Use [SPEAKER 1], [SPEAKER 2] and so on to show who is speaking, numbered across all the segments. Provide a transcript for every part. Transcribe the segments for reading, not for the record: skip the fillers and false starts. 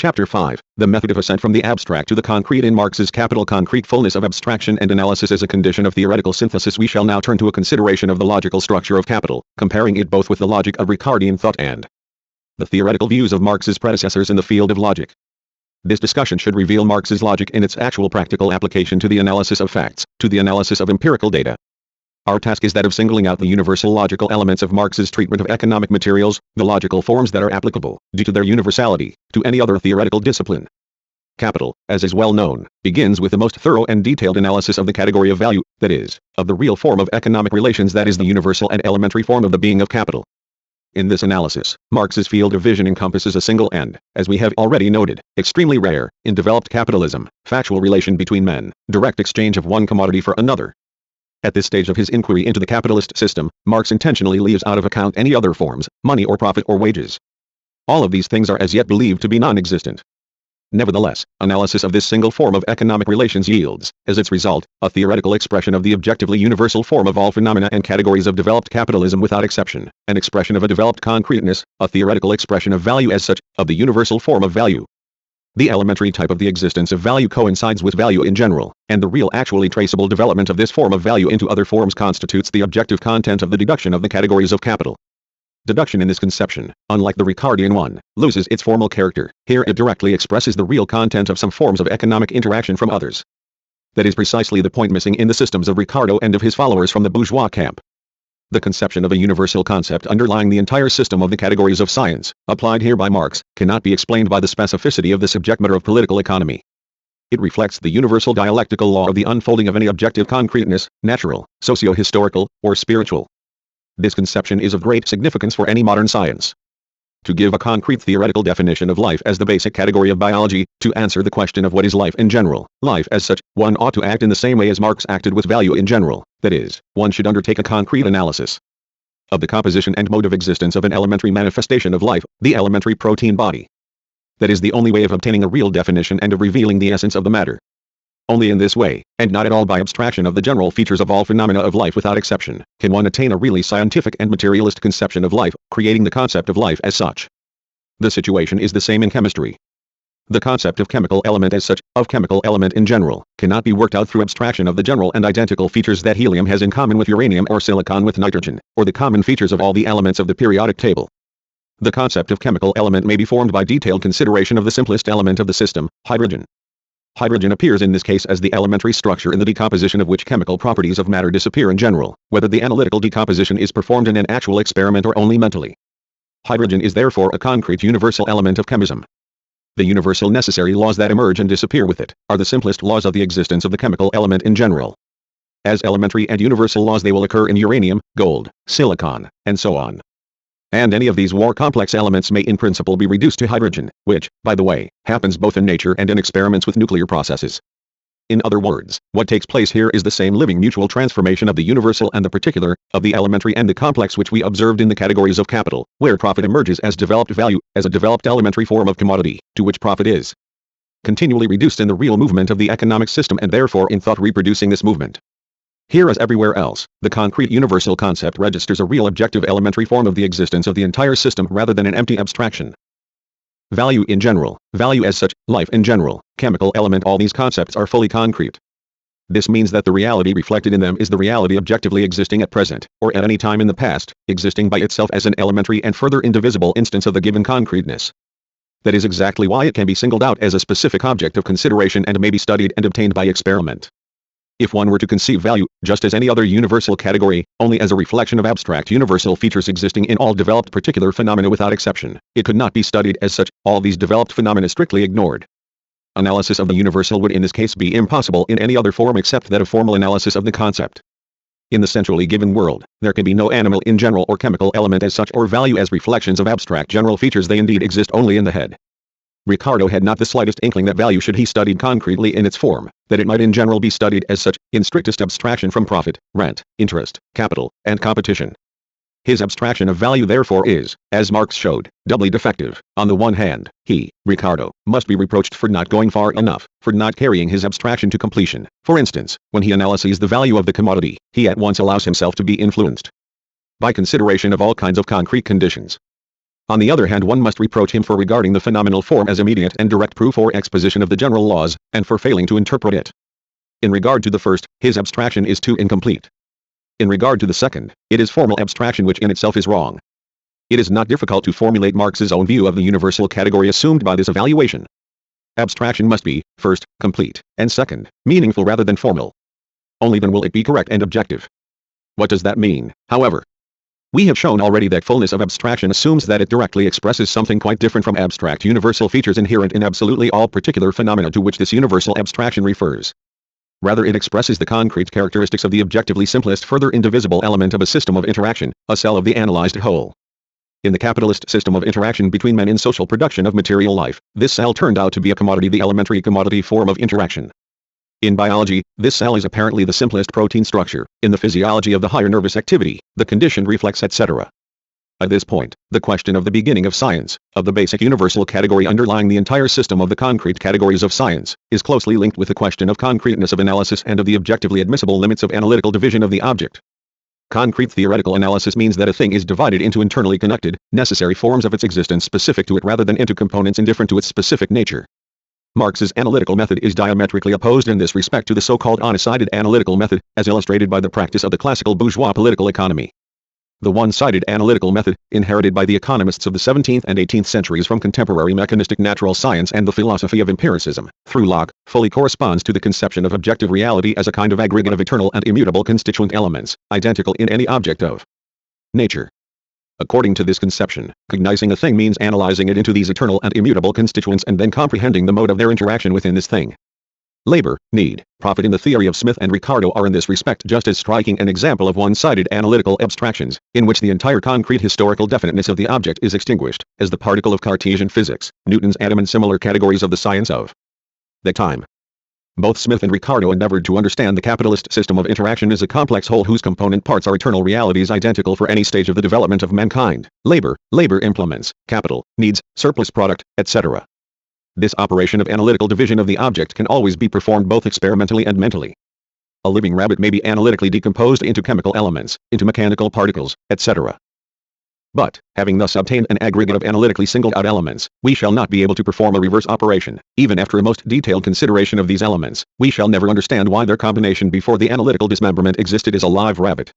[SPEAKER 1] Chapter 5. The method of ascent from the abstract to the concrete in Marx's Capital. Concrete fullness of abstraction and analysis as a condition of theoretical synthesis. We shall now turn to a consideration of the logical structure of Capital, comparing it both with the logic of Ricardian thought and the theoretical views of Marx's predecessors in the field of logic. This discussion should reveal Marx's logic in its actual practical application to the analysis of facts, to the analysis of empirical data. Our task is that of singling out the universal logical elements of Marx's treatment of economic materials, the logical forms that are applicable, due to their universality, to any other theoretical discipline. Capital, as is well known, begins with the most thorough and detailed analysis of the category of value, that is, of the real form of economic relations that is the universal and elementary form of the being of capital. In this analysis, Marx's field of vision encompasses a single and, as we have already noted, extremely rare, in developed capitalism, factual relation between men, direct exchange of one commodity for another. At this stage of his inquiry into the capitalist system, Marx intentionally leaves out of account any other forms, money or profit or wages. All of these things are as yet believed to be non-existent. Nevertheless, analysis of this single form of economic relations yields, as its result, a theoretical expression of the objectively universal form of all phenomena and categories of developed capitalism without exception, an expression of a developed concreteness, a theoretical expression of value as such, of the universal form of value. The elementary type of the existence of value coincides with value in general, and the real actually traceable development of this form of value into other forms constitutes the objective content of the deduction of the categories of capital. Deduction in this conception, unlike the Ricardian one, loses its formal character. Here it directly expresses the real content of some forms of economic interaction from others. That is precisely the point missing in the systems of Ricardo and of his followers from the bourgeois camp. The conception of a universal concept underlying the entire system of the categories of science, applied here by Marx, cannot be explained by the specificity of the subject matter of political economy. It reflects the universal dialectical law of the unfolding of any objective concreteness, natural, socio-historical, or spiritual. This conception is of great significance for any modern science. To give a concrete theoretical definition of life as the basic category of biology, to answer the question of what is life in general, life as such, one ought to act in the same way as Marx acted with value in general, that is, one should undertake a concrete analysis of the composition and mode of existence of an elementary manifestation of life, the elementary protein body. That is the only way of obtaining a real definition and of revealing the essence of the matter. Only in this way, and not at all by abstraction of the general features of all phenomena of life without exception, can one attain a really scientific and materialist conception of life, creating the concept of life as such. The situation is the same in chemistry. The concept of chemical element as such, of chemical element in general, cannot be worked out through abstraction of the general and identical features that helium has in common with uranium or silicon with nitrogen, or the common features of all the elements of the periodic table. The concept of chemical element may be formed by detailed consideration of the simplest element of the system, hydrogen. Hydrogen appears in this case as the elementary structure in the decomposition of which chemical properties of matter disappear in general, whether the analytical decomposition is performed in an actual experiment or only mentally. Hydrogen is therefore a concrete universal element of chemism. The universal necessary laws that emerge and disappear with it, are the simplest laws of the existence of the chemical element in general. As elementary and universal laws they will occur in uranium, gold, silicon, and so on. And any of these more complex elements may in principle be reduced to hydrogen, which, by the way, happens both in nature and in experiments with nuclear processes. In other words, what takes place here is the same living mutual transformation of the universal and the particular, of the elementary and the complex which we observed in the categories of capital, where profit emerges as developed value, as a developed elementary form of commodity, to which profit is continually reduced in the real movement of the economic system and therefore in thought reproducing this movement. Here as everywhere else, the concrete universal concept registers a real objective elementary form of the existence of the entire system rather than an empty abstraction. Value in general, value as such, life in general, chemical element, all these concepts are fully concrete. This means that the reality reflected in them is the reality objectively existing at present, or at any time in the past, existing by itself as an elementary and further indivisible instance of the given concreteness. That is exactly why it can be singled out as a specific object of consideration and may be studied and obtained by experiment. If one were to conceive value, just as any other universal category, only as a reflection of abstract universal features existing in all developed particular phenomena without exception, it could not be studied as such, all these developed phenomena strictly ignored. Analysis of the universal would in this case be impossible in any other form except that of formal analysis of the concept. In the centrally given world, there can be no animal in general or chemical element as such or value as reflections of abstract general features. They indeed exist only in the head. Ricardo had not the slightest inkling that value should he studied concretely in its form, that it might in general be studied as such, in strictest abstraction from profit, rent, interest, capital, and competition. His abstraction of value therefore is, as Marx showed, doubly defective. On the one hand, he, Ricardo, must be reproached for not going far enough, for not carrying his abstraction to completion. For instance, when he analyses the value of the commodity, he at once allows himself to be influenced by consideration of all kinds of concrete conditions. On the other hand, one must reproach him for regarding the phenomenal form as immediate and direct proof or exposition of the general laws, and for failing to interpret it. In regard to the first, his abstraction is too incomplete. In regard to the second, it is formal abstraction which in itself is wrong. It is not difficult to formulate Marx's own view of the universal category assumed by this evaluation. Abstraction must be, first, complete, and second, meaningful rather than formal. Only then will it be correct and objective. What does that mean, however? We have shown already that fullness of abstraction assumes that it directly expresses something quite different from abstract universal features inherent in absolutely all particular phenomena to which this universal abstraction refers. Rather, it expresses the concrete characteristics of the objectively simplest further indivisible element of a system of interaction, a cell of the analyzed whole. In the capitalist system of interaction between men in social production of material life, this cell turned out to be a commodity, the elementary commodity form of interaction. In biology, this cell is apparently the simplest protein structure. In the physiology of the higher nervous activity, the conditioned reflex, etc. At this point, the question of the beginning of science, of the basic universal category underlying the entire system of the concrete categories of science, is closely linked with the question of concreteness of analysis and of the objectively admissible limits of analytical division of the object. Concrete theoretical analysis means that a thing is divided into internally connected, necessary forms of its existence specific to it rather than into components indifferent to its specific nature. Marx's analytical method is diametrically opposed in this respect to the so-called one-sided analytical method, as illustrated by the practice of the classical bourgeois political economy. The one-sided analytical method, inherited by the economists of the 17th and 18th centuries from contemporary mechanistic natural science and the philosophy of empiricism, through Locke, fully corresponds to the conception of objective reality as a kind of aggregate of eternal and immutable constituent elements, identical in any object of nature. According to this conception, cognizing a thing means analyzing it into these eternal and immutable constituents and then comprehending the mode of their interaction within this thing. Labor, need, profit in the theory of Smith and Ricardo are in this respect just as striking an example of one-sided analytical abstractions, in which the entire concrete historical definiteness of the object is extinguished, as the particle of Cartesian physics, Newton's atom and similar categories of the science of that time. Both Smith and Ricardo endeavored to understand the capitalist system of interaction as a complex whole whose component parts are eternal realities identical for any stage of the development of mankind: labor, labor implements, capital, needs, surplus product, etc. This operation of analytical division of the object can always be performed both experimentally and mentally. A living rabbit may be analytically decomposed into chemical elements, into mechanical particles, etc. But, having thus obtained an aggregate of analytically singled-out elements, we shall not be able to perform a reverse operation. Even after a most detailed consideration of these elements, we shall never understand why their combination before the analytical dismemberment existed as a live rabbit.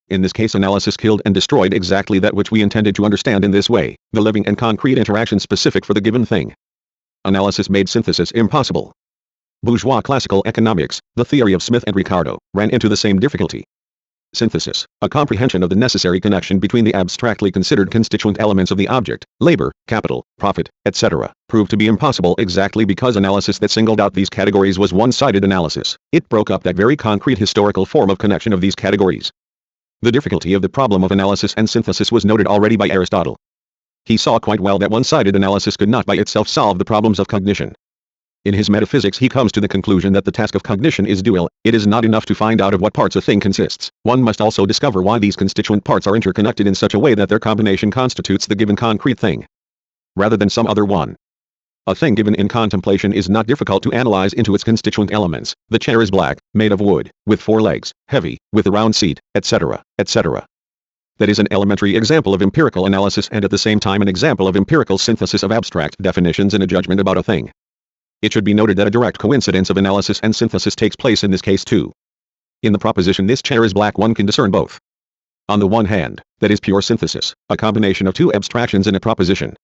[SPEAKER 1] In this case, analysis killed and destroyed exactly that which we intended to understand in this way, the living and concrete interaction specific for the given thing. Analysis made synthesis impossible. Bourgeois classical economics, the theory of Smith and Ricardo, ran into the same difficulty. Synthesis, a comprehension of the necessary connection between the abstractly considered constituent elements of the object, labor, capital, profit, etc., proved to be impossible exactly because analysis that singled out these categories was one-sided analysis. It broke up that very concrete historical form of connection of these categories. The difficulty of the problem of analysis and synthesis was noted already by Aristotle. He saw quite well that one-sided analysis could not by itself solve the problems of cognition. In his Metaphysics he comes to the conclusion that the task of cognition is dual. It is not enough to find out of what parts a thing consists. One must also discover why these constituent parts are interconnected in such a way that their combination constitutes the given concrete thing, rather than some other one. A thing given in contemplation is not difficult to analyze into its constituent elements. The chair is black, made of wood, with 4 legs, heavy, with a round seat, etc., etc. That is an elementary example of empirical analysis and at the same time an example of empirical synthesis of abstract definitions in a judgment about a thing. It should be noted that a direct coincidence of analysis and synthesis takes place in this case too. In the proposition "this chair is black" one can discern both. On the one hand, that is pure synthesis, a combination of two abstractions in a proposition.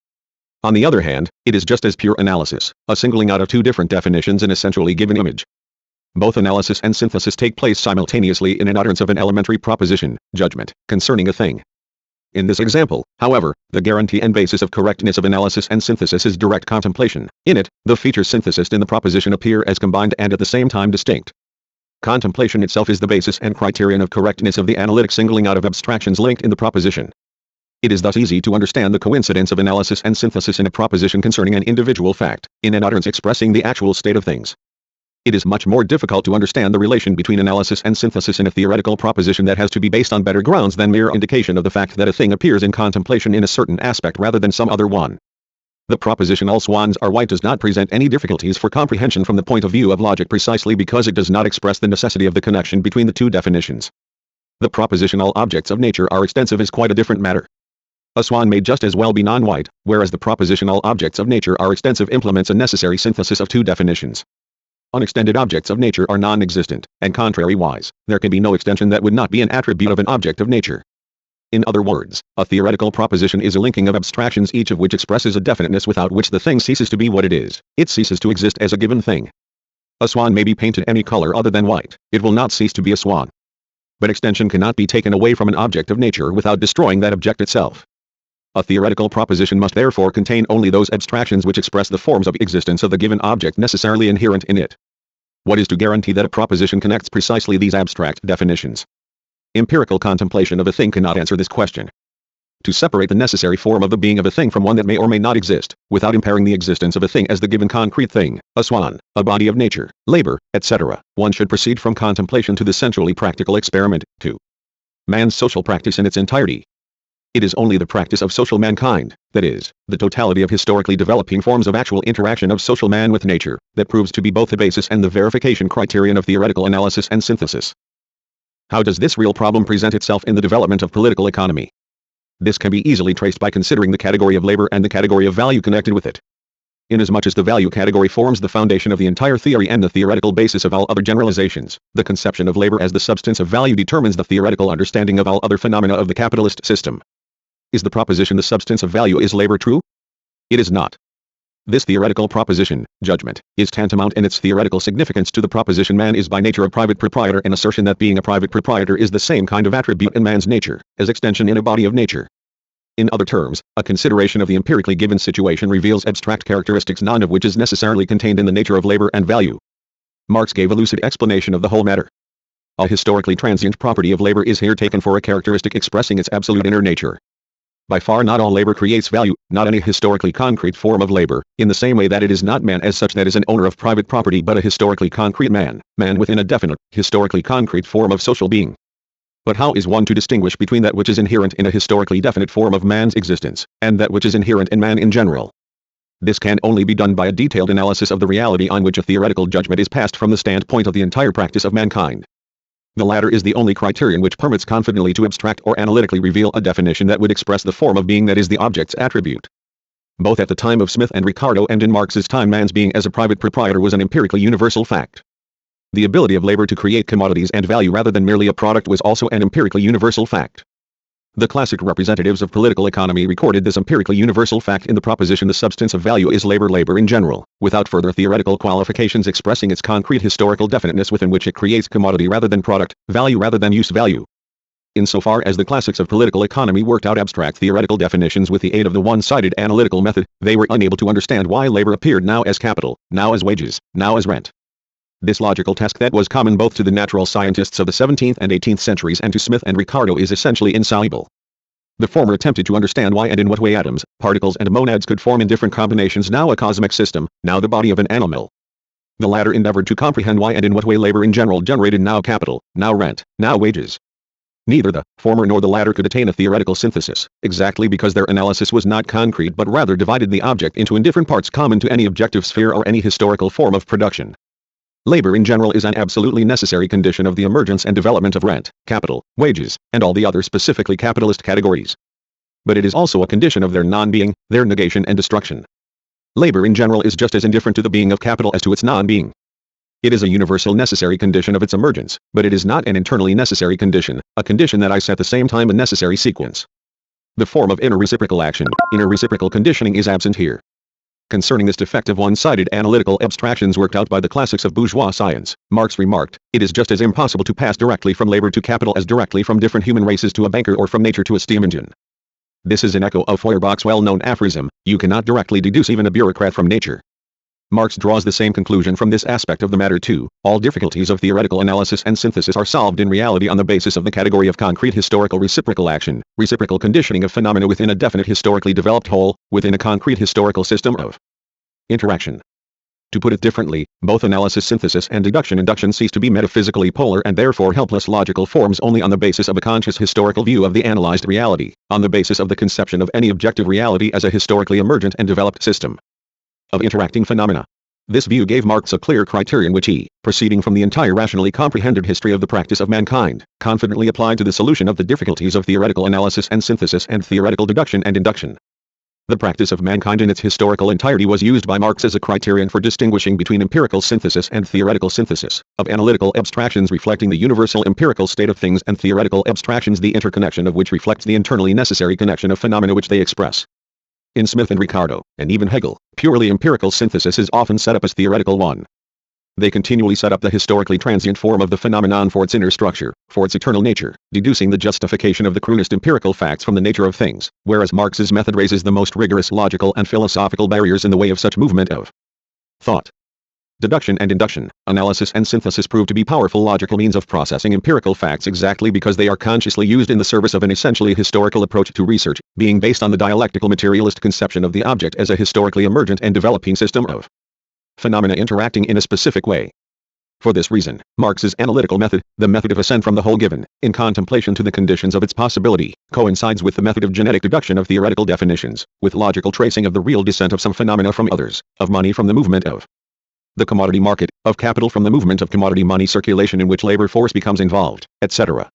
[SPEAKER 1] On the other hand, it is just as pure analysis, a singling out of two different definitions in a centrally given image. Both analysis and synthesis take place simultaneously in an utterance of an elementary proposition, judgment, concerning a thing. In this example, however, the guarantee and basis of correctness of analysis and synthesis is direct contemplation. In it, the features synthesized in the proposition appear as combined and at the same time distinct. Contemplation itself is the basis and criterion of correctness of the analytic singling out of abstractions linked in the proposition. It is thus easy to understand the coincidence of analysis and synthesis in a proposition concerning an individual fact, in an utterance expressing the actual state of things. It is much more difficult to understand the relation between analysis and synthesis in a theoretical proposition that has to be based on better grounds than mere indication of the fact that a thing appears in contemplation in a certain aspect rather than some other one. The proposition "all swans are white" does not present any difficulties for comprehension from the point of view of logic precisely because it does not express the necessity of the connection between the two definitions. The proposition "all objects of nature are extensive" is quite a different matter. A swan may just as well be non-white, whereas the proposition all objects of nature are extensive implements a necessary synthesis of two definitions. Unextended objects of nature are non-existent, and contrariwise, there can be no extension that would not be an attribute of an object of nature. In other words, a theoretical proposition is a linking of abstractions each of which expresses a definiteness without which the thing ceases to be what it is. It ceases to exist as a given thing. A swan may be painted any color other than white, it will not cease to be a swan. But extension cannot be taken away from an object of nature without destroying that object itself. A theoretical proposition must therefore contain only those abstractions which express the forms of existence of the given object necessarily inherent in it. What is to guarantee that a proposition connects precisely these abstract definitions? Empirical contemplation of a thing cannot answer this question. To separate the necessary form of the being of a thing from one that may or may not exist, without impairing the existence of a thing as the given concrete thing, a swan, a body of nature, labor, etc., one should proceed from contemplation to the sensually practical experiment, to man's social practice in its entirety. It is only the practice of social mankind, that is, the totality of historically developing forms of actual interaction of social man with nature, that proves to be both the basis and the verification criterion of theoretical analysis and synthesis. How does this real problem present itself in the development of political economy? This can be easily traced by considering the category of labor and the category of value connected with it. Inasmuch as the value category forms the foundation of the entire theory and the theoretical basis of all other generalizations, the conception of labor as the substance of value determines the theoretical understanding of all other phenomena of the capitalist system. Is the proposition the substance of value is labor true? It is not. This theoretical proposition, judgment, is tantamount in its theoretical significance to the proposition man is by nature a private proprietor, an assertion that being a private proprietor is the same kind of attribute in man's nature, as extension in a body of nature. In other terms, a consideration of the empirically given situation reveals abstract characteristics none of which is necessarily contained in the nature of labor and value. Marx gave a lucid explanation of the whole matter. A historically transient property of labor is here taken for a characteristic expressing its absolute inner nature. By far not all labor creates value, not any historically concrete form of labor, in the same way that it is not man as such that is an owner of private property but a historically concrete man within a definite, historically concrete form of social being. But how is one to distinguish between that which is inherent in a historically definite form of man's existence, and that which is inherent in man in general? This can only be done by a detailed analysis of the reality on which a theoretical judgment is passed from the standpoint of the entire practice of mankind. The latter is the only criterion which permits confidently to abstract or analytically reveal a definition that would express the form of being that is the object's attribute. Both at the time of Smith and Ricardo and in Marx's time man's being as a private proprietor was an empirically universal fact. The ability of labor to create commodities and value rather than merely a product was also an empirically universal fact. The classic representatives of political economy recorded this empirically universal fact in the proposition the substance of value is labor in general, without further theoretical qualifications expressing its concrete historical definiteness within which it creates commodity rather than product, value rather than use value. Insofar as the classics of political economy worked out abstract theoretical definitions with the aid of the one-sided analytical method, they were unable to understand why labor appeared now as capital, now as wages, now as rent. This logical task that was common both to the natural scientists of the 17th and 18th centuries and to Smith and Ricardo is essentially insoluble. The former attempted to understand why and in what way atoms, particles and monads could form in different combinations now a cosmic system, now the body of an animal. The latter endeavored to comprehend why and in what way labor in general generated now capital, now rent, now wages. Neither the former nor the latter could attain a theoretical synthesis, exactly because their analysis was not concrete but rather divided the object into indifferent parts common to any objective sphere or any historical form of production. Labor in general is an absolutely necessary condition of the emergence and development of rent, capital, wages, and all the other specifically capitalist categories. But it is also a condition of their non-being, their negation and destruction. Labor in general is just as indifferent to the being of capital as to its non-being. It is a universal necessary condition of its emergence, but it is not an internally necessary condition, a condition that is at the same time a necessary sequence. The form of inner reciprocal action, inner reciprocal conditioning is absent here. Concerning this defective one-sided analytical abstractions worked out by the classics of bourgeois science, Marx remarked, "It is just as impossible to pass directly from labor to capital as directly from different human races to a banker or from nature to a steam engine." This is an echo of Feuerbach's well-known aphorism, "You cannot directly deduce even a bureaucrat from nature." Marx draws the same conclusion from this aspect of the matter too. All difficulties of theoretical analysis and synthesis are solved in reality on the basis of the category of concrete historical reciprocal action, reciprocal conditioning of phenomena within a definite historically developed whole, within a concrete historical system of interaction. To put it differently, both analysis synthesis and deduction induction cease to be metaphysically polar and therefore helpless logical forms only on the basis of a conscious historical view of the analyzed reality, on the basis of the conception of any objective reality as a historically emergent and developed system of interacting phenomena. This view gave Marx a clear criterion which he, proceeding from the entire rationally comprehended history of the practice of mankind, confidently applied to the solution of the difficulties of theoretical analysis and synthesis and theoretical deduction and induction. The practice of mankind in its historical entirety was used by Marx as a criterion for distinguishing between empirical synthesis and theoretical synthesis, of analytical abstractions reflecting the universal empirical state of things and theoretical abstractions the interconnection of which reflects the internally necessary connection of phenomena which they express. In Smith and Ricardo, and even Hegel, purely empirical synthesis is often set up as theoretical one. They continually set up the historically transient form of the phenomenon for its inner structure, for its eternal nature, deducing the justification of the crudest empirical facts from the nature of things, whereas Marx's method raises the most rigorous logical and philosophical barriers in the way of such movement of thought. Deduction and induction, analysis and synthesis prove to be powerful logical means of processing empirical facts exactly because they are consciously used in the service of an essentially historical approach to research, being based on the dialectical materialist conception of the object as a historically emergent and developing system of phenomena interacting in a specific way. For this reason, Marx's analytical method, the method of ascent from the whole given, in contemplation to the conditions of its possibility, coincides with the method of genetic deduction of theoretical definitions, with logical tracing of the real descent of some phenomena from others, of money from the movement of the commodity market, of capital from the movement of commodity money circulation in which labor force becomes involved, etc.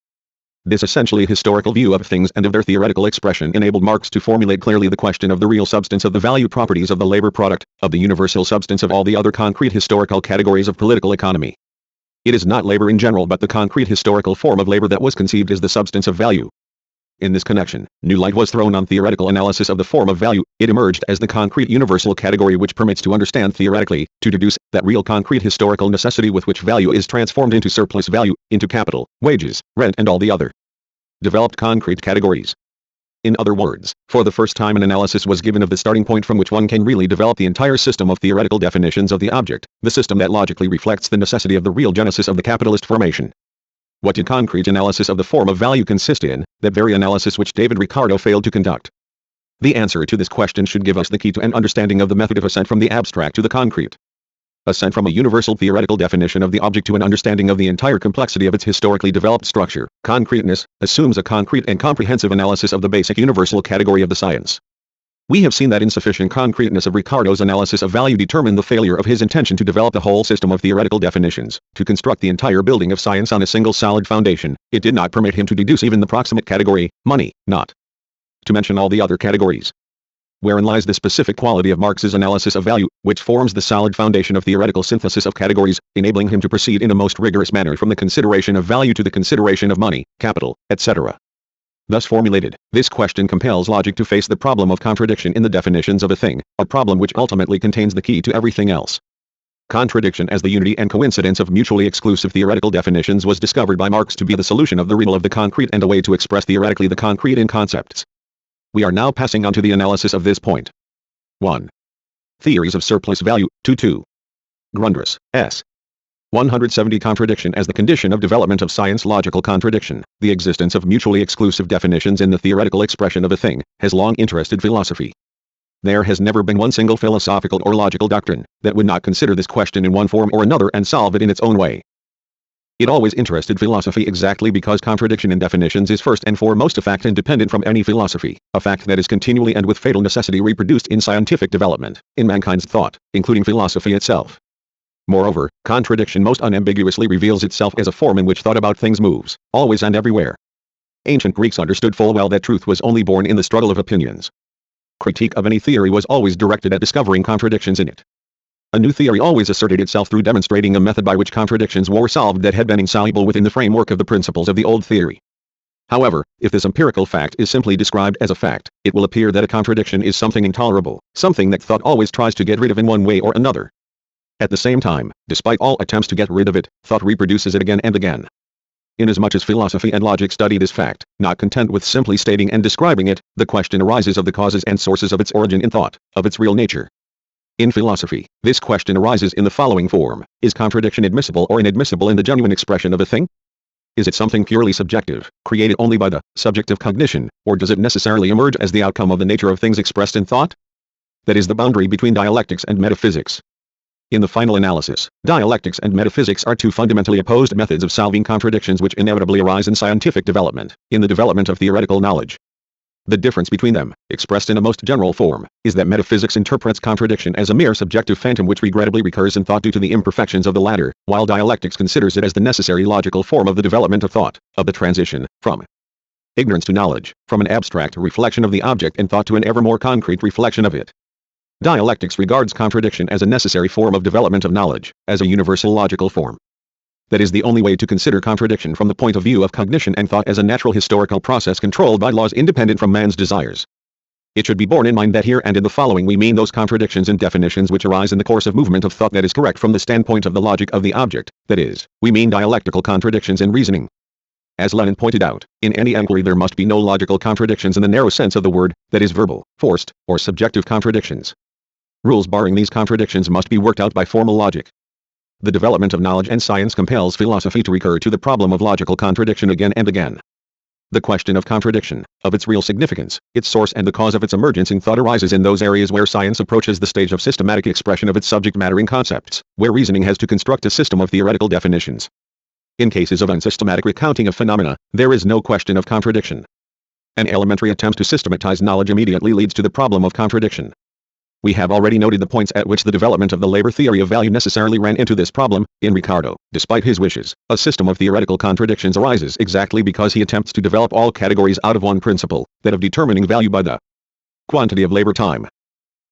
[SPEAKER 1] This essentially historical view of things and of their theoretical expression enabled Marx to formulate clearly the question of the real substance of the value properties of the labor product, of the universal substance of all the other concrete historical categories of political economy. It is not labor in general but the concrete historical form of labor that was conceived as the substance of value. In this connection, new light was thrown on theoretical analysis of the form of value. It emerged as the concrete universal category which permits to understand theoretically, to deduce, that real concrete historical necessity with which value is transformed into surplus value, into capital, wages, rent and all the other developed concrete categories. In other words, for the first time an analysis was given of the starting point from which one can really develop the entire system of theoretical definitions of the object, the system that logically reflects the necessity of the real genesis of the capitalist formation. What did concrete analysis of the form of value consist in, that very analysis which David Ricardo failed to conduct? The answer to this question should give us the key to an understanding of the method of ascent from the abstract to the concrete. Ascent from a universal theoretical definition of the object to an understanding of the entire complexity of its historically developed structure, concreteness, assumes a concrete and comprehensive analysis of the basic universal category of the science. We have seen that insufficient concreteness of Ricardo's analysis of value determined the failure of his intention to develop the whole system of theoretical definitions, to construct the entire building of science on a single solid foundation. It did not permit him to deduce even the proximate category, money, not to mention all the other categories. Wherein lies the specific quality of Marx's analysis of value, which forms the solid foundation of theoretical synthesis of categories, enabling him to proceed in a most rigorous manner from the consideration of value to the consideration of money, capital, etc. Thus formulated, this question compels logic to face the problem of contradiction in the definitions of a thing, a problem which ultimately contains the key to everything else. Contradiction as the unity and coincidence of mutually exclusive theoretical definitions was discovered by Marx to be the solution of the riddle of the concrete and a way to express theoretically the concrete in concepts. We are now passing on to the analysis of this point. 1. Theories of surplus value, 2. Grundrisse, S. 170 Contradiction as the condition of development of science. Logical contradiction, the existence of mutually exclusive definitions in the theoretical expression of a thing, has long interested philosophy. There has never been one single philosophical or logical doctrine that would not consider this question in one form or another and solve it in its own way. It always interested philosophy exactly because contradiction in definitions is first and foremost a fact independent from any philosophy, a fact that is continually and with fatal necessity reproduced in scientific development, in mankind's thought, including philosophy itself. Moreover, contradiction most unambiguously reveals itself as a form in which thought about things moves, always and everywhere. Ancient Greeks understood full well that truth was only born in the struggle of opinions. Critique of any theory was always directed at discovering contradictions in it. A new theory always asserted itself through demonstrating a method by which contradictions were solved that had been insoluble within the framework of the principles of the old theory. However, if this empirical fact is simply described as a fact, it will appear that a contradiction is something intolerable, something that thought always tries to get rid of in one way or another. At the same time, despite all attempts to get rid of it, thought reproduces it again and again. Inasmuch as philosophy and logic study this fact, not content with simply stating and describing it, the question arises of the causes and sources of its origin in thought, of its real nature. In philosophy, this question arises in the following form: is contradiction admissible or inadmissible in the genuine expression of a thing? Is it something purely subjective, created only by the subject of cognition, or does it necessarily emerge as the outcome of the nature of things expressed in thought? That is the boundary between dialectics and metaphysics. In the final analysis, dialectics and metaphysics are two fundamentally opposed methods of solving contradictions which inevitably arise in scientific development, in the development of theoretical knowledge. The difference between them, expressed in a most general form, is that metaphysics interprets contradiction as a mere subjective phantom which regrettably recurs in thought due to the imperfections of the latter, while dialectics considers it as the necessary logical form of the development of thought, of the transition from ignorance to knowledge, from an abstract reflection of the object in thought to an ever more concrete reflection of it. Dialectics regards contradiction as a necessary form of development of knowledge, as a universal logical form. That is the only way to consider contradiction from the point of view of cognition and thought as a natural historical process controlled by laws independent from man's desires. It should be borne in mind that here and in the following we mean those contradictions and definitions which arise in the course of movement of thought that is correct from the standpoint of the logic of the object, that is, we mean dialectical contradictions in reasoning. As Lenin pointed out, in any inquiry there must be no logical contradictions in the narrow sense of the word, that is verbal, forced, or subjective contradictions. Rules barring these contradictions must be worked out by formal logic. The development of knowledge and science compels philosophy to recur to the problem of logical contradiction again and again. The question of contradiction, of its real significance, its source and the cause of its emergence in thought arises in those areas where science approaches the stage of systematic expression of its subject matter in concepts, where reasoning has to construct a system of theoretical definitions. In cases of unsystematic recounting of phenomena, there is no question of contradiction. An elementary attempt to systematize knowledge immediately leads to the problem of contradiction. We have already noted the points at which the development of the labor theory of value necessarily ran into this problem. In Ricardo, despite his wishes, a system of theoretical contradictions arises exactly because he attempts to develop all categories out of one principle, that of determining value by the quantity of labor time.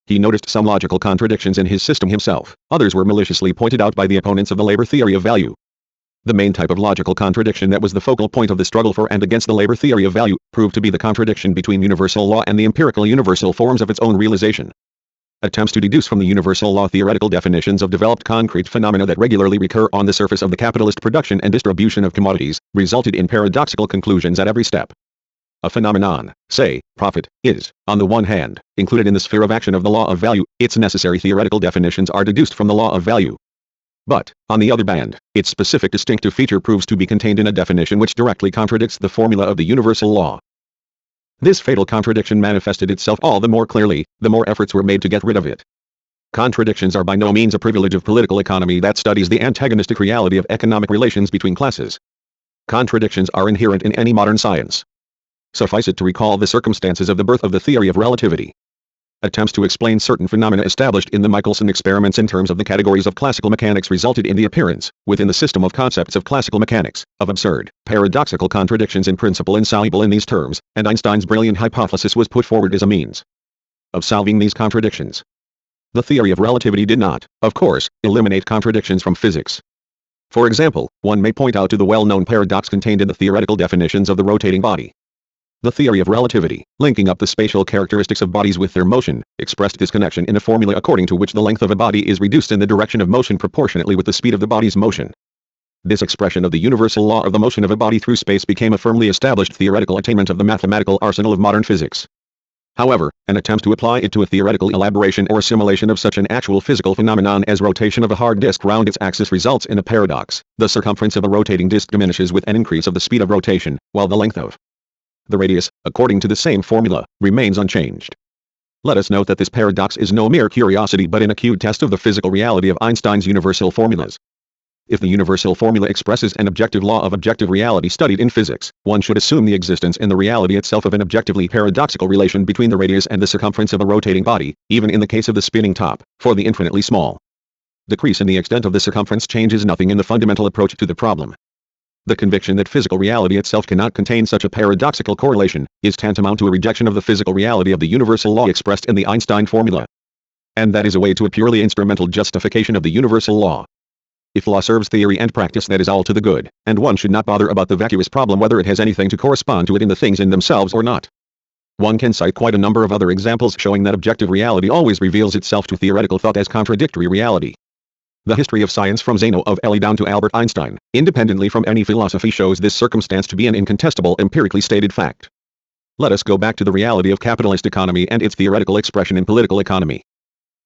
[SPEAKER 1] He noticed some logical contradictions in his system himself, others were maliciously pointed out by the opponents of the labor theory of value. The main type of logical contradiction that was the focal point of the struggle for and against the labor theory of value, proved to be the contradiction between universal law and the empirical universal forms of its own realization. Attempts to deduce from the universal law theoretical definitions of developed concrete phenomena that regularly recur on the surface of the capitalist production and distribution of commodities, resulted in paradoxical conclusions at every step. A phenomenon, say, profit, is, on the one hand, included in the sphere of action of the law of value, its necessary theoretical definitions are deduced from the law of value. But, on the other hand, its specific distinctive feature proves to be contained in a definition which directly contradicts the formula of the universal law. This fatal contradiction manifested itself all the more clearly, the more efforts were made to get rid of it. Contradictions are by no means a privilege of political economy that studies the antagonistic reality of economic relations between classes. Contradictions are inherent in any modern science. Suffice it to recall the circumstances of the birth of the theory of relativity. Attempts to explain certain phenomena established in the Michelson experiments in terms of the categories of classical mechanics resulted in the appearance, within the system of concepts of classical mechanics, of absurd, paradoxical contradictions in principle insoluble in these terms, and Einstein's brilliant hypothesis was put forward as a means of solving these contradictions. The theory of relativity did not, of course, eliminate contradictions from physics. For example, one may point out to the well-known paradox contained in the theoretical definitions of the rotating body. The theory of relativity, linking up the spatial characteristics of bodies with their motion, expressed this connection in a formula according to which the length of a body is reduced in the direction of motion proportionately with the speed of the body's motion. This expression of the universal law of the motion of a body through space became a firmly established theoretical attainment of the mathematical arsenal of modern physics. However, an attempt to apply it to a theoretical elaboration or assimilation of such an actual physical phenomenon as rotation of a hard disk round its axis results in a paradox. The circumference of a rotating disk diminishes with an increase of the speed of rotation, while the length of the radius, according to the same formula, remains unchanged. Let us note that this paradox is no mere curiosity but an acute test of the physical reality of Einstein's universal formulas. If the universal formula expresses an objective law of objective reality studied in physics, one should assume the existence in the reality itself of an objectively paradoxical relation between the radius and the circumference of a rotating body, even in the case of the spinning top, for the infinitely small decrease in the extent of the circumference changes nothing in the fundamental approach to the problem. The conviction that physical reality itself cannot contain such a paradoxical correlation, is tantamount to a rejection of the physical reality of the universal law expressed in the Einstein formula. And that is a way to a purely instrumental justification of the universal law. If law serves theory and practice, that is all to the good, and one should not bother about the vacuous problem whether it has anything to correspond to it in the things in themselves or not. One can cite quite a number of other examples showing that objective reality always reveals itself to theoretical thought as contradictory reality. The history of science from Zeno of Ely down to Albert Einstein, independently from any philosophy, shows this circumstance to be an incontestable empirically stated fact. Let us go back to the reality of capitalist economy and its theoretical expression in political economy.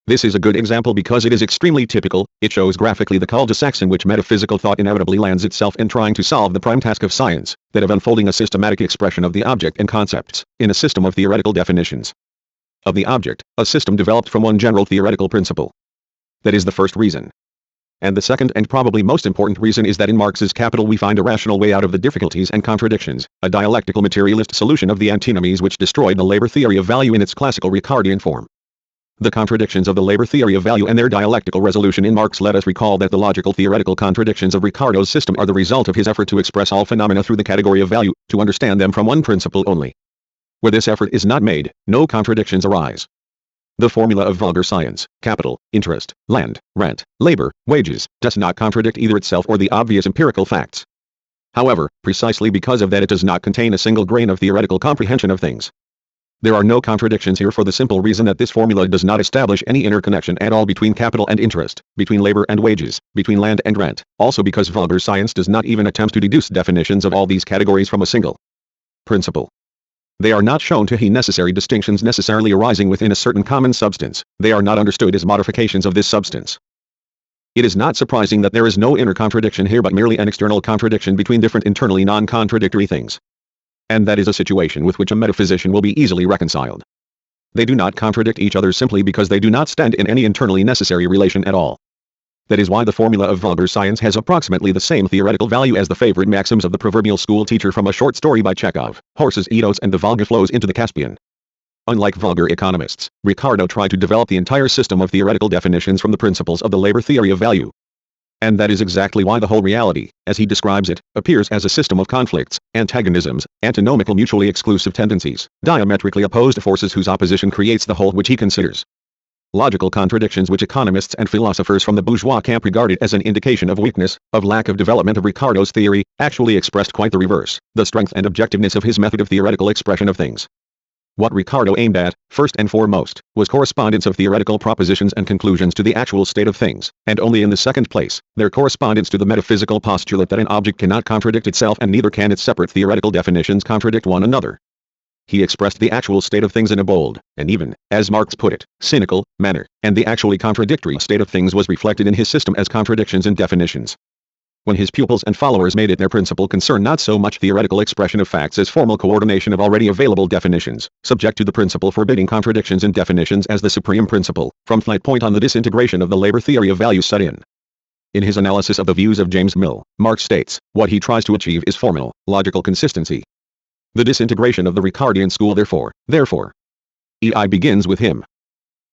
[SPEAKER 1] This is a good example because it is extremely typical. It shows graphically the cul-de-sacs in which metaphysical thought inevitably lands itself in trying to solve the prime task of science, that of unfolding a systematic expression of the object and concepts, in a system of theoretical definitions. Of the object, a system developed from one general theoretical principle. That is the first reason. And the second and probably most important reason is that in Marx's Capital we find a rational way out of the difficulties and contradictions, a dialectical materialist solution of the antinomies which destroyed the labor theory of value in its classical Ricardian form. The contradictions of the labor theory of value and their dialectical resolution in Marx let us recall that the logical theoretical contradictions of Ricardo's system are the result of his effort to express all phenomena through the category of value, to understand them from one principle only. Where this effort is not made, no contradictions arise. The formula of vulgar science, capital, interest, land, rent, labor, wages, does not contradict either itself or the obvious empirical facts. However, precisely because of that it does not contain a single grain of theoretical comprehension of things. There are no contradictions here for the simple reason that this formula does not establish any interconnection at all between capital and interest, between labor and wages, between land and rent, also because vulgar science does not even attempt to deduce definitions of all these categories from a single principle. They are not shown to be necessary distinctions necessarily arising within a certain common substance, they are not understood as modifications of this substance. It is not surprising that there is no inner contradiction here but merely an external contradiction between different internally non-contradictory things. And that is a situation with which a metaphysician will be easily reconciled. They do not contradict each other simply because they do not stand in any internally necessary relation at all. That is why the formula of vulgar science has approximately the same theoretical value as the favorite maxims of the proverbial school teacher from a short story by Chekhov, horses eat oats and the Volga flows into the Caspian. Unlike vulgar economists, Ricardo tried to develop the entire system of theoretical definitions from the principles of the labor theory of value. And that is exactly why the whole reality, as he describes it, appears as a system of conflicts, antagonisms, antinomical mutually exclusive tendencies, diametrically opposed forces whose opposition creates the whole which he considers. Logical contradictions which economists and philosophers from the bourgeois camp regarded as an indication of weakness, of lack of development of Ricardo's theory, actually expressed quite the reverse, the strength and objectiveness of his method of theoretical expression of things. What Ricardo aimed at, first and foremost, was correspondence of theoretical propositions and conclusions to the actual state of things, and only in the second place, their correspondence to the metaphysical postulate that an object cannot contradict itself and neither can its separate theoretical definitions contradict one another. He expressed the actual state of things in a bold, and even, as Marx put it, cynical, manner, and the actually contradictory state of things was reflected in his system as contradictions in definitions. When his pupils and followers made it their principal concern not so much theoretical expression of facts as formal coordination of already available definitions, subject to the principle forbidding contradictions in definitions as the supreme principle, from that point on the disintegration of the labor theory of value set in. In his analysis of the views of James Mill, Marx states, what he tries to achieve is formal, logical consistency. The disintegration of the Ricardian school therefore begins with him.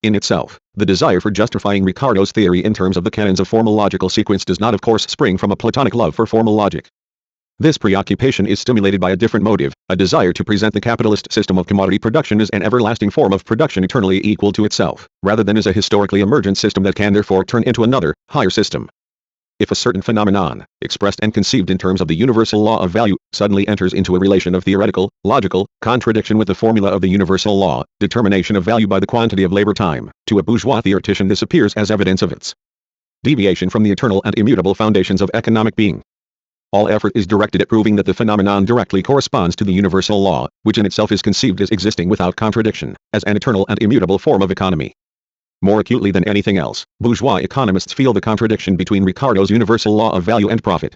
[SPEAKER 1] In itself, the desire for justifying Ricardo's theory in terms of the canons of formal logical sequence does not of course spring from a Platonic love for formal logic. This preoccupation is stimulated by a different motive, a desire to present the capitalist system of commodity production as an everlasting form of production eternally equal to itself, rather than as a historically emergent system that can therefore turn into another, higher system. If a certain phenomenon, expressed and conceived in terms of the universal law of value, suddenly enters into a relation of theoretical, logical, contradiction with the formula of the universal law, determination of value by the quantity of labor time, to a bourgeois theoretician this appears as evidence of its deviation from the eternal and immutable foundations of economic being. All effort is directed at proving that the phenomenon directly corresponds to the universal law, which in itself is conceived as existing without contradiction, as an eternal and immutable form of economy. More acutely than anything else, bourgeois economists feel the contradiction between Ricardo's universal law of value and profit.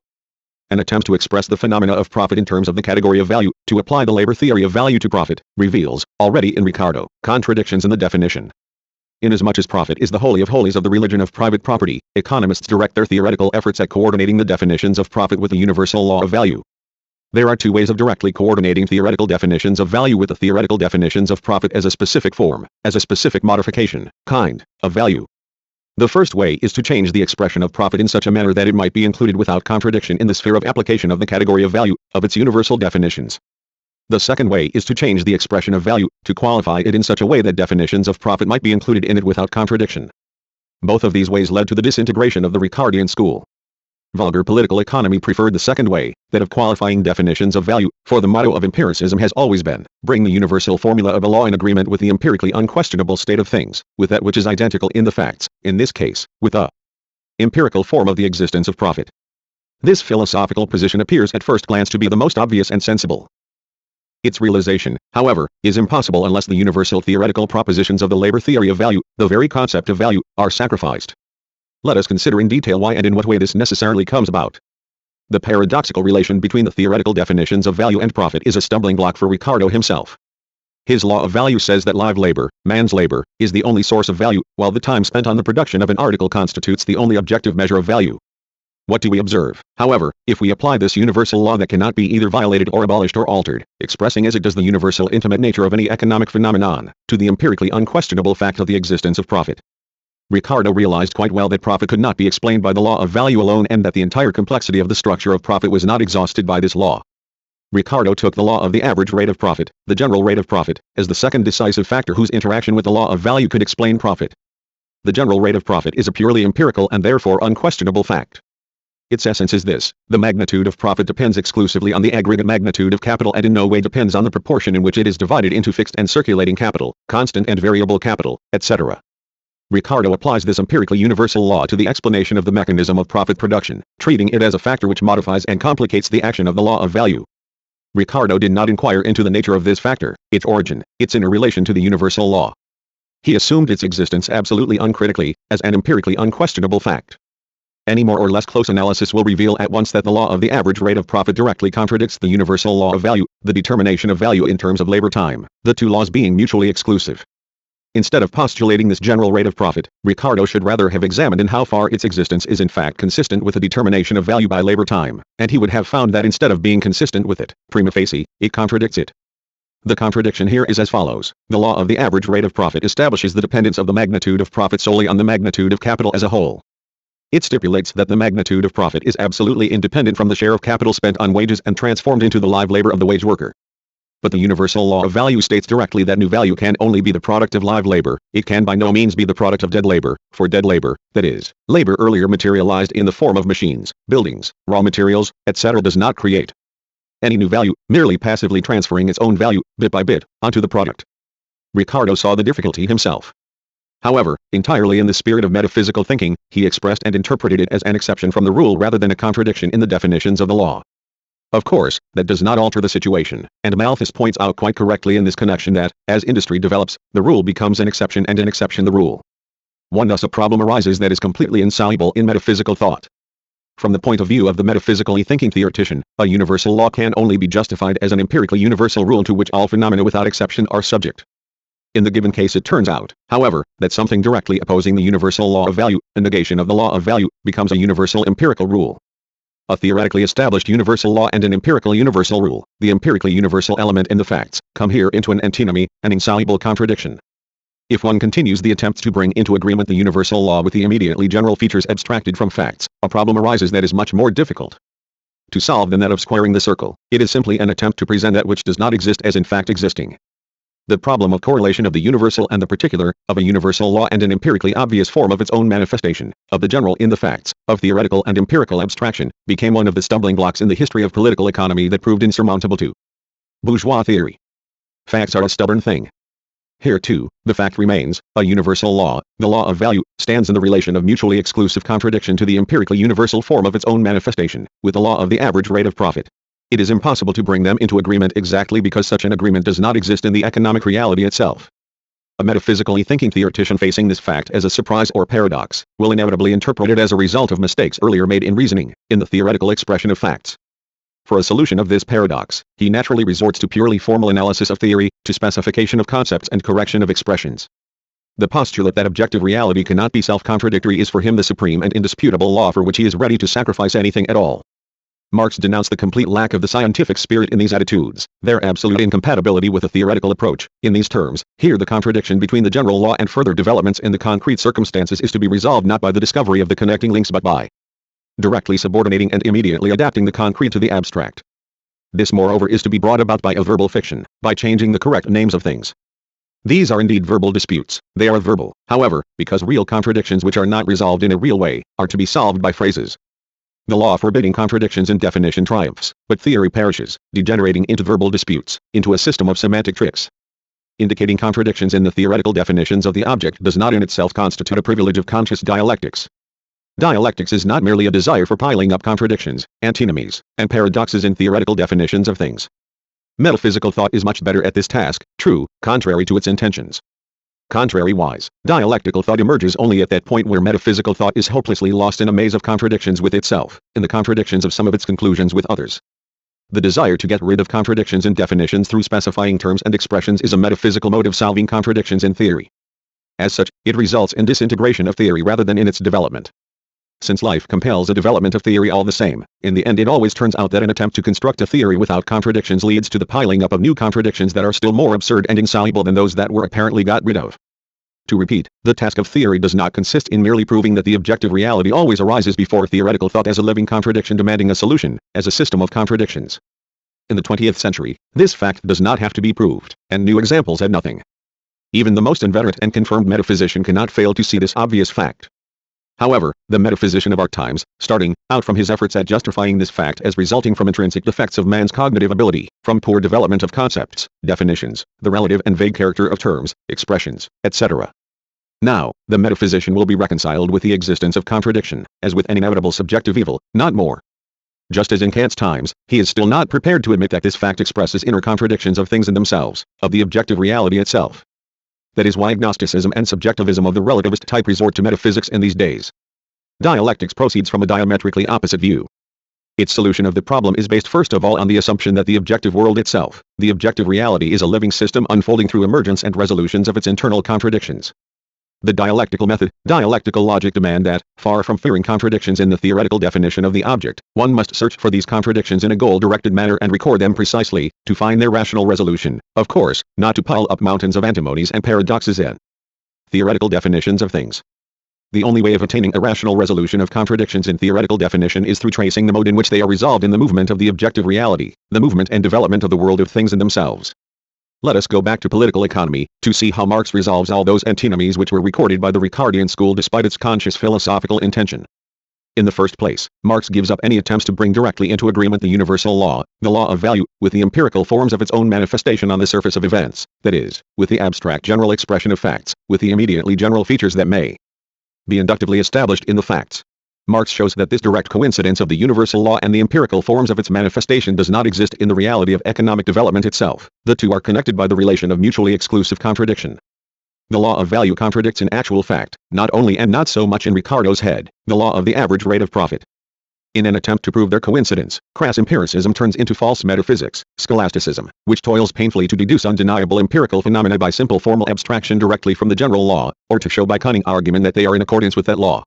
[SPEAKER 1] An attempt to express the phenomena of profit in terms of the category of value, to apply the labor theory of value to profit, reveals, already in Ricardo, contradictions in the definition. Inasmuch as profit is the holy of holies of the religion of private property, economists direct their theoretical efforts at coordinating the definitions of profit with the universal law of value. There are two ways of directly coordinating theoretical definitions of value with the theoretical definitions of profit as a specific form, as a specific modification, kind, of value. The first way is to change the expression of profit in such a manner that it might be included without contradiction in the sphere of application of the category of value, of its universal definitions. The second way is to change the expression of value, to qualify it in such a way that definitions of profit might be included in it without contradiction. Both of these ways led to the disintegration of the Ricardian school. Vulgar political economy preferred the second way, that of qualifying definitions of value, for the motto of empiricism has always been, bring the universal formula of a law in agreement with the empirically unquestionable state of things, with that which is identical in the facts, in this case, with the empirical form of the existence of profit. This philosophical position appears at first glance to be the most obvious and sensible. Its realization, however, is impossible unless the universal theoretical propositions of the labor theory of value, the very concept of value, are sacrificed. Let us consider in detail why and in what way this necessarily comes about. The paradoxical relation between the theoretical definitions of value and profit is a stumbling block for Ricardo himself. His law of value says that live labor, man's labor, is the only source of value, while the time spent on the production of an article constitutes the only objective measure of value. What do we observe, however, if we apply this universal law that cannot be either violated or abolished or altered, expressing as it does the universal intimate nature of any economic phenomenon, to the empirically unquestionable fact of the existence of profit? Ricardo realized quite well that profit could not be explained by the law of value alone and that the entire complexity of the structure of profit was not exhausted by this law. Ricardo took the law of the average rate of profit, the general rate of profit, as the second decisive factor whose interaction with the law of value could explain profit. The general rate of profit is a purely empirical and therefore unquestionable fact. Its essence is this: the magnitude of profit depends exclusively on the aggregate magnitude of capital and in no way depends on the proportion in which it is divided into fixed and circulating capital, constant and variable capital, etc. Ricardo applies this empirically universal law to the explanation of the mechanism of profit production, treating it as a factor which modifies and complicates the action of the law of value. Ricardo did not inquire into the nature of this factor, its origin, its interrelation to the universal law. He assumed its existence absolutely uncritically, as an empirically unquestionable fact. Any more or less close analysis will reveal at once that the law of the average rate of profit directly contradicts the universal law of value, the determination of value in terms of labor time, the two laws being mutually exclusive. Instead of postulating this general rate of profit, Ricardo should rather have examined in how far its existence is in fact consistent with the determination of value by labor time, and he would have found that instead of being consistent with it, prima facie, it contradicts it. The contradiction here is as follows: the law of the average rate of profit establishes the dependence of the magnitude of profit solely on the magnitude of capital as a whole. It stipulates that the magnitude of profit is absolutely independent from the share of capital spent on wages and transformed into the live labor of the wage worker. But the universal law of value states directly that new value can only be the product of live labor, it can by no means be the product of dead labor, for dead labor, that is, labor earlier materialized in the form of machines, buildings, raw materials, etc. does not create any new value, merely passively transferring its own value, bit by bit, onto the product. Ricardo saw the difficulty himself. However, entirely in the spirit of metaphysical thinking, he expressed and interpreted it as an exception from the rule rather than a contradiction in the definitions of the law. Of course, that does not alter the situation, and Malthus points out quite correctly in this connection that, as industry develops, the rule becomes an exception and an exception the rule. Thus a problem arises that is completely insoluble in metaphysical thought. From the point of view of the metaphysically thinking theoretician, a universal law can only be justified as an empirically universal rule to which all phenomena without exception are subject. In the given case it turns out, however, that something directly opposing the universal law of value, a negation of the law of value, becomes a universal empirical rule. A theoretically established universal law and an empirical universal rule, the empirically universal element in the facts, come here into an antinomy, an insoluble contradiction. If one continues the attempt to bring into agreement the universal law with the immediately general features abstracted from facts, a problem arises that is much more difficult to solve than that of squaring the circle. It is simply an attempt to present that which does not exist as in fact existing. The problem of correlation of the universal and the particular, of a universal law and an empirically obvious form of its own manifestation, of the general in the facts, of theoretical and empirical abstraction, became one of the stumbling blocks in the history of political economy that proved insurmountable to bourgeois theory. Facts are a stubborn thing. Here too, the fact remains, a universal law, the law of value, stands in the relation of mutually exclusive contradiction to the empirically universal form of its own manifestation, with the law of the average rate of profit. It is impossible to bring them into agreement exactly because such an agreement does not exist in the economic reality itself. A metaphysically thinking theoretician facing this fact as a surprise or paradox, will inevitably interpret it as a result of mistakes earlier made in reasoning, in the theoretical expression of facts. For a solution of this paradox, he naturally resorts to purely formal analysis of theory, to specification of concepts and correction of expressions. The postulate that objective reality cannot be self-contradictory is for him the supreme and indisputable law for which he is ready to sacrifice anything at all. Marx denounced the complete lack of the scientific spirit in these attitudes, their absolute incompatibility with a theoretical approach. In these terms, here the contradiction between the general law and further developments in the concrete circumstances is to be resolved not by the discovery of the connecting links but by directly subordinating and immediately adapting the concrete to the abstract. This moreover is to be brought about by a verbal fiction, by changing the correct names of things. These are indeed verbal disputes, they are verbal, however, because real contradictions which are not resolved in a real way, are to be solved by phrases. The law forbidding contradictions in definition triumphs, but theory perishes, degenerating into verbal disputes, into a system of semantic tricks. Indicating contradictions in the theoretical definitions of the object does not in itself constitute a privilege of conscious dialectics. Dialectics is not merely a desire for piling up contradictions, antinomies, and paradoxes in theoretical definitions of things. Metaphysical thought is much better at this task, true, contrary to its intentions. Contrariwise, dialectical thought emerges only at that point where metaphysical thought is hopelessly lost in a maze of contradictions with itself, in the contradictions of some of its conclusions with others. The desire to get rid of contradictions in definitions through specifying terms and expressions is a metaphysical mode of solving contradictions in theory. As such, it results in disintegration of theory rather than in its development. Since life compels a development of theory all the same, in the end it always turns out that an attempt to construct a theory without contradictions leads to the piling up of new contradictions that are still more absurd and insoluble than those that were apparently got rid of. To repeat, the task of theory does not consist in merely proving that the objective reality always arises before theoretical thought as a living contradiction demanding a solution, as a system of contradictions. In the 20th century, this fact does not have to be proved, and new examples add nothing. Even the most inveterate and confirmed metaphysician cannot fail to see this obvious fact. However, the metaphysician of our times, starting out from his efforts at justifying this fact as resulting from intrinsic defects of man's cognitive ability, from poor development of concepts, definitions, the relative and vague character of terms, expressions, etc. Now, the metaphysician will be reconciled with the existence of contradiction, as with an inevitable subjective evil, not more. Just as in Kant's times, he is still not prepared to admit that this fact expresses inner contradictions of things in themselves, of the objective reality itself. That is why agnosticism and subjectivism of the relativist type resort to metaphysics in these days. Dialectics proceeds from a diametrically opposite view. Its solution of the problem is based first of all on the assumption that the objective world itself, the objective reality, is a living system unfolding through emergence and resolutions of its internal contradictions. The dialectical method, dialectical logic demand that, far from fearing contradictions in the theoretical definition of the object, one must search for these contradictions in a goal-directed manner and record them precisely, to find their rational resolution, of course, not to pile up mountains of antinomies and paradoxes and theoretical definitions of things. The only way of attaining a rational resolution of contradictions in theoretical definition is through tracing the mode in which they are resolved in the movement of the objective reality, the movement and development of the world of things in themselves. Let us go back to political economy, to see how Marx resolves all those antinomies which were recorded by the Ricardian school despite its conscious philosophical intention. In the first place, Marx gives up any attempts to bring directly into agreement the universal law, the law of value, with the empirical forms of its own manifestation on the surface of events, that is, with the abstract general expression of facts, with the immediately general features that may be inductively established in the facts. Marx shows that this direct coincidence of the universal law and the empirical forms of its manifestation does not exist in the reality of economic development itself. The two are connected by the relation of mutually exclusive contradiction. The law of value contradicts in actual fact, not only and not so much in Ricardo's head, the law of the average rate of profit. In an attempt to prove their coincidence, crass empiricism turns into false metaphysics, scholasticism, which toils painfully to deduce undeniable empirical phenomena by simple formal abstraction directly from the general law, or to show by cunning argument that they are in accordance with that law.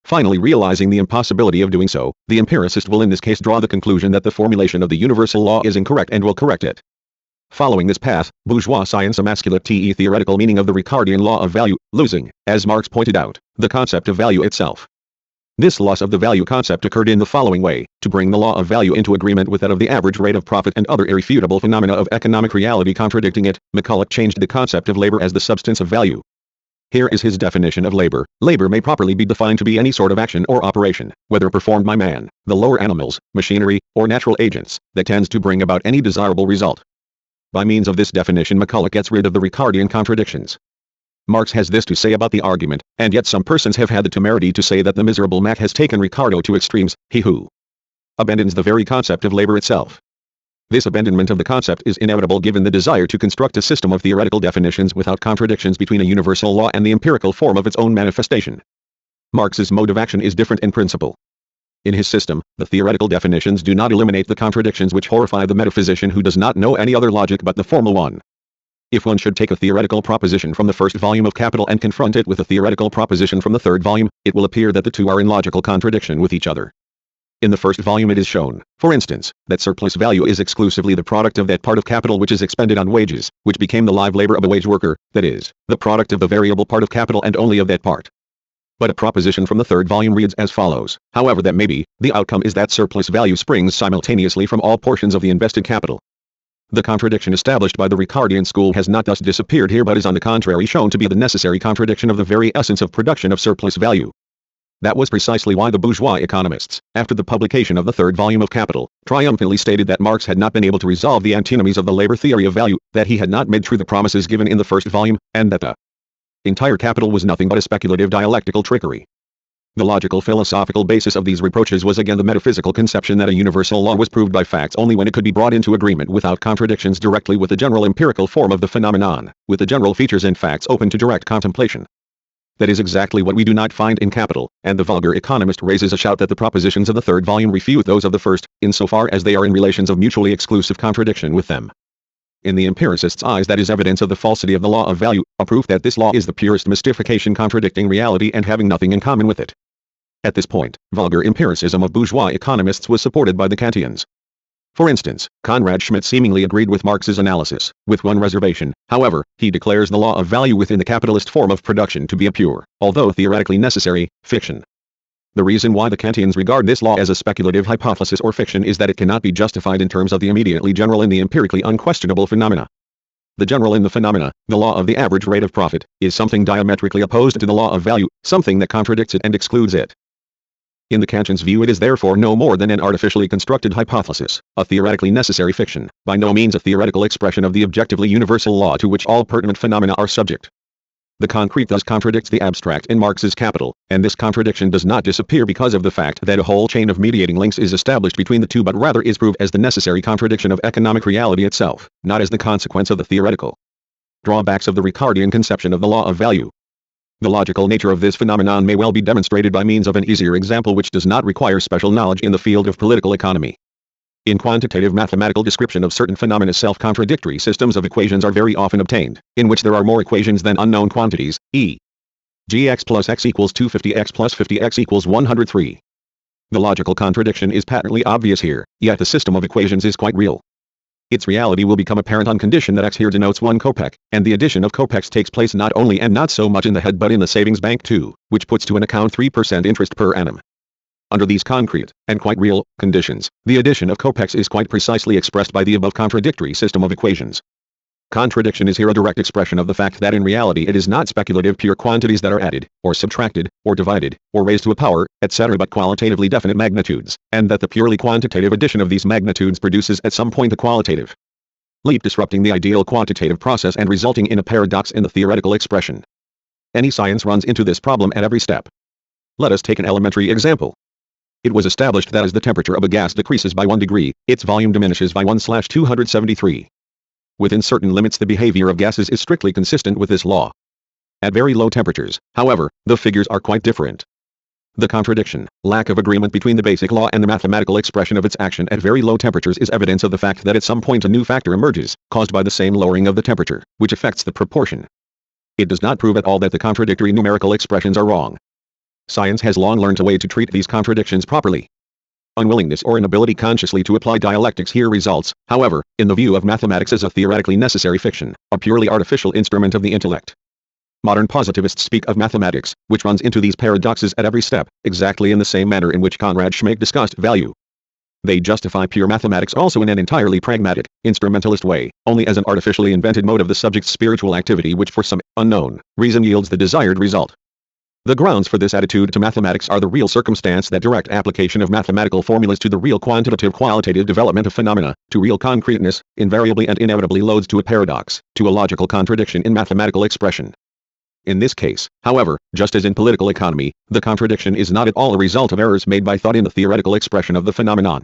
[SPEAKER 1] Finally, realizing the impossibility of doing so, the empiricist will in this case draw the conclusion that the formulation of the universal law is incorrect and will correct it. Following this path, bourgeois science emasculate the theoretical meaning of the Ricardian law of value, losing, as Marx pointed out, the concept of value itself. This loss of the value concept occurred in the following way: to bring the law of value into agreement with that of the average rate of profit and other irrefutable phenomena of economic reality contradicting it, McCulloch changed the concept of labor as the substance of value. Here is his definition of labor. Labor may properly be defined to be any sort of action or operation, whether performed by man, the lower animals, machinery, or natural agents, that tends to bring about any desirable result. By means of this definition, McCulloch gets rid of the Ricardian contradictions. Marx has this to say about the argument, and yet some persons have had the temerity to say that the miserable Mac has taken Ricardo to extremes, he who abandons the very concept of labor itself. This abandonment of the concept is inevitable given the desire to construct a system of theoretical definitions without contradictions between a universal law and the empirical form of its own manifestation. Marx's mode of action is different in principle. In his system, the theoretical definitions do not eliminate the contradictions which horrify the metaphysician who does not know any other logic but the formal one. If one should take a theoretical proposition from the first volume of Capital and confront it with a theoretical proposition from the third volume, it will appear that the two are in logical contradiction with each other. In the first volume it is shown, for instance, that surplus value is exclusively the product of that part of capital which is expended on wages, which became the live labor of a wage worker, that is, the product of the variable part of capital and only of that part. But a proposition from the third volume reads as follows: however that may be, the outcome is that surplus value springs simultaneously from all portions of the invested capital. The contradiction established by the Ricardian school has not thus disappeared here but is on the contrary shown to be the necessary contradiction of the very essence of production of surplus value. That was precisely why the bourgeois economists, after the publication of the third volume of Capital, triumphantly stated that Marx had not been able to resolve the antinomies of the labor theory of value, that he had not made true the promises given in the first volume, and that the entire Capital was nothing but a speculative dialectical trickery. The logical philosophical basis of these reproaches was again the metaphysical conception that a universal law was proved by facts only when it could be brought into agreement without contradictions directly with the general empirical form of the phenomenon, with the general features and facts open to direct contemplation. That is exactly what we do not find in Capital, and the vulgar economist raises a shout that the propositions of the third volume refute those of the first, insofar as they are in relations of mutually exclusive contradiction with them. In the empiricist's eyes that is evidence of the falsity of the law of value, a proof that this law is the purest mystification contradicting reality and having nothing in common with it. At this point, vulgar empiricism of bourgeois economists was supported by the Kantians. For instance, Conrad Schmidt seemingly agreed with Marx's analysis, with one reservation. However, he declares the law of value within the capitalist form of production to be a pure, although theoretically necessary, fiction. The reason why the Kantians regard this law as a speculative hypothesis or fiction is that it cannot be justified in terms of the immediately general and the empirically unquestionable phenomena. The general in the phenomena, the law of the average rate of profit, is something diametrically opposed to the law of value, something that contradicts it and excludes it. In the Kantians' view, it is therefore no more than an artificially constructed hypothesis, a theoretically necessary fiction, by no means a theoretical expression of the objectively universal law to which all pertinent phenomena are subject. The concrete thus contradicts the abstract in Marx's Capital, and this contradiction does not disappear because of the fact that a whole chain of mediating links is established between the two, but rather is proved as the necessary contradiction of economic reality itself, not as the consequence of the theoretical drawbacks of the Ricardian conception of the law of value. The logical nature of this phenomenon may well be demonstrated by means of an easier example which does not require special knowledge in the field of political economy. In quantitative mathematical description of certain phenomena, self-contradictory systems of equations are very often obtained, in which there are more equations than unknown quantities, e.g. x plus x equals 250, x plus 50x equals 103. The logical contradiction is patently obvious here, yet the system of equations is quite real. Its reality will become apparent on condition that x here denotes 1 kopeck, and the addition of kopecks takes place not only and not so much in the head but in the savings bank too, which puts to an account 3% interest per annum. Under these concrete, and quite real, conditions, the addition of kopecks is quite precisely expressed by the above contradictory system of equations. Contradiction is here a direct expression of the fact that in reality it is not speculative pure quantities that are added, or subtracted, or divided, or raised to a power, etc., but qualitatively definite magnitudes, and that the purely quantitative addition of these magnitudes produces at some point a qualitative leap, disrupting the ideal quantitative process and resulting in a paradox in the theoretical expression. Any science runs into this problem at every step. Let us take an elementary example. It was established that as the temperature of a gas decreases by 1 degree, its volume diminishes by 1/273. Within certain limits, the behavior of gases is strictly consistent with this law. At very low temperatures, however, the figures are quite different. The contradiction, lack of agreement between the basic law and the mathematical expression of its action at very low temperatures is evidence of the fact that at some point a new factor emerges, caused by the same lowering of the temperature, which affects the proportion. It does not prove at all that the contradictory numerical expressions are wrong. Science has long learned a way to treat these contradictions properly. Unwillingness or inability consciously to apply dialectics here results, however, in the view of mathematics as a theoretically necessary fiction, a purely artificial instrument of the intellect. Modern positivists speak of mathematics, which runs into these paradoxes at every step, exactly in the same manner in which Conrad Schmidt discussed value. They justify pure mathematics also in an entirely pragmatic, instrumentalist way, only as an artificially invented mode of the subject's spiritual activity which for some unknown reason yields the desired result. The grounds for this attitude to mathematics are the real circumstance that direct application of mathematical formulas to the real qualitative development of phenomena, to real concreteness, invariably and inevitably loads to a paradox, to a logical contradiction in mathematical expression. In this case, however, just as in political economy, the contradiction is not at all a result of errors made by thought in the theoretical expression of the phenomenon.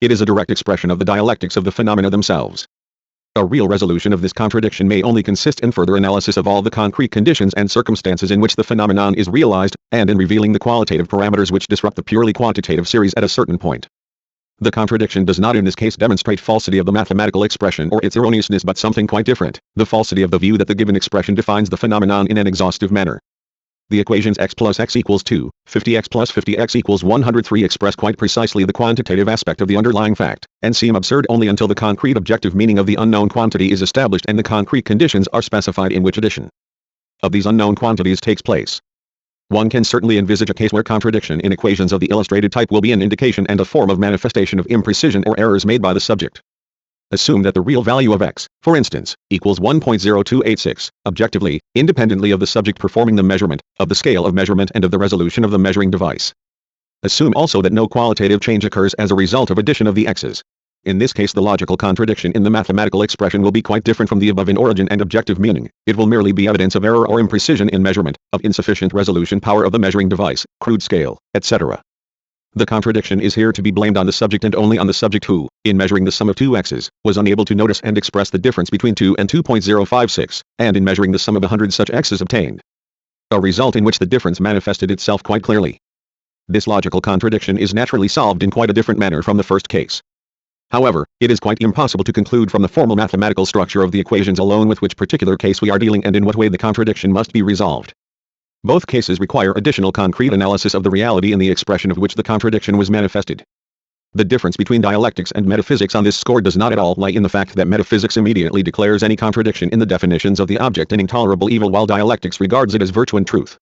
[SPEAKER 1] It is a direct expression of the dialectics of the phenomena themselves. A real resolution of this contradiction may only consist in further analysis of all the concrete conditions and circumstances in which the phenomenon is realized, and in revealing the qualitative parameters which disrupt the purely quantitative series at a certain point. The contradiction does not in this case demonstrate falsity of the mathematical expression or its erroneousness, but something quite different, the falsity of the view that the given expression defines the phenomenon in an exhaustive manner. The equations x plus x equals 2, 50x plus 50x equals 103 express quite precisely the quantitative aspect of the underlying fact, and seem absurd only until the concrete objective meaning of the unknown quantity is established and the concrete conditions are specified in which addition of these unknown quantities takes place. One can certainly envisage a case where contradiction in equations of the illustrated type will be an indication and a form of manifestation of imprecision or errors made by the subject. Assume that the real value of x, for instance, equals 1.0286, objectively, independently of the subject performing the measurement, of the scale of measurement and of the resolution of the measuring device. Assume also that no qualitative change occurs as a result of addition of the x's. In this case the logical contradiction in the mathematical expression will be quite different from the above in origin and objective meaning. It will merely be evidence of error or imprecision in measurement, of insufficient resolution power of the measuring device, crude scale, etc. The contradiction is here to be blamed on the subject and only on the subject who, in measuring the sum of two x's, was unable to notice and express the difference between 2 and 2.056, and in measuring the sum of 100 such x's obtained a result in which the difference manifested itself quite clearly. This logical contradiction is naturally solved in quite a different manner from the first case. However, it is quite impossible to conclude from the formal mathematical structure of the equations alone with which particular case we are dealing and in what way the contradiction must be resolved. Both cases require additional concrete analysis of the reality in the expression of which the contradiction was manifested. The difference between dialectics and metaphysics on this score does not at all lie in the fact that metaphysics immediately declares any contradiction in the definitions of the object an intolerable evil while dialectics regards it as virtue and truth.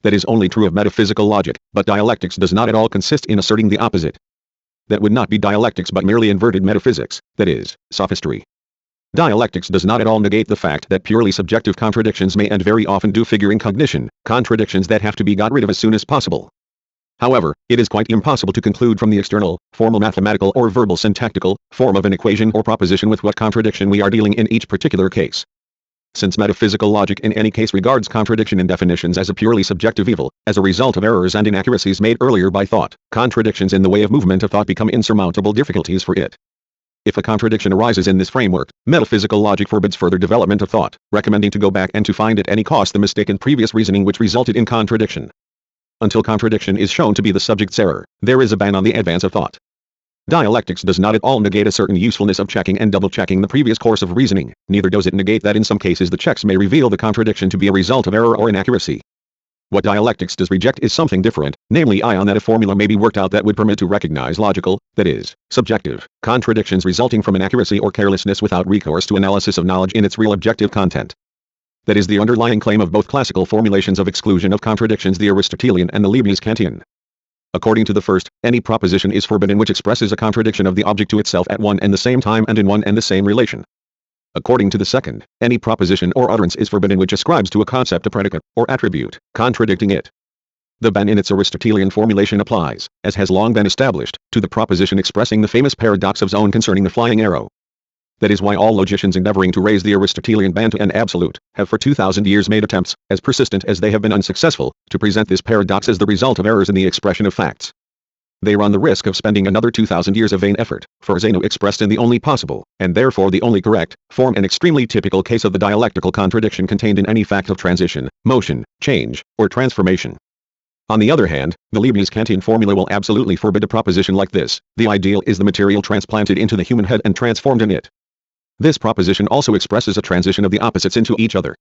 [SPEAKER 1] That is only true of metaphysical logic, but dialectics does not at all consist in asserting the opposite. That would not be dialectics but merely inverted metaphysics, that is, sophistry. Dialectics does not at all negate the fact that purely subjective contradictions may and very often do figure in cognition, contradictions that have to be got rid of as soon as possible. However, it is quite impossible to conclude from the external, formal mathematical or verbal syntactical, form of an equation or proposition with what contradiction we are dealing in each particular case. Since metaphysical logic in any case regards contradiction in definitions as a purely subjective evil, as a result of errors and inaccuracies made earlier by thought, contradictions in the way of movement of thought become insurmountable difficulties for it. If a contradiction arises in this framework, metaphysical logic forbids further development of thought, recommending to go back and to find at any cost the mistaken previous reasoning which resulted in contradiction. Until contradiction is shown to be the subject's error, there is a ban on the advance of thought. Dialectics does not at all negate a certain usefulness of checking and double-checking the previous course of reasoning, neither does it negate that in some cases the checks may reveal the contradiction to be a result of error or inaccuracy. What dialectics does reject is something different, namely that a formula may be worked out that would permit to recognize logical, that is, subjective, contradictions resulting from inaccuracy or carelessness without recourse to analysis of knowledge in its real objective content. That is the underlying claim of both classical formulations of exclusion of contradictions, the Aristotelian and the Leibniz-Kantian. According to the first, any proposition is forbidden which expresses a contradiction of the object to itself at one and the same time and in one and the same relation. According to the second, any proposition or utterance is forbidden which ascribes to a concept a predicate, or attribute, contradicting it. The ban in its Aristotelian formulation applies, as has long been established, to the proposition expressing the famous paradox of Zone concerning the flying arrow. That is why all logicians endeavoring to raise the Aristotelian ban to an absolute, have for 2,000 years made attempts, as persistent as they have been unsuccessful, to present this paradox as the result of errors in the expression of facts. They run the risk of spending another 2,000 years of vain effort, for Zeno expressed in the only possible, and therefore the only correct, form an extremely typical case of the dialectical contradiction contained in any fact of transition, motion, change, or transformation. On the other hand, the Leibniz-Kantian formula will absolutely forbid a proposition like this: the ideal is the material transplanted into the human head and transformed in it. This proposition also expresses a transition of the opposites into each other.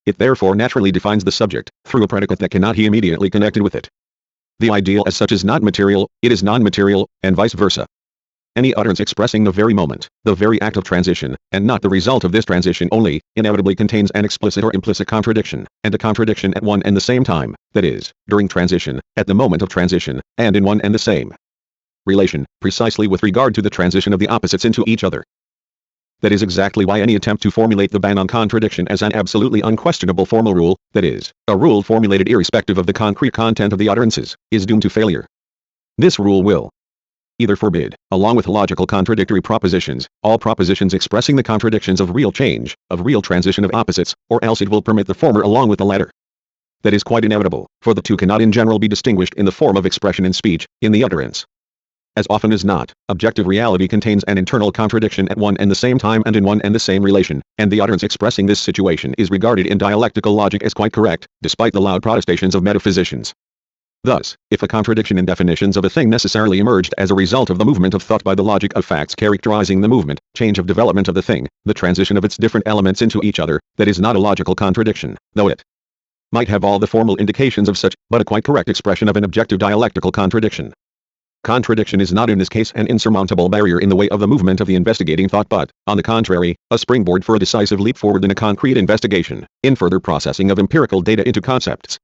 [SPEAKER 1] It therefore naturally defines the subject, through a predicate that cannot be immediately connected with it. The ideal as such is not material, it is non-material, and vice versa. Any utterance expressing the very moment, the very act of transition, and not the result of this transition only, inevitably contains an explicit or implicit contradiction, and a contradiction at one and the same time, that is, during transition, at the moment of transition, and in one and the same relation, precisely with regard to the transition of the opposites into each other. That is exactly why any attempt to formulate the ban on contradiction as an absolutely unquestionable formal rule, that is, a rule formulated irrespective of the concrete content of the utterances, is doomed to failure. This rule will either forbid, along with logical contradictory propositions, all propositions expressing the contradictions of real change, of real transition of opposites, or else it will permit the former along with the latter. That is quite inevitable, for the two cannot in general be distinguished in the form of expression in speech, in the utterance. As often as not, objective reality contains an internal contradiction at one and the same time and in one and the same relation, and the utterance expressing this situation is regarded in dialectical logic as quite correct, despite the loud protestations of metaphysicians. Thus, if a contradiction in definitions of a thing necessarily emerged as a result of the movement of thought by the logic of facts characterizing the movement, change of development of the thing, the transition of its different elements into each other, that is not a logical contradiction, though it might have all the formal indications of such, but a quite correct expression of an objective dialectical contradiction. Contradiction is not in this case an insurmountable barrier in the way of the movement of the investigating thought but, on the contrary, a springboard for a decisive leap forward in a concrete investigation, in further processing of empirical data into concepts.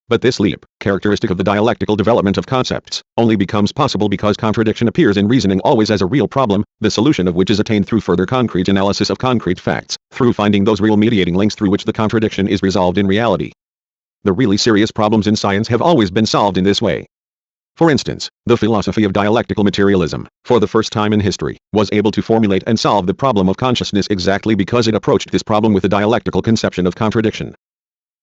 [SPEAKER 1] But this leap, characteristic of the dialectical development of concepts, only becomes possible because contradiction appears in reasoning always as a real problem, the solution of which is attained through further concrete analysis of concrete facts, through finding those real mediating links through which the contradiction is resolved in reality. The really serious problems in science have always been solved in this way. For instance, the philosophy of dialectical materialism, for the first time in history, was able to formulate and solve the problem of consciousness exactly because it approached this problem with a dialectical conception of contradiction.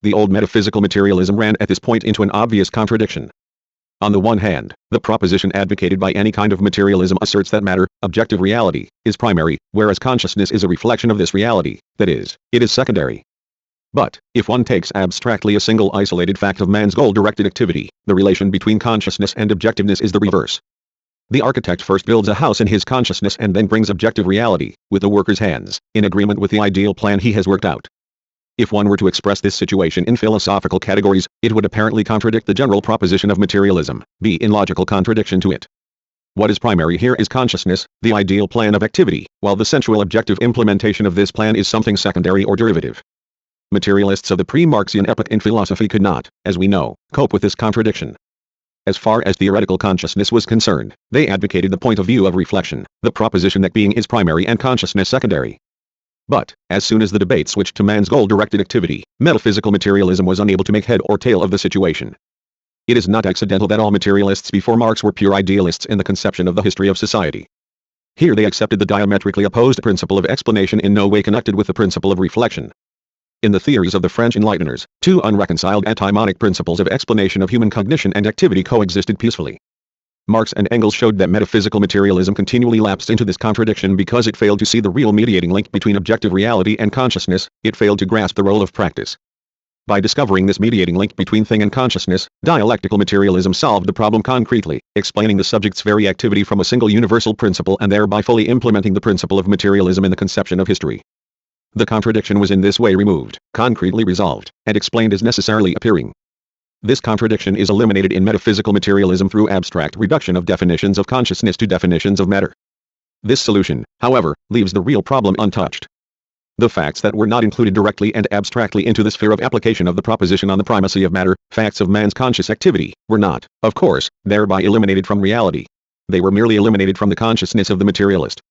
[SPEAKER 1] The old metaphysical materialism ran at this point into an obvious contradiction. On the one hand, the proposition advocated by any kind of materialism asserts that matter, objective reality, is primary, whereas consciousness is a reflection of this reality, that is, it is secondary. But, if one takes abstractly a single isolated fact of man's goal-directed activity, the relation between consciousness and objectiveness is the reverse. The architect first builds a house in his consciousness and then brings objective reality, with the worker's hands, in agreement with the ideal plan he has worked out. If one were to express this situation in philosophical categories, it would apparently contradict the general proposition of materialism, be in logical contradiction to it. What is primary here is consciousness, the ideal plan of activity, while the sensual objective implementation of this plan is something secondary or derivative. Materialists of the pre-Marxian epoch in philosophy could not, as we know, cope with this contradiction. As far as theoretical consciousness was concerned, they advocated the point of view of reflection, the proposition that being is primary and consciousness secondary. But, as soon as the debate switched to man's goal-directed activity, metaphysical materialism was unable to make head or tail of the situation. It is not accidental that all materialists before Marx were pure idealists in the conception of the history of society. Here they accepted the diametrically opposed principle of explanation in no way connected with the principle of reflection. In the theories of the French Enlighteners, two unreconciled antimonic principles of explanation of human cognition and activity coexisted peacefully. Marx and Engels showed that metaphysical materialism continually lapsed into this contradiction because it failed to see the real mediating link between objective reality and consciousness, it failed to grasp the role of practice. By discovering this mediating link between thing and consciousness, dialectical materialism solved the problem concretely, explaining the subject's very activity from a single universal principle and thereby fully implementing the principle of materialism in the conception of history. The contradiction was in this way removed, concretely resolved, and explained as necessarily appearing. This contradiction is eliminated in metaphysical materialism through abstract reduction of definitions of consciousness to definitions of matter. This solution, however, leaves the real problem untouched. The facts that were not included directly and abstractly into the sphere of application of the proposition on the primacy of matter, facts of man's conscious activity, were not, of course, thereby eliminated from reality. They were merely eliminated from the consciousness of the materialist.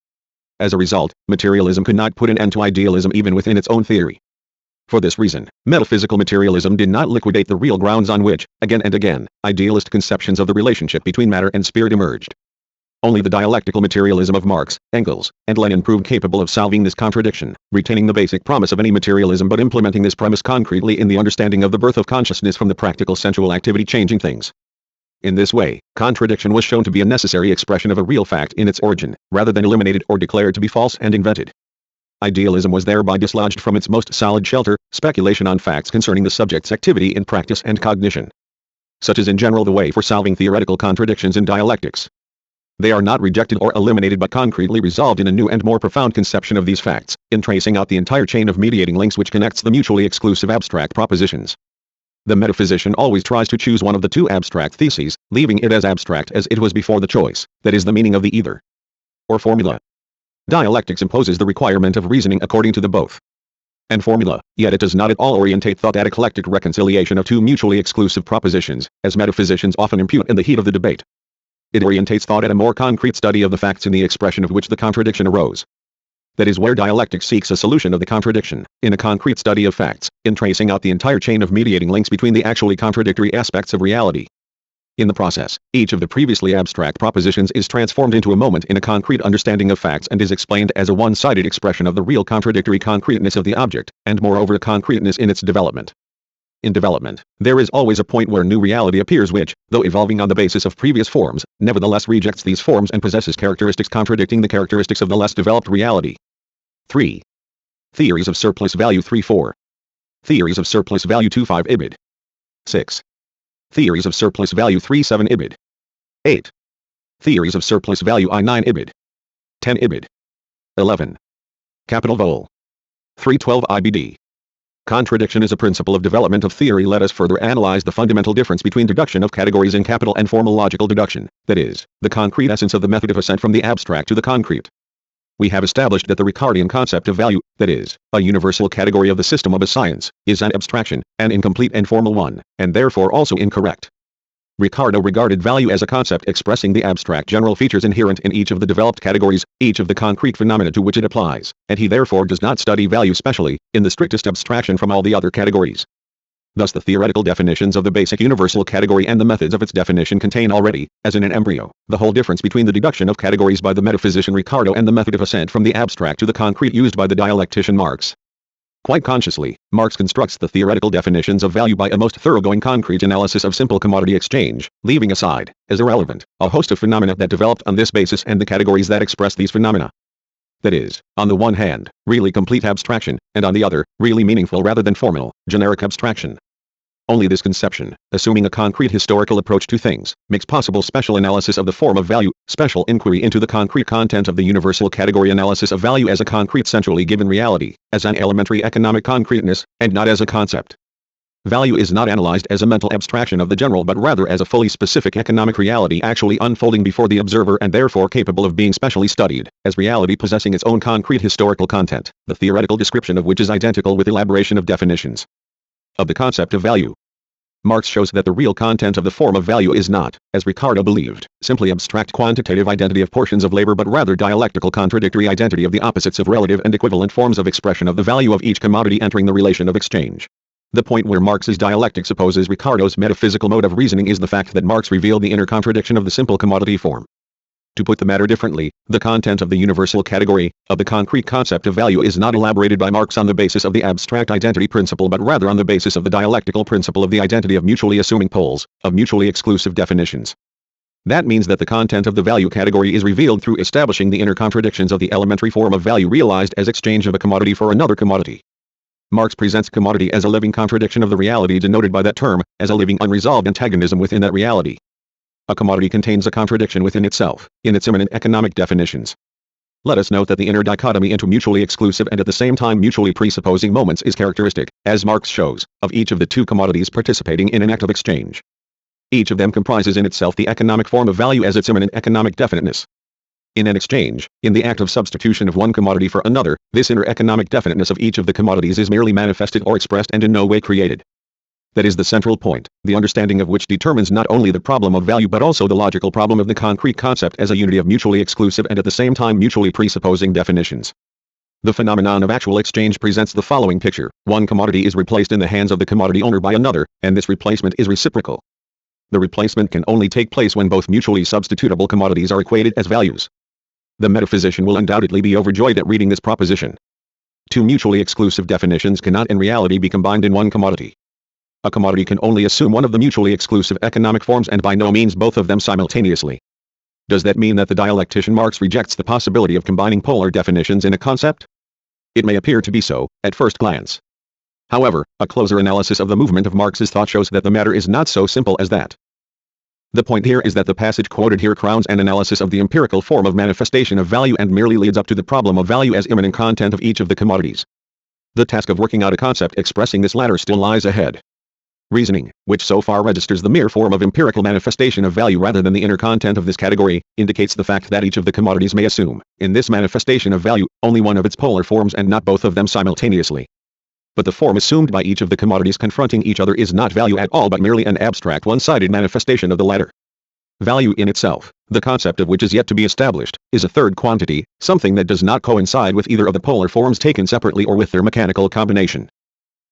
[SPEAKER 1] As a result, materialism could not put an end to idealism even within its own theory. For this reason, metaphysical materialism did not liquidate the real grounds on which, again and again, idealist conceptions of the relationship between matter and spirit emerged. Only the dialectical materialism of Marx, Engels, and Lenin proved capable of solving this contradiction, retaining the basic promise of any materialism but implementing this premise concretely in the understanding of the birth of consciousness from the practical sensual activity changing things. In this way, contradiction was shown to be a necessary expression of a real fact in its origin, rather than eliminated or declared to be false and invented. Idealism was thereby dislodged from its most solid shelter, speculation on facts concerning the subject's activity in practice and cognition. Such is in general the way for solving theoretical contradictions in dialectics. They are not rejected or eliminated but concretely resolved in a new and more profound conception of these facts, in tracing out the entire chain of mediating links which connects the mutually exclusive abstract propositions. The metaphysician always tries to choose one of the two abstract theses, leaving it as abstract as it was before the choice, that is the meaning of the either or formula. Dialectics imposes the requirement of reasoning according to the both and formula, yet it does not at all orientate thought at a eclectic reconciliation of two mutually exclusive propositions, as metaphysicians often impute in the heat of the debate. It orientates thought at a more concrete study of the facts in the expression of which the contradiction arose. That is where dialectics seeks a solution of the contradiction, in a concrete study of facts, in tracing out the entire chain of mediating links between the actually contradictory aspects of reality. In the process, each of the previously abstract propositions is transformed into a moment in a concrete understanding of facts and is explained as a one-sided expression of the real contradictory concreteness of the object, and moreover a concreteness in its development. In development, there is always a point where new reality appears which, though evolving on the basis of previous forms, nevertheless rejects these forms and possesses characteristics contradicting the characteristics of the less developed reality. 3. Theories of surplus value 3-4. Theories of surplus value 2-5 Ibid. 6. Theories of surplus value 3-7 Ibid. 8. Theories of surplus value I-9 Ibid. 10 Ibid. 11. Capital Vol. 312 IBD. Contradiction is a principle of development of theory. Let us further analyze the fundamental difference between deduction of categories in capital and formal logical deduction, that is, the concrete essence of the method of ascent from the abstract to the concrete. We have established that the Ricardian concept of value, that is, a universal category of the system of a science, is an abstraction, an incomplete and formal one, and therefore also incorrect. Ricardo regarded value as a concept expressing the abstract general features inherent in each of the developed categories, each of the concrete phenomena to which it applies, and he therefore does not study value specially, in the strictest abstraction from all the other categories. Thus the theoretical definitions of the basic universal category and the methods of its definition contain already, as in an embryo, the whole difference between the deduction of categories by the metaphysician Ricardo and the method of ascent from the abstract to the concrete used by the dialectician Marx. Quite consciously, Marx constructs the theoretical definitions of value by a most thoroughgoing concrete analysis of simple commodity exchange, leaving aside, as irrelevant, a host of phenomena that developed on this basis and the categories that express these phenomena. That is, on the one hand, really complete abstraction, and on the other, really meaningful rather than formal, generic abstraction. Only this conception, assuming a concrete historical approach to things, makes possible special analysis of the form of value, special inquiry into the concrete content of the universal category, analysis of value as a concrete centrally given reality, as an elementary economic concreteness, and not as a concept. Value is not analyzed as a mental abstraction of the general but rather as a fully specific economic reality actually unfolding before the observer and therefore capable of being specially studied, as reality possessing its own concrete historical content, the theoretical description of which is identical with elaboration of definitions of the concept of value. Marx shows that the real content of the form of value is not, as Ricardo believed, simply abstract quantitative identity of portions of labor but rather dialectical contradictory identity of the opposites of relative and equivalent forms of expression of the value of each commodity entering the relation of exchange. The point where Marx's Dialectics opposes Ricardo's metaphysical mode of reasoning is the fact that Marx revealed the inner contradiction of the simple commodity form. To put the matter differently, the content of the universal category, of the concrete concept of value is not elaborated by Marx on the basis of the abstract identity principle but rather on the basis of the dialectical principle of the identity of mutually assuming poles, of mutually exclusive definitions. That means that the content of the value category is revealed through establishing the inner contradictions of the elementary form of value realized as exchange of a commodity for another commodity. Marx presents commodity as a living contradiction of the reality denoted by that term, as a living unresolved antagonism within that reality. A commodity contains a contradiction within itself, in its immanent economic definitions. Let us note that the inner dichotomy into mutually exclusive and at the same time mutually presupposing moments is characteristic, as Marx shows, of each of the two commodities participating in an act of exchange. Each of them comprises in itself the economic form of value as its immanent economic definiteness. In an exchange, in the act of substitution of one commodity for another, this inner economic definiteness of each of the commodities is merely manifested or expressed and in no way created. That is the central point, the understanding of which determines not only the problem of value but also the logical problem of the concrete concept as a unity of mutually exclusive and at the same time mutually presupposing definitions. The phenomenon of actual exchange presents the following picture: one commodity is replaced in the hands of the commodity owner by another, and this replacement is reciprocal. The replacement can only take place when both mutually substitutable commodities are equated as values. The metaphysician will undoubtedly be overjoyed at reading this proposition. Two mutually exclusive definitions cannot in reality be combined in one commodity. A commodity can only assume one of the mutually exclusive economic forms and by no means both of them simultaneously. Does that mean that the dialectician Marx rejects the possibility of combining polar definitions in a concept? It may appear to be so, at first glance. However, a closer analysis of the movement of Marx's thought shows that the matter is not so simple as that. The point here is that the passage quoted here crowns an analysis of the empirical form of manifestation of value and merely leads up to the problem of value as immanent content of each of the commodities. The task of working out a concept expressing this latter still lies ahead. Reasoning, which so far registers the mere form of empirical manifestation of value rather than the inner content of this category, indicates the fact that each of the commodities may assume, in this manifestation of value, only one of its polar forms and not both of them simultaneously. But the form assumed by each of the commodities confronting each other is not value at all but merely an abstract one-sided manifestation of the latter. Value in itself, the concept of which is yet to be established, is a third quantity, something that does not coincide with either of the polar forms taken separately or with their mechanical combination.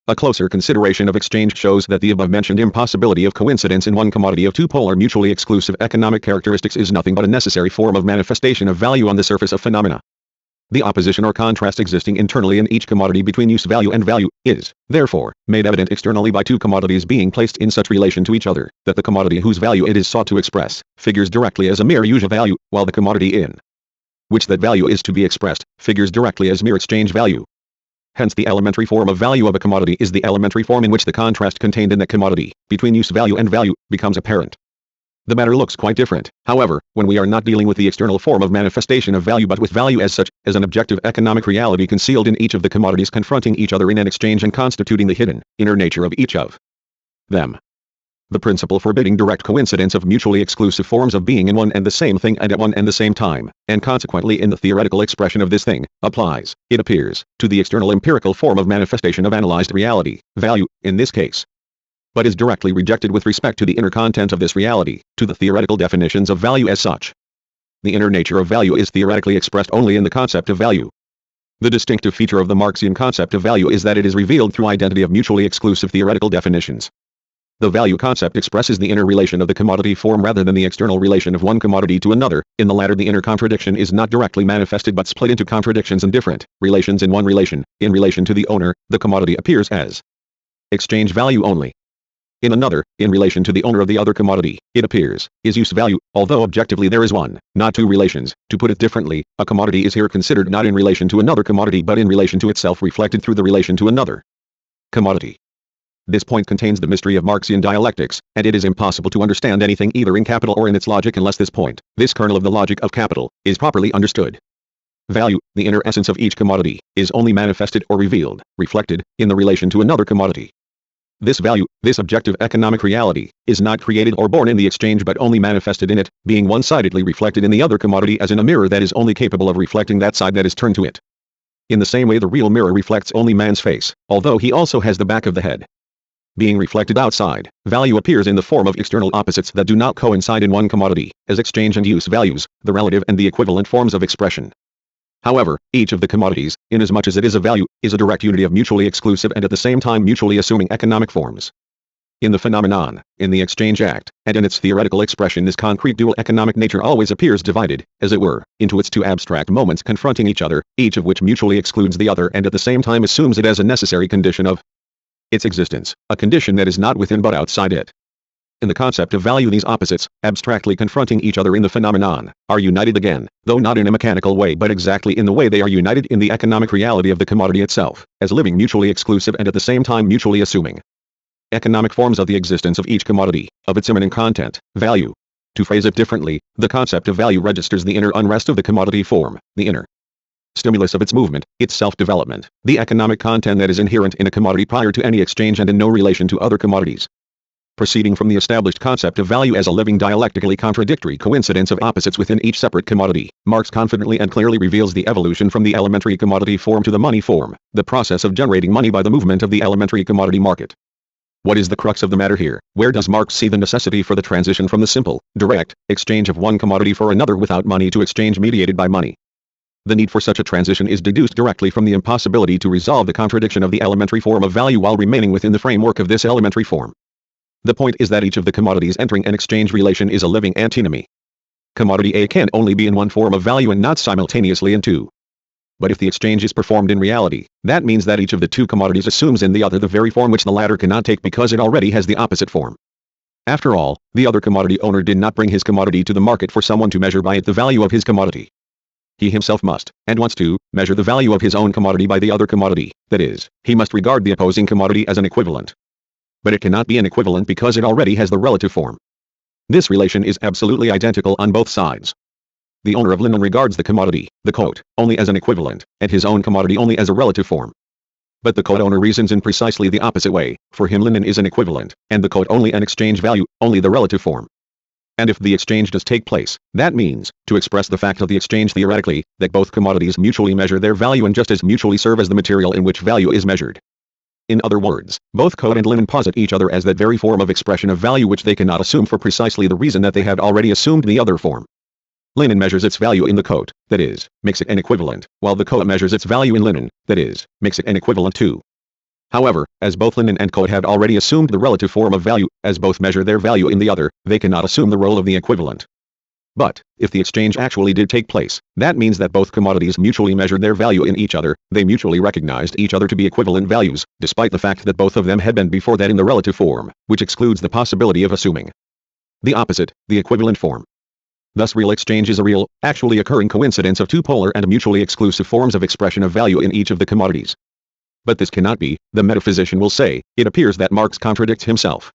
[SPEAKER 1] A closer consideration of exchange shows that the above-mentioned impossibility of coincidence in one commodity of two polar mutually exclusive economic characteristics is nothing but a necessary form of manifestation of value on the surface of phenomena. The opposition or contrast existing internally in each commodity between use value and value, is, therefore, made evident externally by two commodities being placed in such relation to each other, that the commodity whose value it is sought to express, figures directly as a mere use value, while the commodity in which that value is to be expressed, figures directly as mere exchange value. Hence the elementary form of value of a commodity is the elementary form in which the contrast contained in that commodity, between use value and value, becomes apparent. The matter looks quite different, however, when we are not dealing with the external form of manifestation of value but with value as such, as an objective economic reality concealed in each of the commodities confronting each other in an exchange and constituting the hidden, inner nature of each of them. The principle forbidding direct coincidence of mutually exclusive forms of being in one and the same thing and at one and the same time, and consequently in the theoretical expression of this thing, applies, it appears, to the external empirical form of manifestation of analyzed reality, value, in this case. But is directly rejected with respect to the inner content of this reality, to the theoretical definitions of value as such. The inner nature of value is theoretically expressed only in the concept of value. The distinctive feature of the Marxian concept of value is that it is revealed through identity of mutually exclusive theoretical definitions. The value concept expresses the inner relation of the commodity form rather than the external relation of one commodity to another. In the latter, the inner contradiction is not directly manifested but split into contradictions and different relations in one relation. In relation to the owner, the commodity appears as exchange value only. In another, in relation to the owner of the other commodity, it appears, is use value, although objectively there is one, not two relations. To put it differently, a commodity is here considered not in relation to another commodity but in relation to itself reflected through the relation to another commodity. This point contains the mystery of Marxian dialectics, and it is impossible to understand anything either in capital or in its logic unless this point, this kernel of the logic of capital, is properly understood. Value, the inner essence of each commodity, is only manifested or revealed, reflected, in the relation to another commodity. This value, this objective economic reality, is not created or born in the exchange but only manifested in it, being one-sidedly reflected in the other commodity as in a mirror that is only capable of reflecting that side that is turned to it. In the same way the real mirror reflects only man's face, although he also has the back of the head. Being reflected outside, value appears in the form of external opposites that do not coincide in one commodity, as exchange and use values, the relative and the equivalent forms of expression. However, each of the commodities, inasmuch as it is a value, is a direct unity of mutually exclusive and at the same time mutually assuming economic forms. In the phenomenon, in the exchange act, and in its theoretical expression this concrete dual economic nature always appears divided, as it were, into its two abstract moments confronting each other, each of which mutually excludes the other and at the same time assumes it as a necessary condition of its existence, a condition that is not within but outside it. In the concept of value these opposites, abstractly confronting each other in the phenomenon, are united again, though not in a mechanical way but exactly in the way they are united in the economic reality of the commodity itself, as living mutually exclusive and at the same time mutually assuming economic forms of the existence of each commodity, of its immanent content, value. To phrase it differently, the concept of value registers the inner unrest of the commodity form, the inner stimulus of its movement, its self-development, the economic content that is inherent in a commodity prior to any exchange and in no relation to other commodities. Proceeding from the established concept of value as a living dialectically contradictory coincidence of opposites within each separate commodity, Marx confidently and clearly reveals the evolution from the elementary commodity form to the money form, the process of generating money by the movement of the elementary commodity market. What is the crux of the matter here? Where does Marx see the necessity for the transition from the simple, direct, exchange of one commodity for another without money to exchange mediated by money? The need for such a transition is deduced directly from the impossibility to resolve the contradiction of the elementary form of value while remaining within the framework of this elementary form. The point is that each of the commodities entering an exchange relation is a living antinomy. Commodity A can only be in one form of value and not simultaneously in two. But if the exchange is performed in reality, that means that each of the two commodities assumes in the other the very form which the latter cannot take because it already has the opposite form. After all, the other commodity owner did not bring his commodity to the market for someone to measure by it the value of his commodity. He himself must, and wants to, measure the value of his own commodity by the other commodity, that is, he must regard the opposing commodity as an equivalent. But it cannot be an equivalent because it already has the relative form. This relation is absolutely identical on both sides. The owner of linen regards the commodity, the coat, only as an equivalent, and his own commodity only as a relative form. But the coat owner reasons in precisely the opposite way, for him linen is an equivalent, and the coat only an exchange value, only the relative form. And if the exchange does take place, that means, to express the fact of the exchange theoretically, that both commodities mutually measure their value and just as mutually serve as the material in which value is measured. In other words, both coat and linen posit each other as that very form of expression of value which they cannot assume for precisely the reason that they have already assumed the other form. Linen measures its value in the coat, that is, makes it an equivalent, while the coat measures its value in linen, that is, makes it an equivalent too. However, as both linen and coat had already assumed the relative form of value, as both measure their value in the other, they cannot assume the role of the equivalent. But, if the exchange actually did take place, that means that both commodities mutually measured their value in each other, they mutually recognized each other to be equivalent values, despite the fact that both of them had been before that in the relative form, which excludes the possibility of assuming the opposite, the equivalent form. Thus real exchange is a real, actually occurring coincidence of two polar and mutually exclusive forms of expression of value in each of the commodities. But this cannot be, the metaphysician will say. It appears that Marx contradicts himself.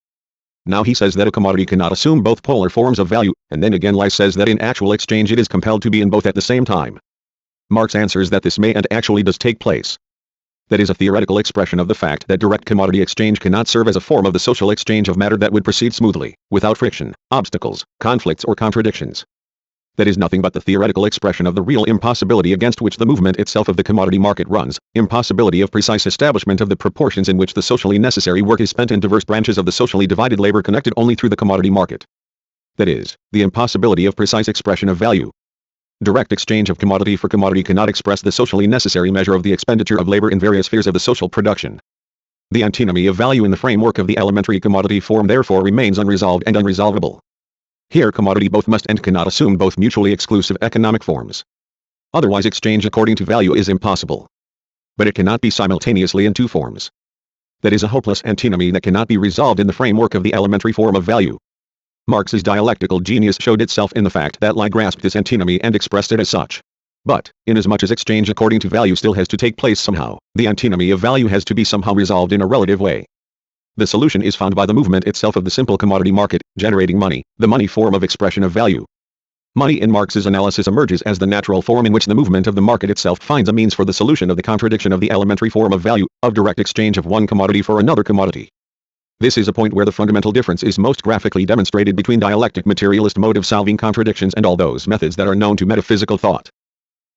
[SPEAKER 1] Now he says that a commodity cannot assume both polar forms of value, and then again Lie says that in actual exchange it is compelled to be in both at the same time. Marx answers that this may and actually does take place. That is a theoretical expression of the fact that direct commodity exchange cannot serve as a form of the social exchange of matter that would proceed smoothly, without friction, obstacles, conflicts or contradictions. That is nothing but the theoretical expression of the real impossibility against which the movement itself of the commodity market runs, impossibility of precise establishment of the proportions in which the socially necessary work is spent in diverse branches of the socially divided labor connected only through the commodity market. That is, the impossibility of precise expression of value. Direct exchange of commodity for commodity cannot express the socially necessary measure of the expenditure of labor in various spheres of the social production. The antinomy of value in the framework of the elementary commodity form therefore remains unresolved and unresolvable. Here commodity both must and cannot assume both mutually exclusive economic forms. Otherwise exchange according to value is impossible. But it cannot be simultaneously in two forms. that is a hopeless antinomy that cannot be resolved in the framework of the elementary form of value. Marx's dialectical genius showed itself in the fact that Lie grasped this antinomy and expressed it as such. But, inasmuch as exchange according to value still has to take place somehow, the antinomy of value has to be somehow resolved in a relative way. The solution is found by the movement itself of the simple commodity market, generating money, the money form of expression of value. Money in Marx's analysis emerges as the natural form in which the movement of the market itself finds a means for the solution of the contradiction of the elementary form of value, of direct exchange of one commodity for another commodity. This is a point where the fundamental difference is most graphically demonstrated between dialectic materialist mode of solving contradictions and all those methods that are known to metaphysical thought.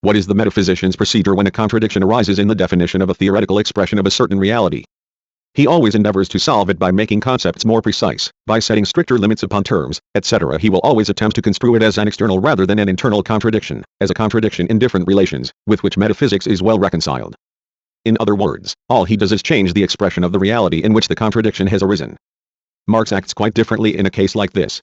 [SPEAKER 1] What is the metaphysician's procedure when a contradiction arises in the definition of a theoretical expression of a certain reality? He always endeavors to solve it by making concepts more precise, by setting stricter limits upon terms, etc. He will always attempt to construe it as an external rather than an internal contradiction, as a contradiction in different relations, with which metaphysics is well reconciled. In other words, all he does is change the expression of the reality in which the contradiction has arisen. Marx acts quite differently in a case like this.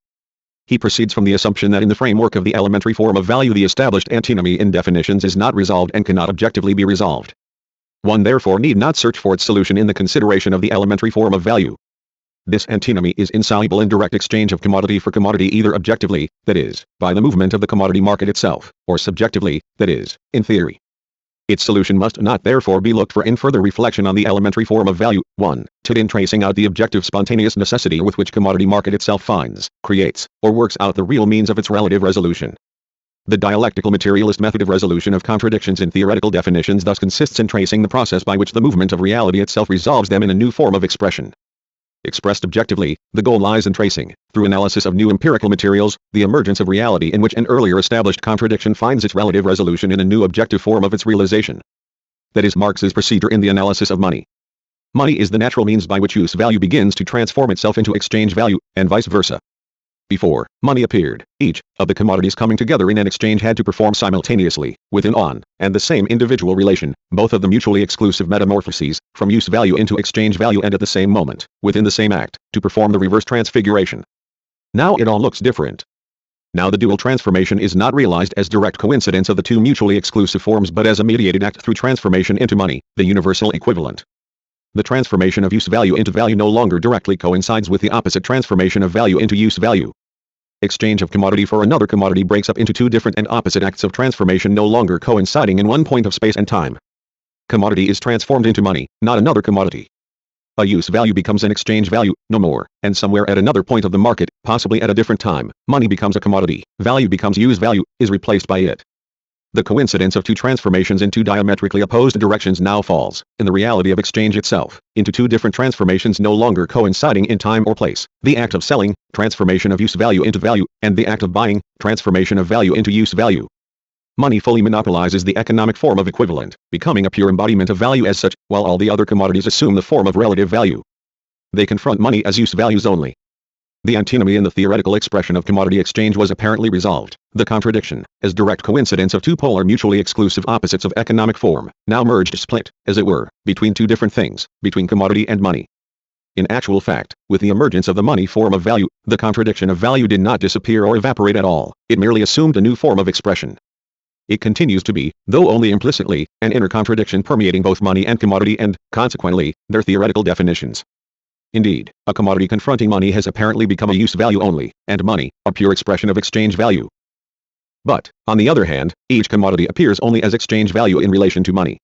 [SPEAKER 1] He proceeds from the assumption that in the framework of the elementary form of value the established antinomy in definitions is not resolved and cannot objectively be resolved. One therefore need not search for its solution in the consideration of the elementary form of value. This antinomy is insoluble in direct exchange of commodity for commodity either objectively, that is, by the movement of the commodity market itself, or subjectively, that is, in theory. Its solution must not therefore be looked for in further reflection on the elementary form of value, 1. In tracing out the objective spontaneous necessity with which commodity market itself finds, creates, or works out the real means of its relative resolution. The dialectical materialist method of resolution of contradictions in theoretical definitions thus consists in tracing the process by which the movement of reality itself resolves them in a new form of expression. Expressed objectively, the goal lies in tracing, through analysis of new empirical materials, the emergence of reality in which an earlier established contradiction finds its relative resolution in a new objective form of its realization. That is Marx's procedure in the analysis of money. Money is the natural means by which use value begins to transform itself into exchange value, and vice versa. Before money appeared, each of the commodities coming together in an exchange had to perform simultaneously, within on and the same individual relation, both of the mutually exclusive metamorphoses, from use value into exchange value and at the same moment, within the same act, to perform the reverse transfiguration. Now it all looks different. Now the dual transformation is not realized as direct coincidence of the two mutually exclusive forms but as a mediated act through transformation into money, the universal equivalent. The transformation of use value into value no longer directly coincides with the opposite transformation of value into use value. Exchange of commodity for another commodity breaks up into two different and opposite acts of transformation no longer coinciding in one point of space and time. Commodity is transformed into money, not another commodity. A use value becomes an exchange value, no more, and somewhere at another point of the market, possibly at a different time, money becomes a commodity, value becomes use value, is replaced by it. The coincidence of two transformations in two diametrically opposed directions now falls, in the reality of exchange itself, into two different transformations no longer coinciding in time or place, the act of selling, transformation of use value into value, and the act of buying, transformation of value into use value. Money fully monopolizes the economic form of equivalent, becoming a pure embodiment of value as such, while all the other commodities assume the form of relative value. They confront money as use values only. The antinomy in the theoretical expression of commodity exchange was apparently resolved. The contradiction, as direct coincidence of two polar mutually exclusive opposites of economic form, now merged split, as it were, between two different things, between commodity and money. In actual fact, with the emergence of the money form of value, the contradiction of value did not disappear or evaporate at all, it merely assumed a new form of expression. It continues to be, though only implicitly, an inner contradiction permeating both money and commodity and, consequently, their theoretical definitions. Indeed, a commodity confronting money has apparently become a use value only, and money, a pure expression of exchange value. But, on the other hand, each commodity appears only as exchange value in relation to money.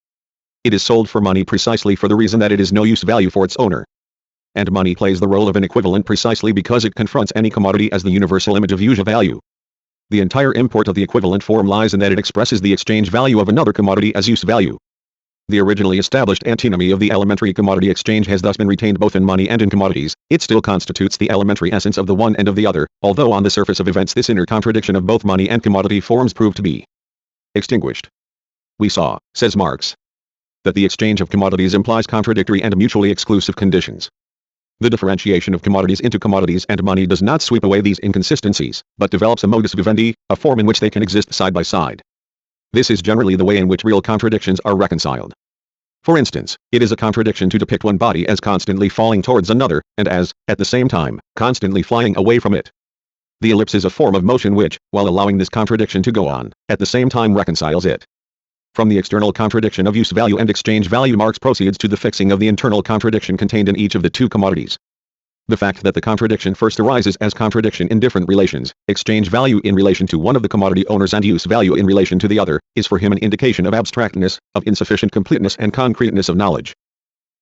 [SPEAKER 1] It is sold for money precisely for the reason that it is no use value for its owner. And money plays the role of an equivalent precisely because it confronts any commodity as the universal image of use value. The entire import of the equivalent form lies in that it expresses the exchange value of another commodity as use value. The originally established antinomy of the elementary commodity exchange has thus been retained both in money and in commodities. It still constitutes the elementary essence of the one and of the other, although on the surface of events this inner contradiction of both money and commodity forms proved to be extinguished. We saw, says Marx, that the exchange of commodities implies contradictory and mutually exclusive conditions. The differentiation of commodities into commodities and money does not sweep away these inconsistencies, but develops a modus vivendi, a form in which they can exist side by side. This is generally the way in which real contradictions are reconciled. For instance, it is a contradiction to depict one body as constantly falling towards another, and as, at the same time, constantly flying away from it. The ellipse is a form of motion which, while allowing this contradiction to go on, at the same time reconciles it. From the external contradiction of use value and exchange value, Marx proceeds to the fixing of the internal contradiction contained in each of the two commodities. The fact that the contradiction first arises as contradiction in different relations, exchange value in relation to one of the commodity owners and use value in relation to the other, is for him an indication of abstractness, of insufficient completeness and concreteness of knowledge.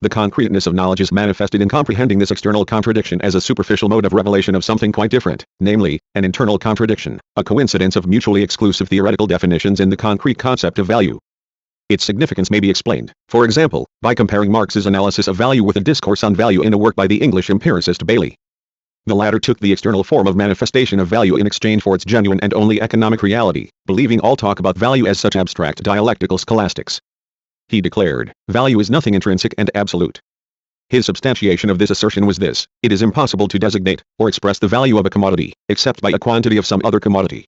[SPEAKER 1] The concreteness of knowledge is manifested in comprehending this external contradiction as a superficial mode of revelation of something quite different, namely, an internal contradiction, a coincidence of mutually exclusive theoretical definitions in the concrete concept of value. Its significance may be explained, for example, by comparing Marx's analysis of value with a discourse on value in a work by the English empiricist Bailey. The latter took the external form of manifestation of value in exchange for its genuine and only economic reality, believing all talk about value as such abstract dialectical scholastics. He declared, value is nothing intrinsic and absolute. His substantiation of this assertion was this: it is impossible to designate, or express the value of a commodity, except by a quantity of some other commodity.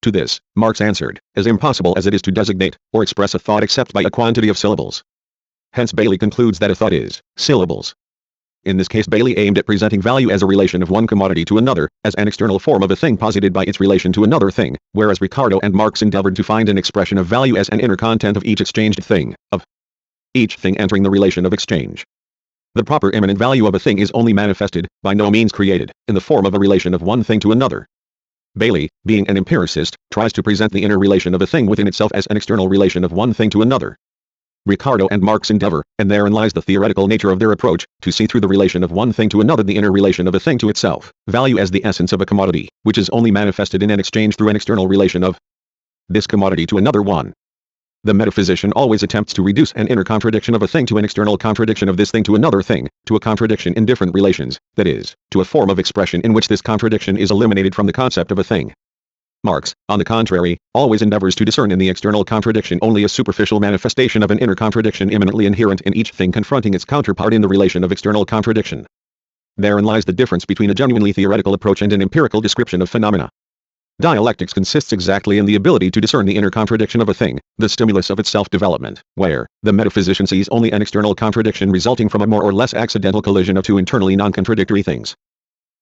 [SPEAKER 1] To this, Marx answered, as impossible as it is to designate, or express a thought except by a quantity of syllables. Hence Bailey concludes that a thought is syllables. In this case Bailey aimed at presenting value as a relation of one commodity to another, as an external form of a thing posited by its relation to another thing, whereas Ricardo and Marx endeavored to find an expression of value as an inner content of each exchanged thing, of each thing entering the relation of exchange. The proper immanent value of a thing is only manifested, by no means created, in the form of a relation of one thing to another. Bailey, being an empiricist, tries to present the inner relation of a thing within itself as an external relation of one thing to another. Ricardo and Marx endeavor, and therein lies the theoretical nature of their approach, to see through the relation of one thing to another the inner relation of a thing to itself, value as the essence of a commodity, which is only manifested in an exchange through an external relation of this commodity to another one. The metaphysician always attempts to reduce an inner contradiction of a thing to an external contradiction of this thing to another thing, to a contradiction in different relations, that is, to a form of expression in which this contradiction is eliminated from the concept of a thing. Marx, on the contrary, always endeavors to discern in the external contradiction only a superficial manifestation of an inner contradiction immanently inherent in each thing confronting its counterpart in the relation of external contradiction. Therein lies the difference between a genuinely theoretical approach and an empirical description of phenomena. Dialectics consists exactly in the ability to discern the inner contradiction of a thing, the stimulus of its self-development, where the metaphysician sees only an external contradiction resulting from a more or less accidental collision of two internally non-contradictory things.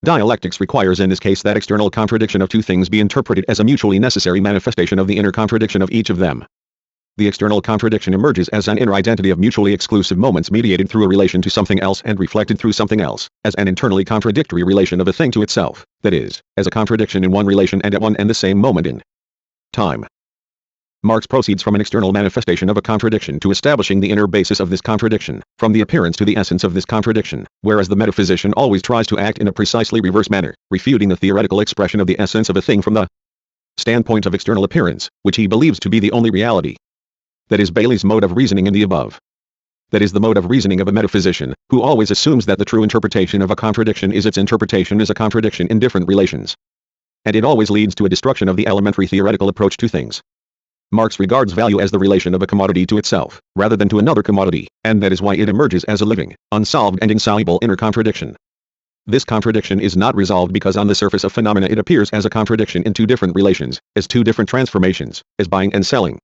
[SPEAKER 1] Dialectics requires in this case that external contradiction of two things be interpreted as a mutually necessary manifestation of the inner contradiction of each of them. The external contradiction emerges as an inner identity of mutually exclusive moments mediated through a relation to something else and reflected through something else, as an internally contradictory relation of a thing to itself, that is, as a contradiction in one relation and at one and the same moment in time. Marx proceeds from an external manifestation of a contradiction to establishing the inner basis of this contradiction, from the appearance to the essence of this contradiction, whereas the metaphysician always tries to act in a precisely reverse manner, refuting the theoretical expression of the essence of a thing from the standpoint of external appearance, which he believes to be the only reality. That is Bailey's mode of reasoning in the above. That is the mode of reasoning of a metaphysician, who always assumes that the true interpretation of a contradiction is its interpretation as a contradiction in different relations. And it always leads to a destruction of the elementary theoretical approach to things. Marx regards value as the relation of a commodity to itself, rather than to another commodity, and that is why it emerges as a living, unsolved and insoluble inner contradiction. This contradiction is not resolved because on the surface of phenomena it appears as a contradiction in two different relations, as two different transformations, as buying and selling.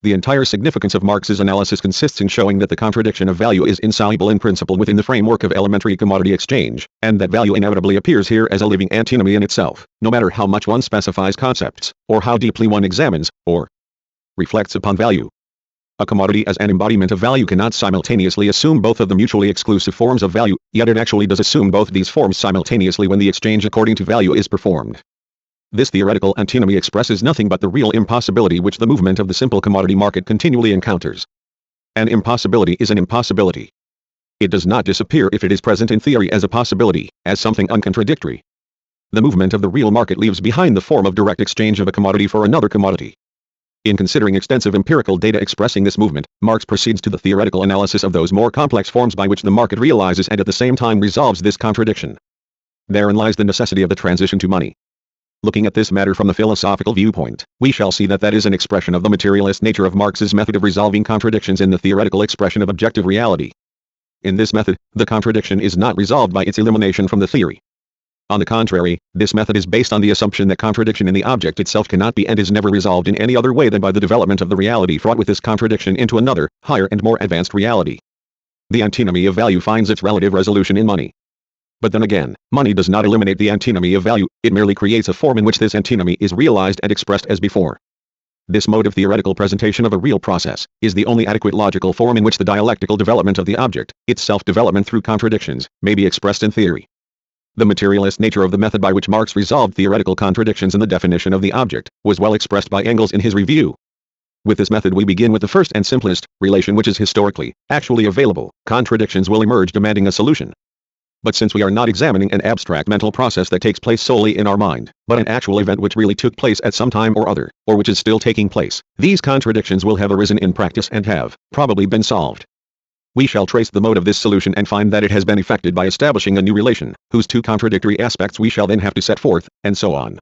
[SPEAKER 1] The entire significance of Marx's analysis consists in showing that the contradiction of value is insoluble in principle within the framework of elementary commodity exchange, and that value inevitably appears here as a living antinomy in itself, no matter how much one specifies concepts, or how deeply one examines, or reflects upon value. A commodity as an embodiment of value cannot simultaneously assume both of the mutually exclusive forms of value, yet it actually does assume both these forms simultaneously when the exchange according to value is performed. This theoretical antinomy expresses nothing but the real impossibility which the movement of the simple commodity market continually encounters. An impossibility is an impossibility. It does not disappear if it is present in theory as a possibility, as something uncontradictory. The movement of the real market leaves behind the form of direct exchange of a commodity for another commodity. In considering extensive empirical data expressing this movement, Marx proceeds to the theoretical analysis of those more complex forms by which the market realizes and at the same time resolves this contradiction. Therein lies the necessity of the transition to money. Looking at this matter from the philosophical viewpoint, we shall see that is an expression of the materialist nature of Marx's method of resolving contradictions in the theoretical expression of objective reality. In this method, the contradiction is not resolved by its elimination from the theory. On the contrary, this method is based on the assumption that contradiction in the object itself cannot be and is never resolved in any other way than by the development of the reality fraught with this contradiction into another, higher and more advanced reality. The antinomy of value finds its relative resolution in money. But then again, money does not eliminate the antinomy of value, it merely creates a form in which this antinomy is realized and expressed as before. This mode of theoretical presentation of a real process is the only adequate logical form in which the dialectical development of the object, its self-development through contradictions, may be expressed in theory. The materialist nature of the method by which Marx resolved theoretical contradictions in the definition of the object was well expressed by Engels in his review. With this method we begin with the first and simplest relation which is historically, actually available. Contradictions will emerge demanding a solution. But since we are not examining an abstract mental process that takes place solely in our mind, but an actual event which really took place at some time or other, or which is still taking place, these contradictions will have arisen in practice and have, probably, been solved. We shall trace the mode of this solution and find that it has been effected by establishing a new relation, whose two contradictory aspects we shall then have to set forth, and so on.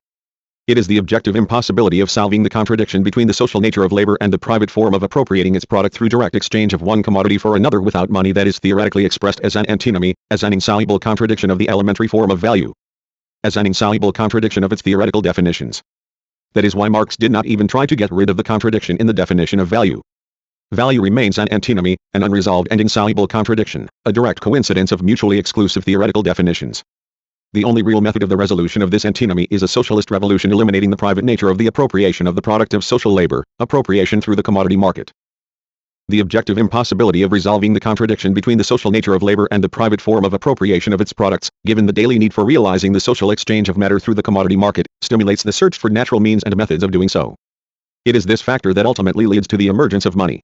[SPEAKER 1] It is the objective impossibility of solving the contradiction between the social nature of labor and the private form of appropriating its product through direct exchange of one commodity for another without money that is theoretically expressed as an antinomy, as an insoluble contradiction of the elementary form of value, as an insoluble contradiction of its theoretical definitions. That is why Marx did not even try to get rid of the contradiction in the definition of value. Value remains an antinomy, an unresolved and insoluble contradiction, a direct coincidence of mutually exclusive theoretical definitions. The only real method of the resolution of this antinomy is a socialist revolution eliminating the private nature of the appropriation of the product of social labor, appropriation through the commodity market. The objective impossibility of resolving the contradiction between the social nature of labor and the private form of appropriation of its products, given the daily need for realizing the social exchange of matter through the commodity market, stimulates the search for natural means and methods of doing so. It is this factor that ultimately leads to the emergence of money.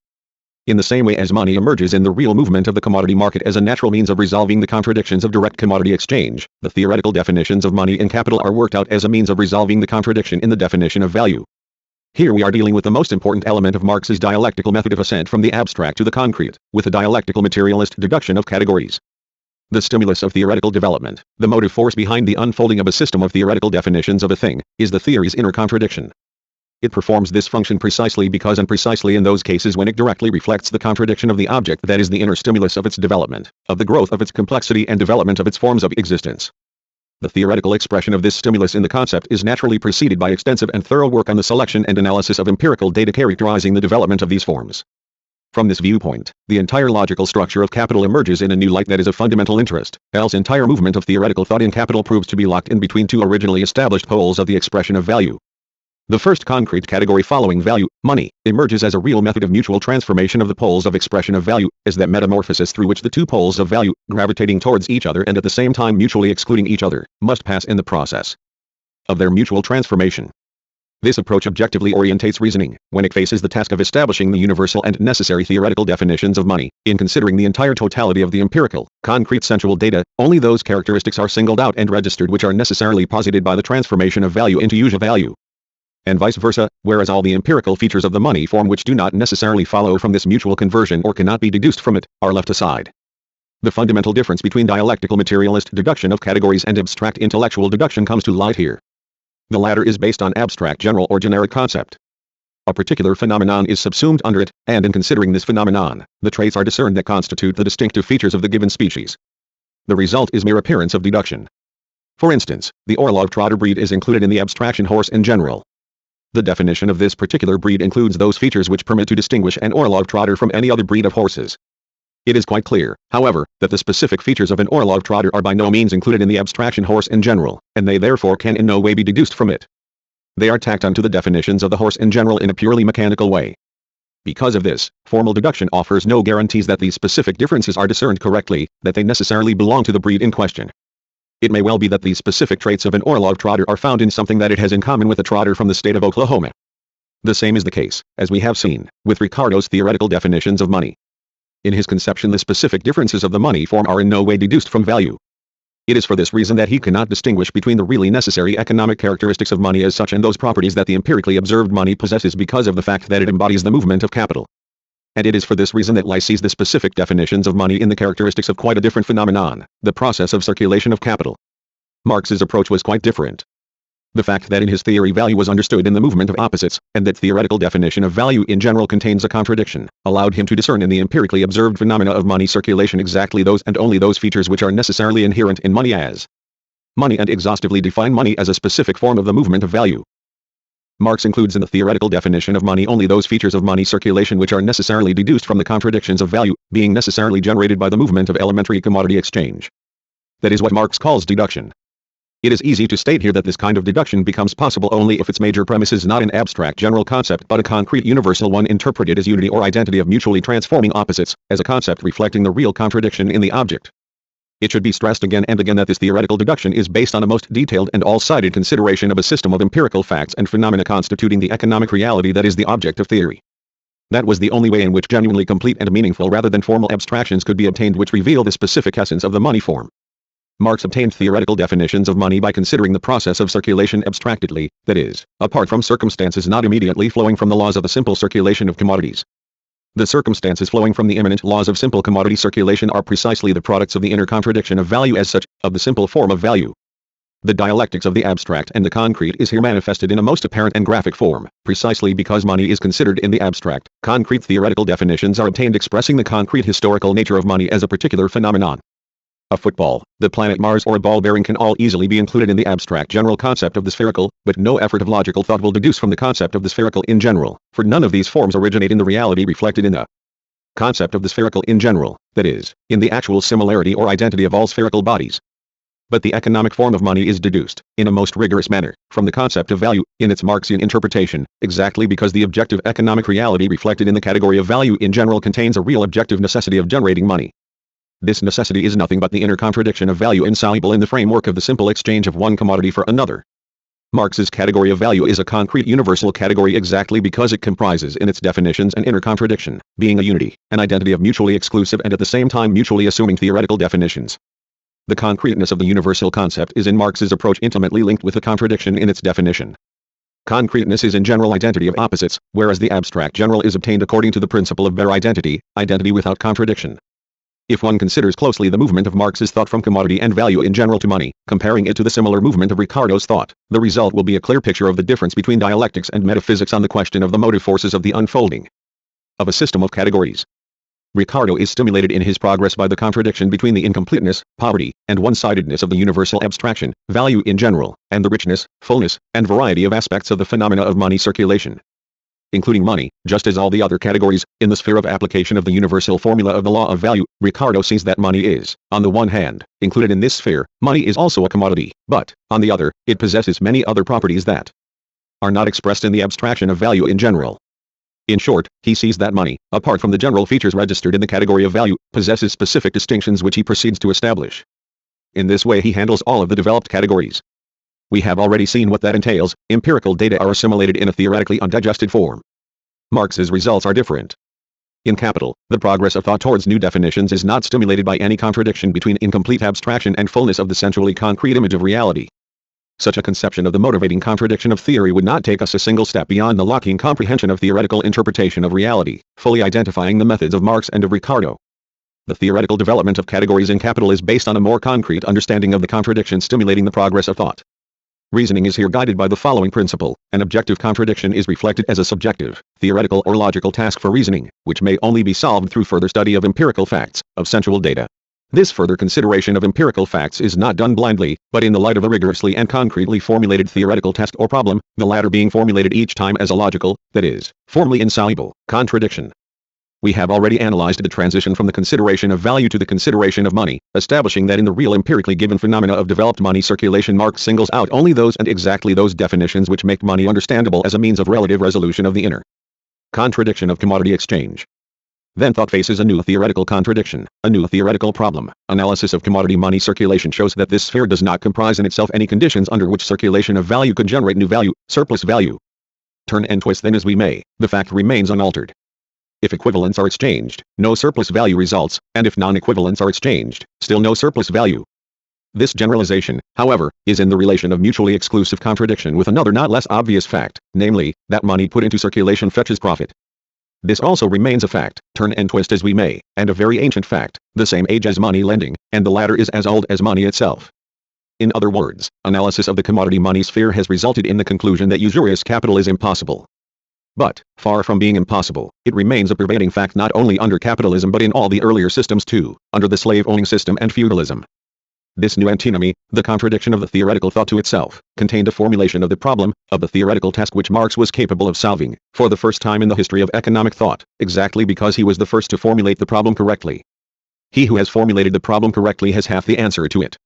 [SPEAKER 1] In the same way as money emerges in the real movement of the commodity market as a natural means of resolving the contradictions of direct commodity exchange, the theoretical definitions of money and capital are worked out as a means of resolving the contradiction in the definition of value. Here we are dealing with the most important element of Marx's dialectical method of ascent from the abstract to the concrete, with a dialectical materialist deduction of categories. The stimulus of theoretical development, the motive force behind the unfolding of a system of theoretical definitions of a thing, is the theory's inner contradiction. It performs this function precisely because and precisely in those cases when it directly reflects the contradiction of the object that is the inner stimulus of its development, of the growth of its complexity and development of its forms of existence. The theoretical expression of this stimulus in the concept is naturally preceded by extensive and thorough work on the selection and analysis of empirical data characterizing the development of these forms. From this viewpoint, the entire logical structure of capital emerges in a new light that is of fundamental interest, else entire movement of theoretical thought in capital proves to be locked in between two originally established poles of the expression of value. The first concrete category following value, money, emerges as a real method of mutual transformation of the poles of expression of value, as that metamorphosis through which the two poles of value, gravitating towards each other and at the same time mutually excluding each other, must pass in the process of their mutual transformation. This approach objectively orientates reasoning, when it faces the task of establishing the universal and necessary theoretical definitions of money. In considering the entire totality of the empirical, concrete sensual data, only those characteristics are singled out and registered which are necessarily posited by the transformation of value into usual value, and vice versa, whereas all the empirical features of the money form which do not necessarily follow from this mutual conversion or cannot be deduced from it, are left aside. The fundamental difference between dialectical materialist deduction of categories and abstract intellectual deduction comes to light here. The latter is based on abstract general or generic concept. A particular phenomenon is subsumed under it, and in considering this phenomenon, the traits are discerned that constitute the distinctive features of the given species. The result is mere appearance of deduction. For instance, the Orlov trotter breed is included in the abstraction horse in general. The definition of this particular breed includes those features which permit to distinguish an Orlov trotter from any other breed of horses. It is quite clear, however, that the specific features of an Orlov trotter are by no means included in the abstraction horse in general, and they therefore can in no way be deduced from it. They are tacked onto the definitions of the horse in general in a purely mechanical way. Because of this, formal deduction offers no guarantees that these specific differences are discerned correctly, that they necessarily belong to the breed in question. It may well be that these specific traits of an Orlov trotter are found in something that it has in common with a trotter from the state of Oklahoma. The same is the case, as we have seen, with Ricardo's theoretical definitions of money. In his conception the specific differences of the money form are in no way deduced from value. It is for this reason that he cannot distinguish between the really necessary economic characteristics of money as such and those properties that the empirically observed money possesses because of the fact that it embodies the movement of capital. And it is for this reason that Lie sees the specific definitions of money in the characteristics of quite a different phenomenon, the process of circulation of capital. Marx's approach was quite different. The fact that in his theory value was understood in the movement of opposites, and that theoretical definition of value in general contains a contradiction, allowed him to discern in the empirically observed phenomena of money circulation exactly those and only those features which are necessarily inherent in money as money and exhaustively define money as a specific form of the movement of value. Marx includes in the theoretical definition of money only those features of money circulation which are necessarily deduced from the contradictions of value, being necessarily generated by the movement of elementary commodity exchange. That is what Marx calls deduction. It is easy to state here that this kind of deduction becomes possible only if its major premise is not an abstract general concept but a concrete universal one interpreted as unity or identity of mutually transforming opposites, as a concept reflecting the real contradiction in the object. It should be stressed again and again that this theoretical deduction is based on a most detailed and all-sided consideration of a system of empirical facts and phenomena constituting the economic reality that is the object of theory. That was the only way in which genuinely complete and meaningful rather than formal abstractions could be obtained which reveal the specific essence of the money form. Marx obtained theoretical definitions of money by considering the process of circulation abstractedly, that is, apart from circumstances not immediately flowing from the laws of the simple circulation of commodities. The circumstances flowing from the immanent laws of simple commodity circulation are precisely the products of the inner contradiction of value as such, of the simple form of value. The dialectics of the abstract and the concrete is here manifested in a most apparent and graphic form, precisely because money is considered in the abstract. Concrete theoretical definitions are obtained expressing the concrete historical nature of money as a particular phenomenon. A football, the planet Mars or a ball bearing can all easily be included in the abstract general concept of the spherical, but no effort of logical thought will deduce from the concept of the spherical in general, for none of these forms originate in the reality reflected in the concept of the spherical in general, that is, in the actual similarity or identity of all spherical bodies. But the economic form of money is deduced, in a most rigorous manner, from the concept of value, in its Marxian interpretation, exactly because the objective economic reality reflected in the category of value in general contains a real objective necessity of generating money. This necessity is nothing but the inner contradiction of value insoluble in the framework of the simple exchange of one commodity for another. Marx's category of value is a concrete universal category exactly because it comprises in its definitions an inner contradiction, being a unity, an identity of mutually exclusive and at the same time mutually assuming theoretical definitions. The concreteness of the universal concept is in Marx's approach intimately linked with the contradiction in its definition. Concreteness is in general identity of opposites, whereas the abstract general is obtained according to the principle of bare identity, identity without contradiction. If one considers closely the movement of Marx's thought from commodity and value in general to money, comparing it to the similar movement of Ricardo's thought, the result will be a clear picture of the difference between dialectics and metaphysics on the question of the motive forces of the unfolding of a system of categories. Ricardo is stimulated in his progress by the contradiction between the incompleteness, poverty, and one-sidedness of the universal abstraction, value in general, and the richness, fullness, and variety of aspects of the phenomena of money circulation, including money, just as all the other categories, in the sphere of application of the universal formula of the law of value. Ricardo sees that money is, on the one hand, included in this sphere. Money is also a commodity, but, on the other, it possesses many other properties that are not expressed in the abstraction of value in general. In short, he sees that money, apart from the general features registered in the category of value, possesses specific distinctions which he proceeds to establish. In this way he handles all of the developed categories. We have already seen what that entails. Empirical data are assimilated in a theoretically undigested form. Marx's results are different. In Capital, the progress of thought towards new definitions is not stimulated by any contradiction between incomplete abstraction and fullness of the sensually concrete image of reality. Such a conception of the motivating contradiction of theory would not take us a single step beyond the lacking comprehension of theoretical interpretation of reality, fully identifying the methods of Marx and of Ricardo. The theoretical development of categories in Capital is based on a more concrete understanding of the contradiction stimulating the progress of thought. Reasoning is here guided by the following principle: an objective contradiction is reflected as a subjective, theoretical or logical task for reasoning, which may only be solved through further study of empirical facts, of sensual data. This further consideration of empirical facts is not done blindly, but in the light of a rigorously and concretely formulated theoretical task or problem, the latter being formulated each time as a logical, that is, formally insoluble, contradiction. We have already analyzed the transition from the consideration of value to the consideration of money, establishing that in the real empirically given phenomena of developed money circulation Marx singles out only those and exactly those definitions which make money understandable as a means of relative resolution of the inner contradiction of commodity exchange. Then thought faces a new theoretical contradiction, a new theoretical problem. Analysis of commodity money circulation shows that this sphere does not comprise in itself any conditions under which circulation of value could generate new value, surplus value. Turn and twist then as we may, the fact remains unaltered. If equivalents are exchanged, no surplus value results, and if non-equivalents are exchanged, still no surplus value. This generalization, however, is in the relation of mutually exclusive contradiction with another not less obvious fact, namely, that money put into circulation fetches profit. This also remains a fact, turn and twist as we may, and a very ancient fact, the same age as money lending, and the latter is as old as money itself. In other words, analysis of the commodity money sphere has resulted in the conclusion that usurious capital is impossible. But, far from being impossible, it remains a pervading fact not only under capitalism but in all the earlier systems too, under the slave-owning system and feudalism. This new antinomy, the contradiction of the theoretical thought to itself, contained a formulation of the problem, of the theoretical task which Marx was capable of solving, for the first time in the history of economic thought, exactly because he was the first to formulate the problem correctly. He who has formulated the problem correctly has half the answer to it.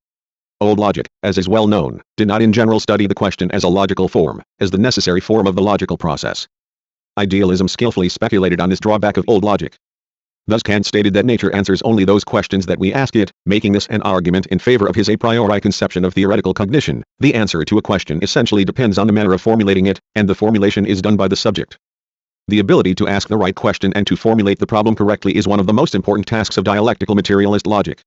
[SPEAKER 1] Old logic, as is well known, did not in general study the question as a logical form, as the necessary form of the logical process. Idealism skillfully speculated on this drawback of old logic. Thus Kant stated that nature answers only those questions that we ask it, making this an argument in favor of his a priori conception of theoretical cognition. The answer to a question essentially depends on the manner of formulating it, and the formulation is done by the subject. The ability to ask the right question and to formulate the problem correctly is one of the most important tasks of dialectical materialist logic.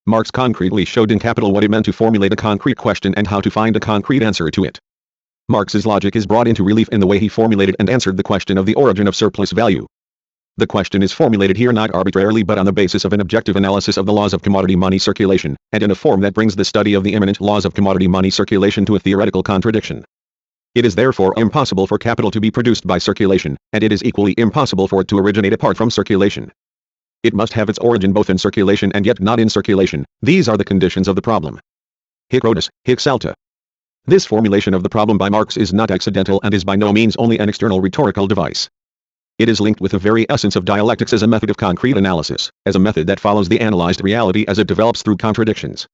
[SPEAKER 1] Marx concretely showed in Capital what it meant to formulate a concrete question and how to find a concrete answer to it. Marx's logic is brought into relief in the way he formulated and answered the question of the origin of surplus value. The question is formulated here not arbitrarily but on the basis of an objective analysis of the laws of commodity money circulation, and in a form that brings the study of the immanent laws of commodity money circulation to a theoretical contradiction. It is therefore impossible for capital to be produced by circulation, and it is equally impossible for it to originate apart from circulation. It must have its origin both in circulation and yet not in circulation. These are the conditions of the problem. Hic Rhodus, hic salta. This formulation of the problem by Marx is not accidental and is by no means only an external rhetorical device. It is linked with the very essence of dialectics as a method of concrete analysis, as a method that follows the analyzed reality as it develops through contradictions.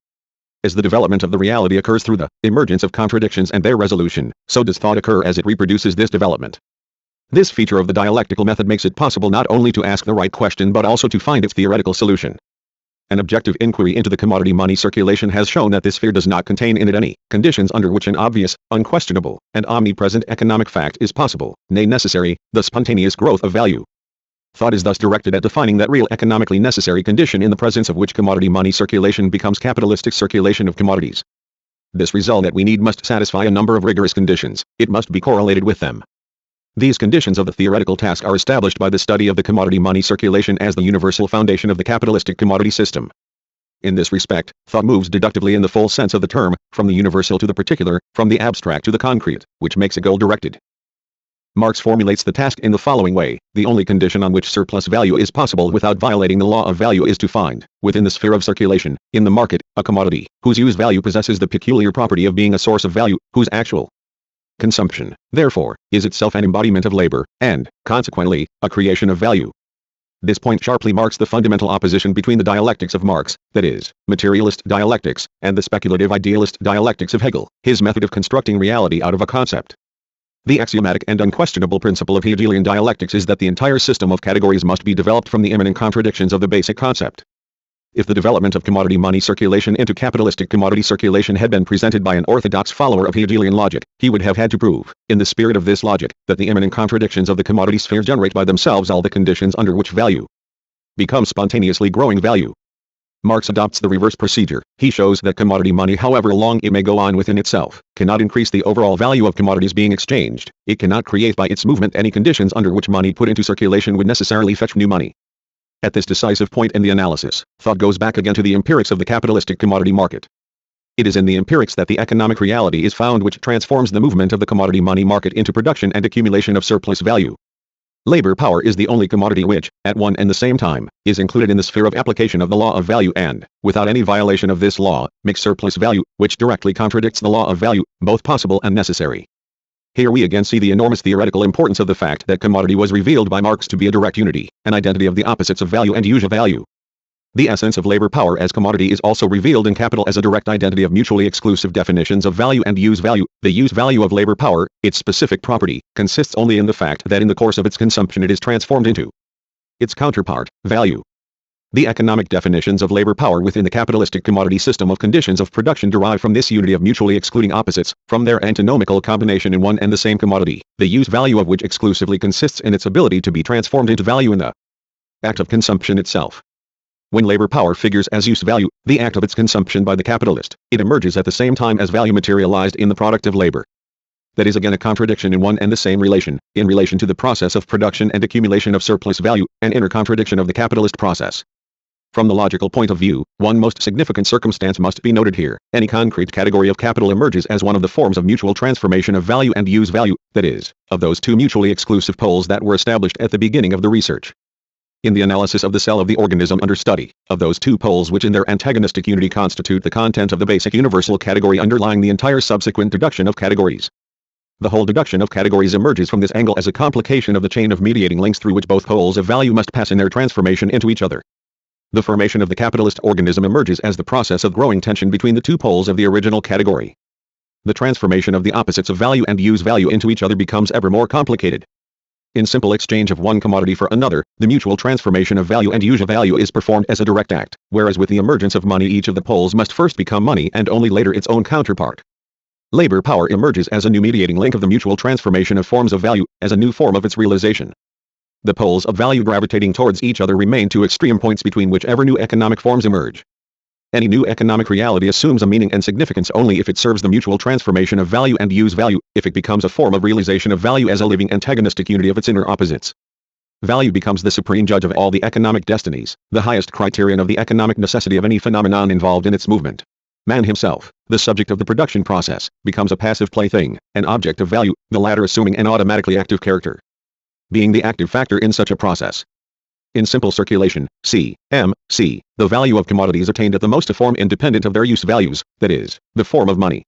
[SPEAKER 1] As the development of the reality occurs through the emergence of contradictions and their resolution, so does thought occur as it reproduces this development. This feature of the dialectical method makes it possible not only to ask the right question but also to find its theoretical solution. An objective inquiry into the commodity money circulation has shown that this sphere does not contain in it any conditions under which an obvious, unquestionable, and omnipresent economic fact is possible, nay necessary, the spontaneous growth of value. Thought is thus directed at defining that real economically necessary condition in the presence of which commodity money circulation becomes capitalistic circulation of commodities. This result that we need must satisfy a number of rigorous conditions, it must be correlated with them. These conditions of the theoretical task are established by the study of the commodity money circulation as the universal foundation of the capitalistic commodity system. In this respect, thought moves deductively in the full sense of the term, from the universal to the particular, from the abstract to the concrete, which makes it goal-directed. Marx formulates the task in the following way: the only condition on which surplus value is possible without violating the law of value is to find, within the sphere of circulation, in the market, a commodity, whose use value possesses the peculiar property of being a source of value, whose actual consumption, therefore, is itself an embodiment of labor, and, consequently, a creation of value. This point sharply marks the fundamental opposition between the dialectics of Marx, that is, materialist dialectics, and the speculative idealist dialectics of Hegel, his method of constructing reality out of a concept. The axiomatic and unquestionable principle of Hegelian dialectics is that the entire system of categories must be developed from the immanent contradictions of the basic concept. If the development of commodity money circulation into capitalistic commodity circulation had been presented by an orthodox follower of Hegelian logic, he would have had to prove, in the spirit of this logic, that the immanent contradictions of the commodity sphere generate by themselves all the conditions under which value becomes spontaneously growing value. Marx adopts the reverse procedure. He shows that commodity money, however long it may go on within itself, cannot increase the overall value of commodities being exchanged. It cannot create by its movement any conditions under which money put into circulation would necessarily fetch new money. At this decisive point in the analysis, thought goes back again to the empirics of the capitalistic commodity market. It is in the empirics that the economic reality is found which transforms the movement of the commodity money market into production and accumulation of surplus value. Labor power is the only commodity which, at one and the same time, is included in the sphere of application of the law of value and, without any violation of this law, makes surplus value, which directly contradicts the law of value, both possible and necessary. Here we again see the enormous theoretical importance of the fact that commodity was revealed by Marx to be a direct unity, an identity of the opposites of value and use of value. The essence of labor power as commodity is also revealed in capital as a direct identity of mutually exclusive definitions of value and use value. The use value of labor power, its specific property, consists only in the fact that in the course of its consumption it is transformed into its counterpart, value. The economic definitions of labor power within the capitalistic commodity system of conditions of production derive from this unity of mutually excluding opposites, from their antinomical combination in one and the same commodity, the use value of which exclusively consists in its ability to be transformed into value in the act of consumption itself. When labor power figures as use value, the act of its consumption by the capitalist, it emerges at the same time as value materialized in the product of labor. That is again a contradiction in one and the same relation, in relation to the process of production and accumulation of surplus value, an inner contradiction of the capitalist process. From the logical point of view, one most significant circumstance must be noted here. Any concrete category of capital emerges as one of the forms of mutual transformation of value and use value, that is, of those two mutually exclusive poles that were established at the beginning of the research. In the analysis of the cell of the organism under study, of those two poles which in their antagonistic unity constitute the content of the basic universal category underlying the entire subsequent deduction of categories. The whole deduction of categories emerges from this angle as a complication of the chain of mediating links through which both poles of value must pass in their transformation into each other. The formation of the capitalist organism emerges as the process of growing tension between the two poles of the original category. The transformation of the opposites of value and use value into each other becomes ever more complicated. In simple exchange of one commodity for another, the mutual transformation of value and use value is performed as a direct act, whereas with the emergence of money each of the poles must first become money and only later its own counterpart. Labor power emerges as a new mediating link of the mutual transformation of forms of value, as a new form of its realization. The poles of value gravitating towards each other remain two extreme points between whichever new economic forms emerge. Any new economic reality assumes a meaning and significance only if it serves the mutual transformation of value and use value, if it becomes a form of realization of value as a living antagonistic unity of its inner opposites. Value becomes the supreme judge of all the economic destinies, the highest criterion of the economic necessity of any phenomenon involved in its movement. Man himself, the subject of the production process, becomes a passive plaything, an object of value, the latter assuming an automatically active character. Being the active factor in such a process. In simple circulation, C, the value of commodities attained at the most a form independent of their use values, that is, the form of money.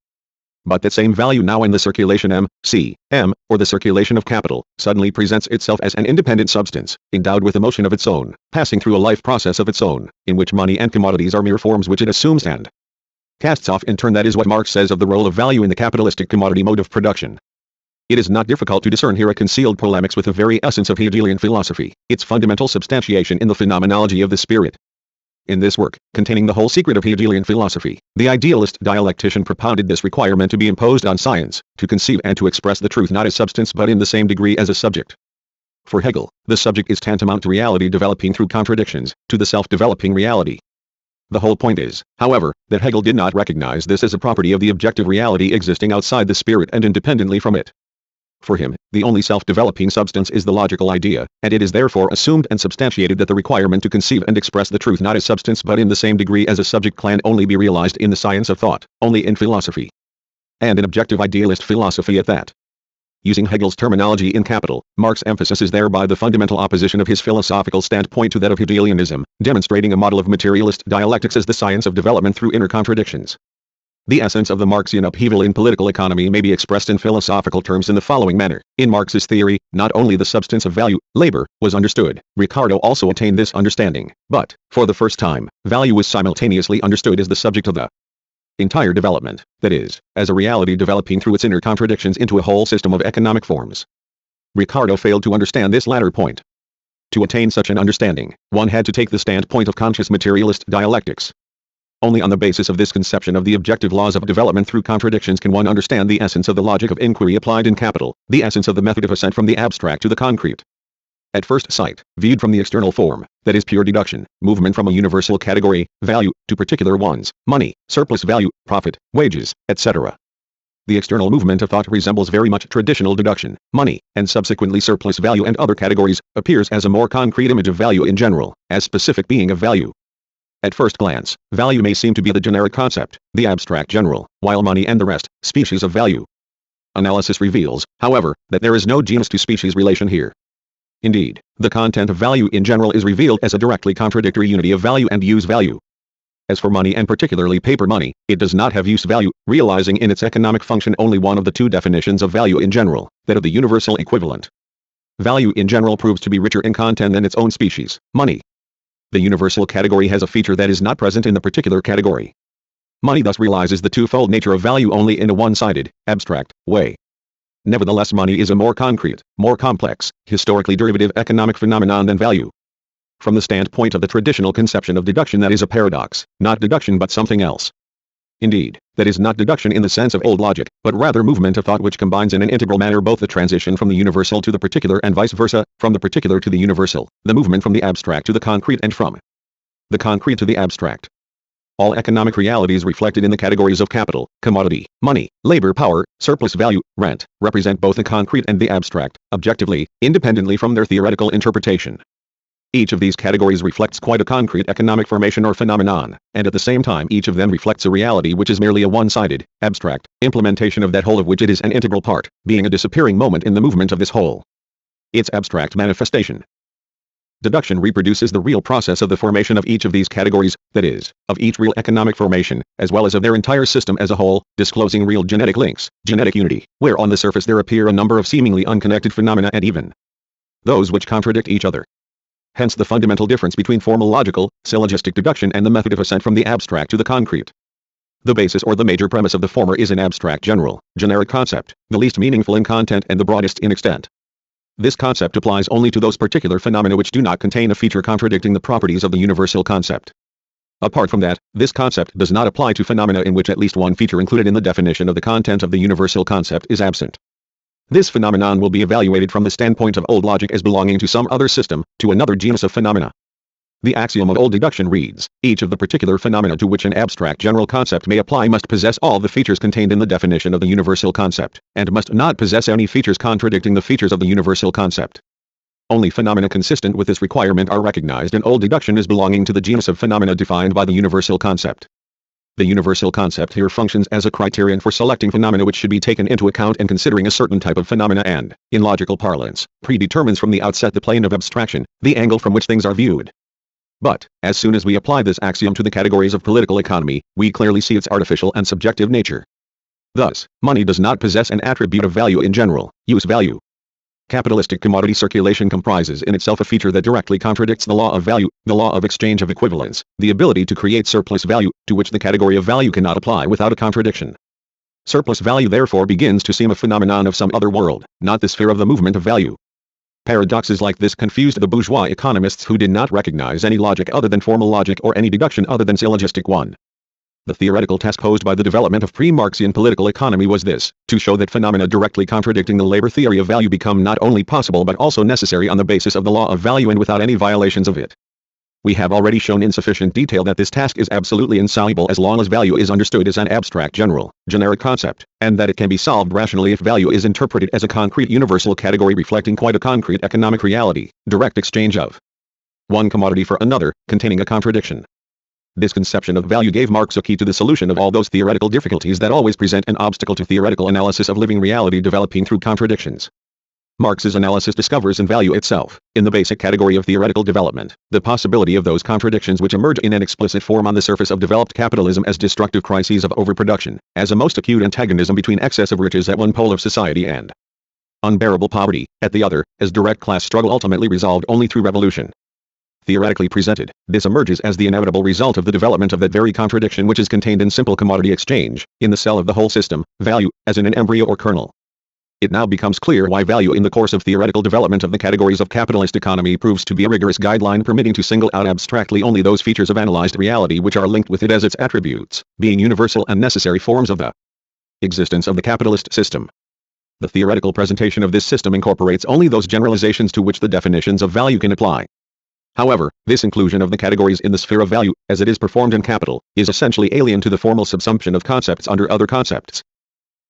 [SPEAKER 1] But that same value now in the circulation or the circulation of capital, suddenly presents itself as an independent substance, endowed with a motion of its own, passing through a life process of its own, in which money and commodities are mere forms which it assumes and casts off in turn. That is what Marx says of the role of value in the capitalistic commodity mode of production. It is not difficult to discern here a concealed polemics with the very essence of Hegelian philosophy, its fundamental substantiation in the phenomenology of the spirit. In this work, containing the whole secret of Hegelian philosophy, the idealist dialectician propounded this requirement to be imposed on science, to conceive and to express the truth not as substance but in the same degree as a subject. For Hegel, the subject is tantamount to reality developing through contradictions, to the self-developing reality. The whole point is, however, that Hegel did not recognize this as a property of the objective reality existing outside the spirit and independently from it. For him, the only self-developing substance is the logical idea, and it is therefore assumed and substantiated that the requirement to conceive and express the truth not as substance but in the same degree as a subject can only be realized in the science of thought, only in philosophy. And in objective idealist philosophy at that. Using Hegel's terminology in Capital, Marx emphasizes thereby the fundamental opposition of his philosophical standpoint to that of Hegelianism, demonstrating a model of materialist dialectics as the science of development through inner contradictions. The essence of the Marxian upheaval in political economy may be expressed in philosophical terms in the following manner. In Marx's theory, not only the substance of value, labor, was understood. Ricardo also attained this understanding, but, for the first time, value was simultaneously understood as the subject of the entire development, that is, as a reality developing through its inner contradictions into a whole system of economic forms. Ricardo failed to understand this latter point. To attain such an understanding, one had to take the standpoint of conscious materialist dialectics. Only on the basis of this conception of the objective laws of development through contradictions can one understand the essence of the logic of inquiry applied in Capital, the essence of the method of ascent from the abstract to the concrete. At first sight, viewed from the external form, that is pure deduction, movement from a universal category, value, to particular ones, money, surplus value, profit, wages, etc. The external movement of thought resembles very much traditional deduction, money, and subsequently surplus value and other categories, appears as a more concrete image of value in general, as specific being of value. At first glance, value may seem to be the generic concept, the abstract general, while money and the rest, species of value. Analysis reveals, however, that there is no genus-to-species relation here. Indeed, the content of value in general is revealed as a directly contradictory unity of value and use value. As for money and particularly paper money, it does not have use value, realizing in its economic function only one of the two definitions of value in general, that of the universal equivalent. Value in general proves to be richer in content than its own species, money. The universal category has a feature that is not present in the particular category. Money thus realizes the twofold nature of value only in a one-sided, abstract, way. Nevertheless, money is a more concrete, more complex, historically derivative economic phenomenon than value. From the standpoint of the traditional conception of deduction, that is a paradox, not deduction but something else. Indeed, that is not deduction in the sense of old logic, but rather movement of thought which combines in an integral manner both the transition from the universal to the particular and vice versa, from the particular to the universal, the movement from the abstract to the concrete and from the concrete to the abstract. All economic realities reflected in the categories of capital, commodity, money, labor power, surplus value, rent, represent both the concrete and the abstract, objectively, independently from their theoretical interpretation. Each of these categories reflects quite a concrete economic formation or phenomenon, and at the same time each of them reflects a reality which is merely a one-sided, abstract, implementation of that whole of which it is an integral part, being a disappearing moment in the movement of this whole. Its abstract manifestation. Deduction reproduces the real process of the formation of each of these categories, that is, of each real economic formation, as well as of their entire system as a whole, disclosing real genetic links, genetic unity, where on the surface there appear a number of seemingly unconnected phenomena and even those which contradict each other. Hence the fundamental difference between formal logical, syllogistic deduction and the method of ascent from the abstract to the concrete. The basis or the major premise of the former is an abstract generic concept, the least meaningful in content and the broadest in extent. This concept applies only to those particular phenomena which do not contain a feature contradicting the properties of the universal concept. Apart from that, this concept does not apply to phenomena in which at least one feature included in the definition of the content of the universal concept is absent. This phenomenon will be evaluated from the standpoint of old logic as belonging to some other system, to another genus of phenomena. The axiom of old deduction reads, each of the particular phenomena to which an abstract general concept may apply must possess all the features contained in the definition of the universal concept, and must not possess any features contradicting the features of the universal concept. Only phenomena consistent with this requirement are recognized in old deduction as belonging to the genus of phenomena defined by the universal concept. The universal concept here functions as a criterion for selecting phenomena which should be taken into account in considering a certain type of phenomena and, in logical parlance, predetermines from the outset the plane of abstraction, the angle from which things are viewed. But, as soon as we apply this axiom to the categories of political economy, we clearly see its artificial and subjective nature. Thus, money does not possess an attribute of value in general, use value. Capitalistic commodity circulation comprises in itself a feature that directly contradicts the law of value, the law of exchange of equivalence, the ability to create surplus value, to which the category of value cannot apply without a contradiction. Surplus value therefore begins to seem a phenomenon of some other world, not the sphere of the movement of value. Paradoxes like this confused the bourgeois economists who did not recognize any logic other than formal logic or any deduction other than syllogistic one. The theoretical task posed by the development of pre-Marxian political economy was this, to show that phenomena directly contradicting the labor theory of value become not only possible but also necessary on the basis of the law of value and without any violations of it. We have already shown in sufficient detail that this task is absolutely insoluble as long as value is understood as an abstract generic concept, and that it can be solved rationally if value is interpreted as a concrete universal category reflecting quite a concrete economic reality, direct exchange of one commodity for another, containing a contradiction. This conception of value gave Marx a key to the solution of all those theoretical difficulties that always present an obstacle to theoretical analysis of living reality developing through contradictions. Marx's analysis discovers in value itself, in the basic category of theoretical development, the possibility of those contradictions which emerge in an explicit form on the surface of developed capitalism as destructive crises of overproduction, as a most acute antagonism between excess of riches at one pole of society and unbearable poverty, at the other, as direct class struggle ultimately resolved only through revolution. Theoretically presented, this emerges as the inevitable result of the development of that very contradiction which is contained in simple commodity exchange, in the cell of the whole system, value, as in an embryo or kernel. It now becomes clear why value in the course of theoretical development of the categories of capitalist economy proves to be a rigorous guideline permitting to single out abstractly only those features of analyzed reality which are linked with it as its attributes, being universal and necessary forms of the existence of the capitalist system. The theoretical presentation of this system incorporates only those generalizations to which the definitions of value can apply. However, this inclusion of the categories in the sphere of value, as it is performed in capital, is essentially alien to the formal subsumption of concepts under other concepts.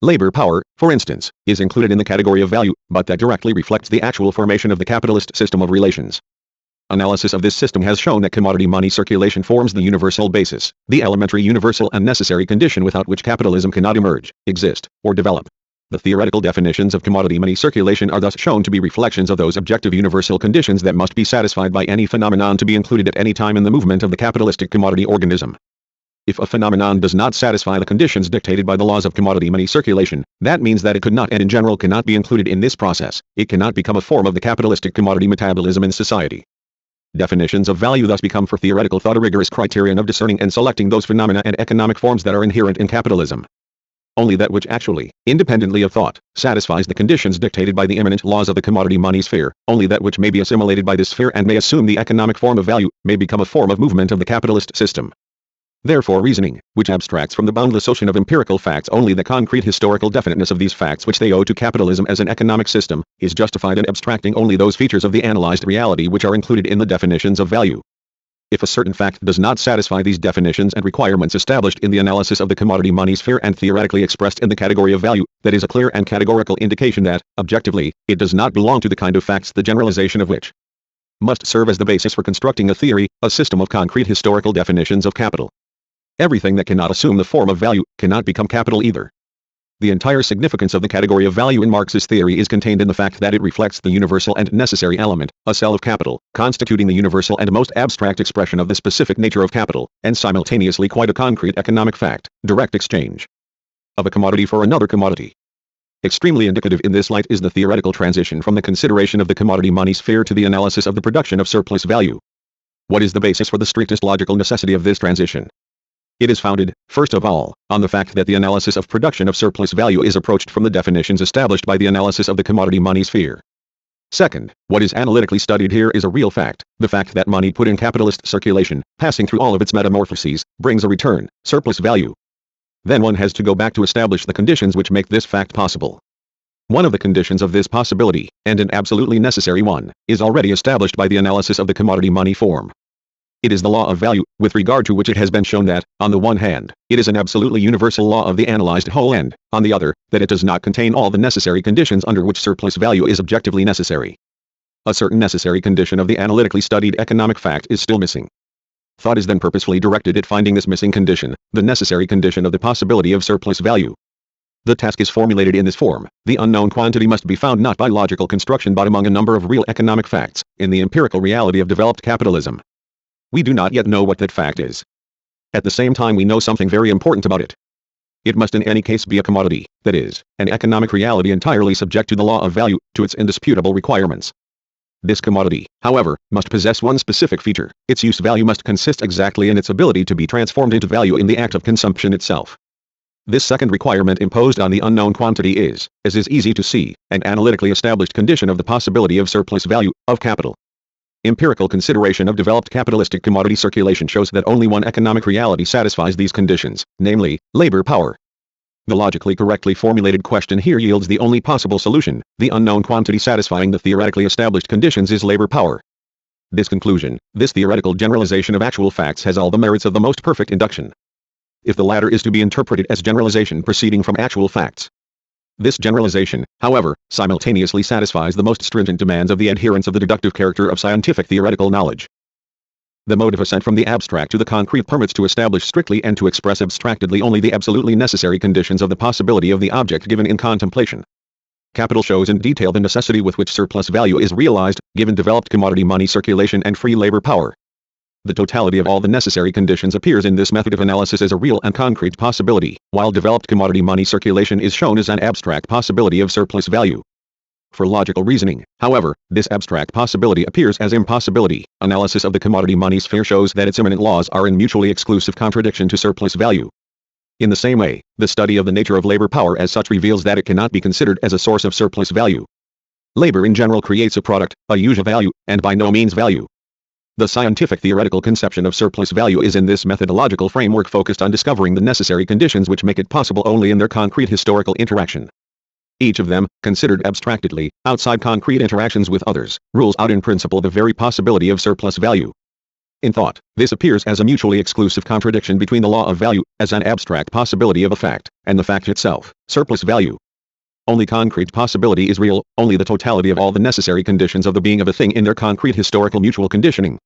[SPEAKER 1] Labor power, for instance, is included in the category of value, but that directly reflects the actual formation of the capitalist system of relations. Analysis of this system has shown that commodity money circulation forms the universal basis, the elementary universal and necessary condition without which capitalism cannot emerge, exist, or develop. The theoretical definitions of commodity money circulation are thus shown to be reflections of those objective universal conditions that must be satisfied by any phenomenon to be included at any time in the movement of the capitalistic commodity organism. If a phenomenon does not satisfy the conditions dictated by the laws of commodity money circulation, that means that it could not and in general cannot be included in this process, it cannot become a form of the capitalistic commodity metabolism in society. Definitions of value thus become for theoretical thought a rigorous criterion of discerning and selecting those phenomena and economic forms that are inherent in capitalism. Only that which actually, independently of thought, satisfies the conditions dictated by the immanent laws of the commodity money sphere, only that which may be assimilated by this sphere and may assume the economic form of value, may become a form of movement of the capitalist system. Therefore reasoning, which abstracts from the boundless ocean of empirical facts only the concrete historical definiteness of these facts which they owe to capitalism as an economic system, is justified in abstracting only those features of the analyzed reality which are included in the definitions of value. If a certain fact does not satisfy these definitions and requirements established in the analysis of the commodity money sphere and theoretically expressed in the category of value, that is a clear and categorical indication that, objectively, it does not belong to the kind of facts the generalization of which must serve as the basis for constructing a theory, a system of concrete historical definitions of capital. Everything that cannot assume the form of value, cannot become capital either. The entire significance of the category of value in Marx's theory is contained in the fact that it reflects the universal and necessary element, a cell of capital, constituting the universal and most abstract expression of the specific nature of capital, and simultaneously quite a concrete economic fact, direct exchange of a commodity for another commodity. Extremely indicative in this light is the theoretical transition from the consideration of the commodity money sphere to the analysis of the production of surplus value. What is the basis for the strictest logical necessity of this transition? It is founded, first of all, on the fact that the analysis of production of surplus value is approached from the definitions established by the analysis of the commodity money sphere. Second, what is analytically studied here is a real fact, the fact that money put in capitalist circulation, passing through all of its metamorphoses, brings a return, surplus value. Then one has to go back to establish the conditions which make this fact possible. One of the conditions of this possibility, and an absolutely necessary one, is already established by the analysis of the commodity money form. It is the law of value, with regard to which it has been shown that, on the one hand, it is an absolutely universal law of the analyzed whole and, on the other, that it does not contain all the necessary conditions under which surplus value is objectively necessary. A certain necessary condition of the analytically studied economic fact is still missing. Thought is then purposefully directed at finding this missing condition, the necessary condition of the possibility of surplus value. The task is formulated in this form: the unknown quantity must be found not by logical construction but among a number of real economic facts, in the empirical reality of developed capitalism. We do not yet know what that fact is. At the same time we know something very important about it. It must in any case be a commodity, that is, an economic reality entirely subject to the law of value, to its indisputable requirements. This commodity, however, must possess one specific feature: its use value must consist exactly in its ability to be transformed into value in the act of consumption itself. This second requirement imposed on the unknown quantity is, as is easy to see, an analytically established condition of the possibility of surplus value, of capital. Empirical consideration of developed capitalistic commodity circulation shows that only one economic reality satisfies these conditions, namely, labor power. The logically correctly formulated question here yields the only possible solution: the unknown quantity satisfying the theoretically established conditions is labor power. This conclusion, this theoretical generalization of actual facts has all the merits of the most perfect induction. If the latter is to be interpreted as generalization proceeding from actual facts. This generalization, however, simultaneously satisfies the most stringent demands of the adherents of the deductive character of scientific theoretical knowledge. The mode of ascent from the abstract to the concrete permits to establish strictly and to express abstractedly only the absolutely necessary conditions of the possibility of the object given in contemplation. Capital shows in detail the necessity with which surplus value is realized, given developed commodity money circulation and free labor power. The totality of all the necessary conditions appears in this method of analysis as a real and concrete possibility, while developed commodity money circulation is shown as an abstract possibility of surplus value. For logical reasoning, however, this abstract possibility appears as impossibility. Analysis of the commodity money sphere shows that its immanent laws are in mutually exclusive contradiction to surplus value. In the same way, the study of the nature of labor power as such reveals that it cannot be considered as a source of surplus value. Labor in general creates a product, a use of value, and by no means value. The scientific theoretical conception of surplus value is in this methodological framework focused on discovering the necessary conditions which make it possible only in their concrete historical interaction. Each of them, considered abstractedly, outside concrete interactions with others, rules out in principle the very possibility of surplus value. In thought, this appears as a mutually exclusive contradiction between the law of value, as an abstract possibility of a fact, and the fact itself, surplus value. Only concrete possibility is real, only the totality of all the necessary conditions of the being of a thing in their concrete historical mutual conditioning.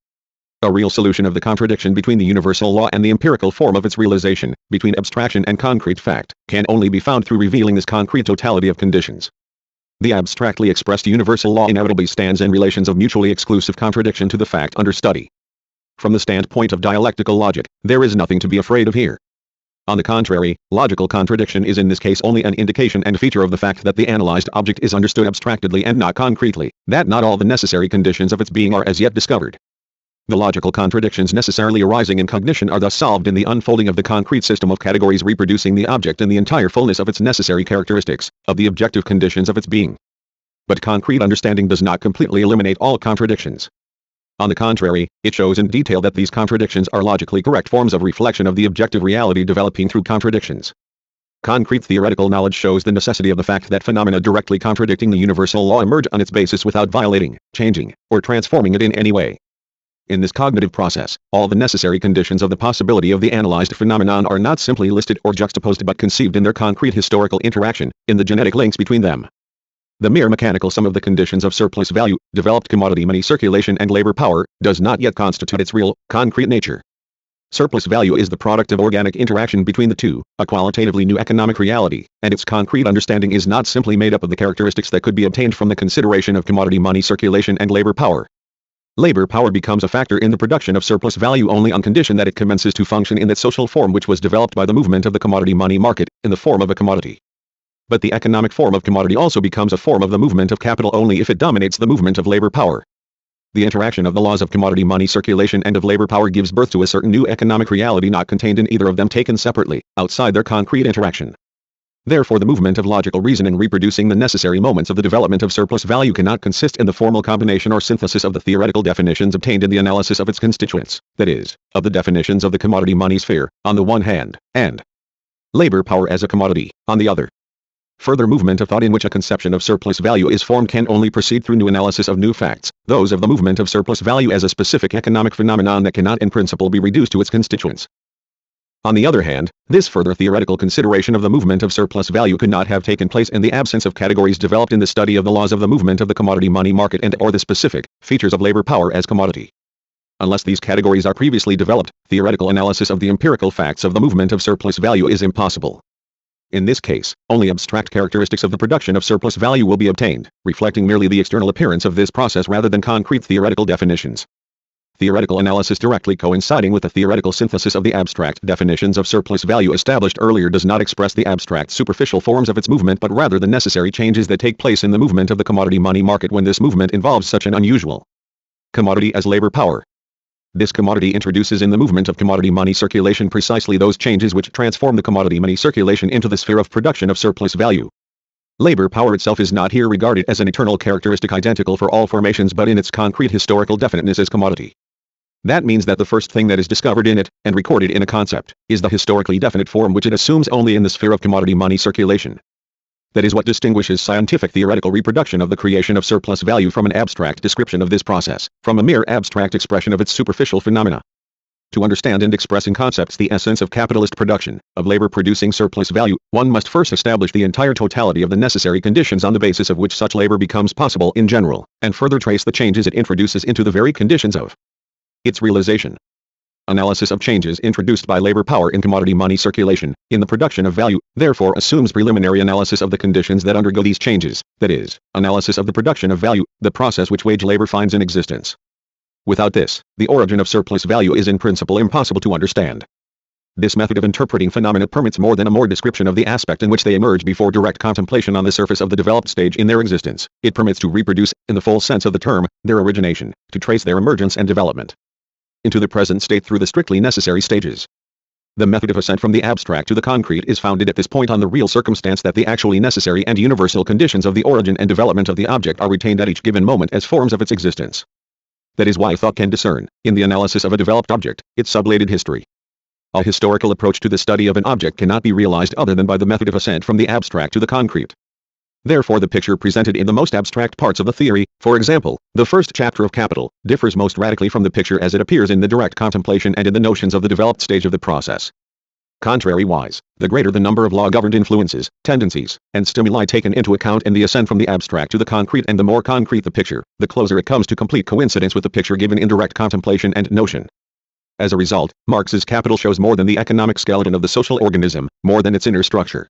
[SPEAKER 1] A real solution of the contradiction between the universal law and the empirical form of its realization, between abstraction and concrete fact, can only be found through revealing this concrete totality of conditions. The abstractly expressed universal law inevitably stands in relations of mutually exclusive contradiction to the fact under study. From the standpoint of dialectical logic, there is nothing to be afraid of here. On the contrary, logical contradiction is in this case only an indication and feature of the fact that the analyzed object is understood abstractedly and not concretely, that not all the necessary conditions of its being are as yet discovered. The logical contradictions necessarily arising in cognition are thus solved in the unfolding of the concrete system of categories reproducing the object in the entire fullness of its necessary characteristics, of the objective conditions of its being. But concrete understanding does not completely eliminate all contradictions. On the contrary, it shows in detail that these contradictions are logically correct forms of reflection of the objective reality developing through contradictions. Concrete theoretical knowledge shows the necessity of the fact that phenomena directly contradicting the universal law emerge on its basis without violating, changing, or transforming it in any way. In this cognitive process, all the necessary conditions of the possibility of the analyzed phenomenon are not simply listed or juxtaposed but conceived in their concrete historical interaction, in the genetic links between them. The mere mechanical sum of the conditions of surplus value, developed commodity money circulation and labor power, does not yet constitute its real, concrete nature. Surplus value is the product of organic interaction between the two, a qualitatively new economic reality, and its concrete understanding is not simply made up of the characteristics that could be obtained from the consideration of commodity money circulation and labor power. Labor power becomes a factor in the production of surplus value only on condition that it commences to function in that social form which was developed by the movement of the commodity money market, in the form of a commodity. But the economic form of commodity also becomes a form of the movement of capital only if it dominates the movement of labor power. The interaction of the laws of commodity money circulation and of labor power gives birth to a certain new economic reality not contained in either of them taken separately, outside their concrete interaction. Therefore the movement of logical reasoning reproducing the necessary moments of the development of surplus value cannot consist in the formal combination or synthesis of the theoretical definitions obtained in the analysis of its constituents, that is, of the definitions of the commodity money sphere, on the one hand, and labor power as a commodity, on the other. Further movement of thought in which a conception of surplus value is formed can only proceed through new analysis of new facts, those of the movement of surplus value as a specific economic phenomenon that cannot in principle be reduced to its constituents. On the other hand, this further theoretical consideration of the movement of surplus value could not have taken place in the absence of categories developed in the study of the laws of the movement of the commodity money market and or the specific features of labor power as commodity. Unless these categories are previously developed, theoretical analysis of the empirical facts of the movement of surplus value is impossible. In this case, only abstract characteristics of the production of surplus value will be obtained, reflecting merely the external appearance of this process rather than concrete theoretical definitions. Theoretical analysis directly coinciding with the theoretical synthesis of the abstract definitions of surplus value established earlier does not express the abstract superficial forms of its movement but rather the necessary changes that take place in the movement of the commodity money market when this movement involves such an unusual commodity as labor power. This commodity introduces in the movement of commodity money circulation precisely those changes which transform the commodity money circulation into the sphere of production of surplus value. Labor power itself is not here regarded as an eternal characteristic identical for all formations but in its concrete historical definiteness as commodity. That means that the first thing that is discovered in it, and recorded in a concept, is the historically definite form which it assumes only in the sphere of commodity money circulation. That is what distinguishes scientific theoretical reproduction of the creation of surplus value from an abstract description of this process, from a mere abstract expression of its superficial phenomena. To understand and express in concepts the essence of capitalist production, of labor producing surplus value, one must first establish the entire totality of the necessary conditions on the basis of which such labor becomes possible in general, and further trace the changes it introduces into the very conditions of its realization. Analysis of changes introduced by labor power in commodity money circulation, in the production of value, therefore assumes preliminary analysis of the conditions that undergo these changes, that is, analysis of the production of value, the process which wage labor finds in existence. Without this, the origin of surplus value is in principle impossible to understand. This method of interpreting phenomena permits more than a mere description of the aspect in which they emerge before direct contemplation on the surface of the developed stage in their existence. It permits to reproduce, in the full sense of the term, their origination, to trace their emergence and development into the present state through the strictly necessary stages. The method of ascent from the abstract to the concrete is founded at this point on the real circumstance that the actually necessary and universal conditions of the origin and development of the object are retained at each given moment as forms of its existence. That is why thought can discern, in the analysis of a developed object, its sublated history. A historical approach to the study of an object cannot be realized other than by the method of ascent from the abstract to the concrete. Therefore the picture presented in the most abstract parts of the theory, for example, the first chapter of Capital, differs most radically from the picture as it appears in the direct contemplation and in the notions of the developed stage of the process. Contrariwise, the greater the number of law-governed influences, tendencies, and stimuli taken into account in the ascent from the abstract to the concrete and the more concrete the picture, the closer it comes to complete coincidence with the picture given in direct contemplation and notion. As a result, Marx's Capital shows more than the economic skeleton of the social organism, more than its inner structure.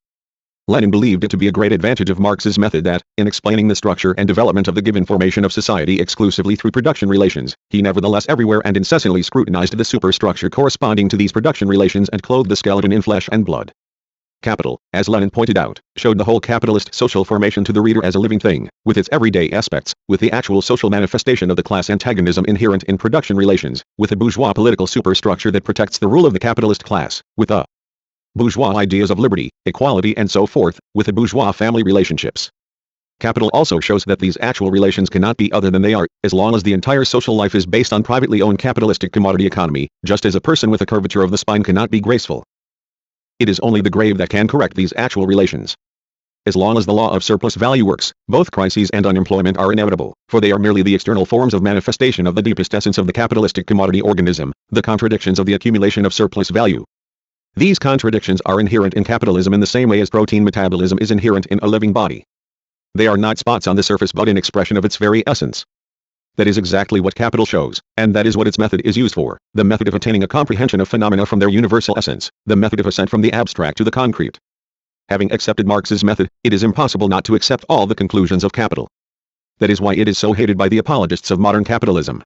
[SPEAKER 1] Lenin believed it to be a great advantage of Marx's method that, in explaining the structure and development of the given formation of society exclusively through production relations, he nevertheless everywhere and incessantly scrutinized the superstructure corresponding to these production relations and clothed the skeleton in flesh and blood. Capital, as Lenin pointed out, showed the whole capitalist social formation to the reader as a living thing, with its everyday aspects, with the actual social manifestation of the class antagonism inherent in production relations, with a bourgeois political superstructure that protects the rule of the capitalist class, with a bourgeois ideas of liberty, equality and so forth, with the bourgeois family relationships. Capital also shows that these actual relations cannot be other than they are, as long as the entire social life is based on privately owned capitalistic commodity economy, just as a person with a curvature of the spine cannot be graceful. It is only the grave that can correct these actual relations. As long as the law of surplus value works, both crises and unemployment are inevitable, for they are merely the external forms of manifestation of the deepest essence of the capitalistic commodity organism, the contradictions of the accumulation of surplus value. These contradictions are inherent in capitalism in the same way as protein metabolism is inherent in a living body. They are not spots on the surface but an expression of its very essence. That is exactly what Capital shows, and that is what its method is used for, the method of attaining a comprehension of phenomena from their universal essence, the method of ascent from the abstract to the concrete. Having accepted Marx's method, it is impossible not to accept all the conclusions of Capital. That is why it is so hated by the apologists of modern capitalism.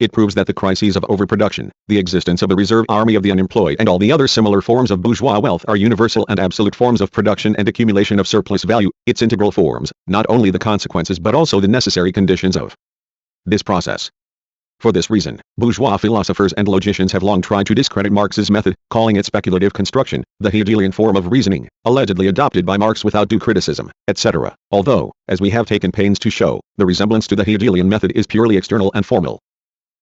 [SPEAKER 1] It proves that the crises of overproduction, the existence of a reserve army of the unemployed and all the other similar forms of bourgeois wealth are universal and absolute forms of production and accumulation of surplus value, its integral forms, not only the consequences but also the necessary conditions of this process. For this reason, bourgeois philosophers and logicians have long tried to discredit Marx's method, calling it speculative construction, the Hegelian form of reasoning, allegedly adopted by Marx without due criticism, etc., although, as we have taken pains to show, the resemblance to the Hegelian method is purely external and formal.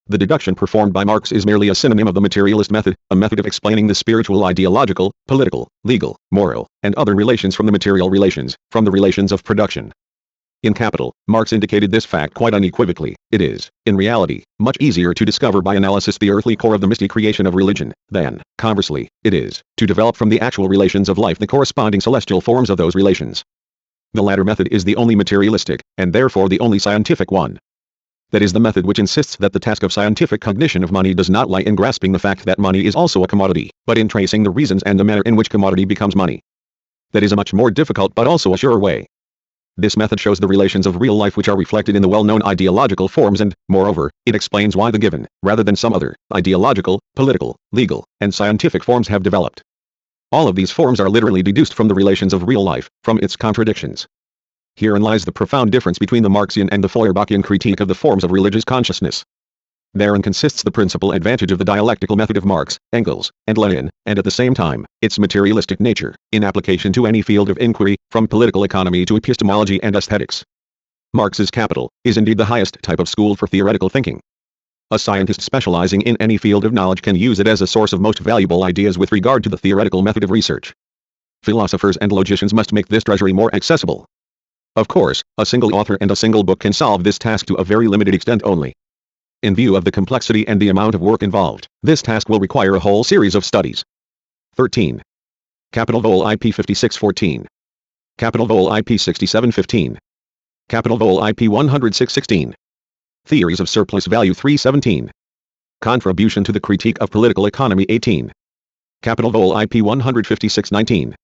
[SPEAKER 1] The deduction performed by Marx is merely a synonym of the materialist method, a method of explaining the spiritual, ideological, political, legal, moral, and other relations from the material relations, from the relations of production. In Capital, Marx indicated this fact quite unequivocally. It is, in reality, much easier to discover by analysis the earthly core of the misty creation of religion, than, conversely, it is, to develop from the actual relations of life the corresponding celestial forms of those relations. The latter method is the only materialistic, and therefore the only scientific one. That is the method which insists that the task of scientific cognition of money does not lie in grasping the fact that money is also a commodity, but in tracing the reasons and the manner in which commodity becomes money. That is a much more difficult but also a surer way. This method shows the relations of real life which are reflected in the well-known ideological forms and, moreover, it explains why the given, rather than some other, ideological, political, legal, and scientific forms have developed. All of these forms are literally deduced from the relations of real life, from its contradictions. Herein lies the profound difference between the Marxian and the Feuerbachian critique of the forms of religious consciousness. Therein consists the principal advantage of the dialectical method of Marx, Engels, and Lenin, and at the same time, its materialistic nature, in application to any field of inquiry, from political economy to epistemology and aesthetics. Marx's Capital is indeed the highest type of school for theoretical thinking. A scientist specializing in any field of knowledge can use it as a source of most valuable ideas with regard to the theoretical method of research. Philosophers and logicians must make this treasury more accessible. Of course, a single author and a single book can solve this task to a very limited extent only. In view of the complexity and the amount of work involved, this task will require a whole series of studies. 13. Capital Vol IP 5614. Capital Vol IP 6715. Capital Vol IP 10616. Theories of Surplus Value 317. Contribution to the Critique of Political Economy 18. Capital Vol IP 15619.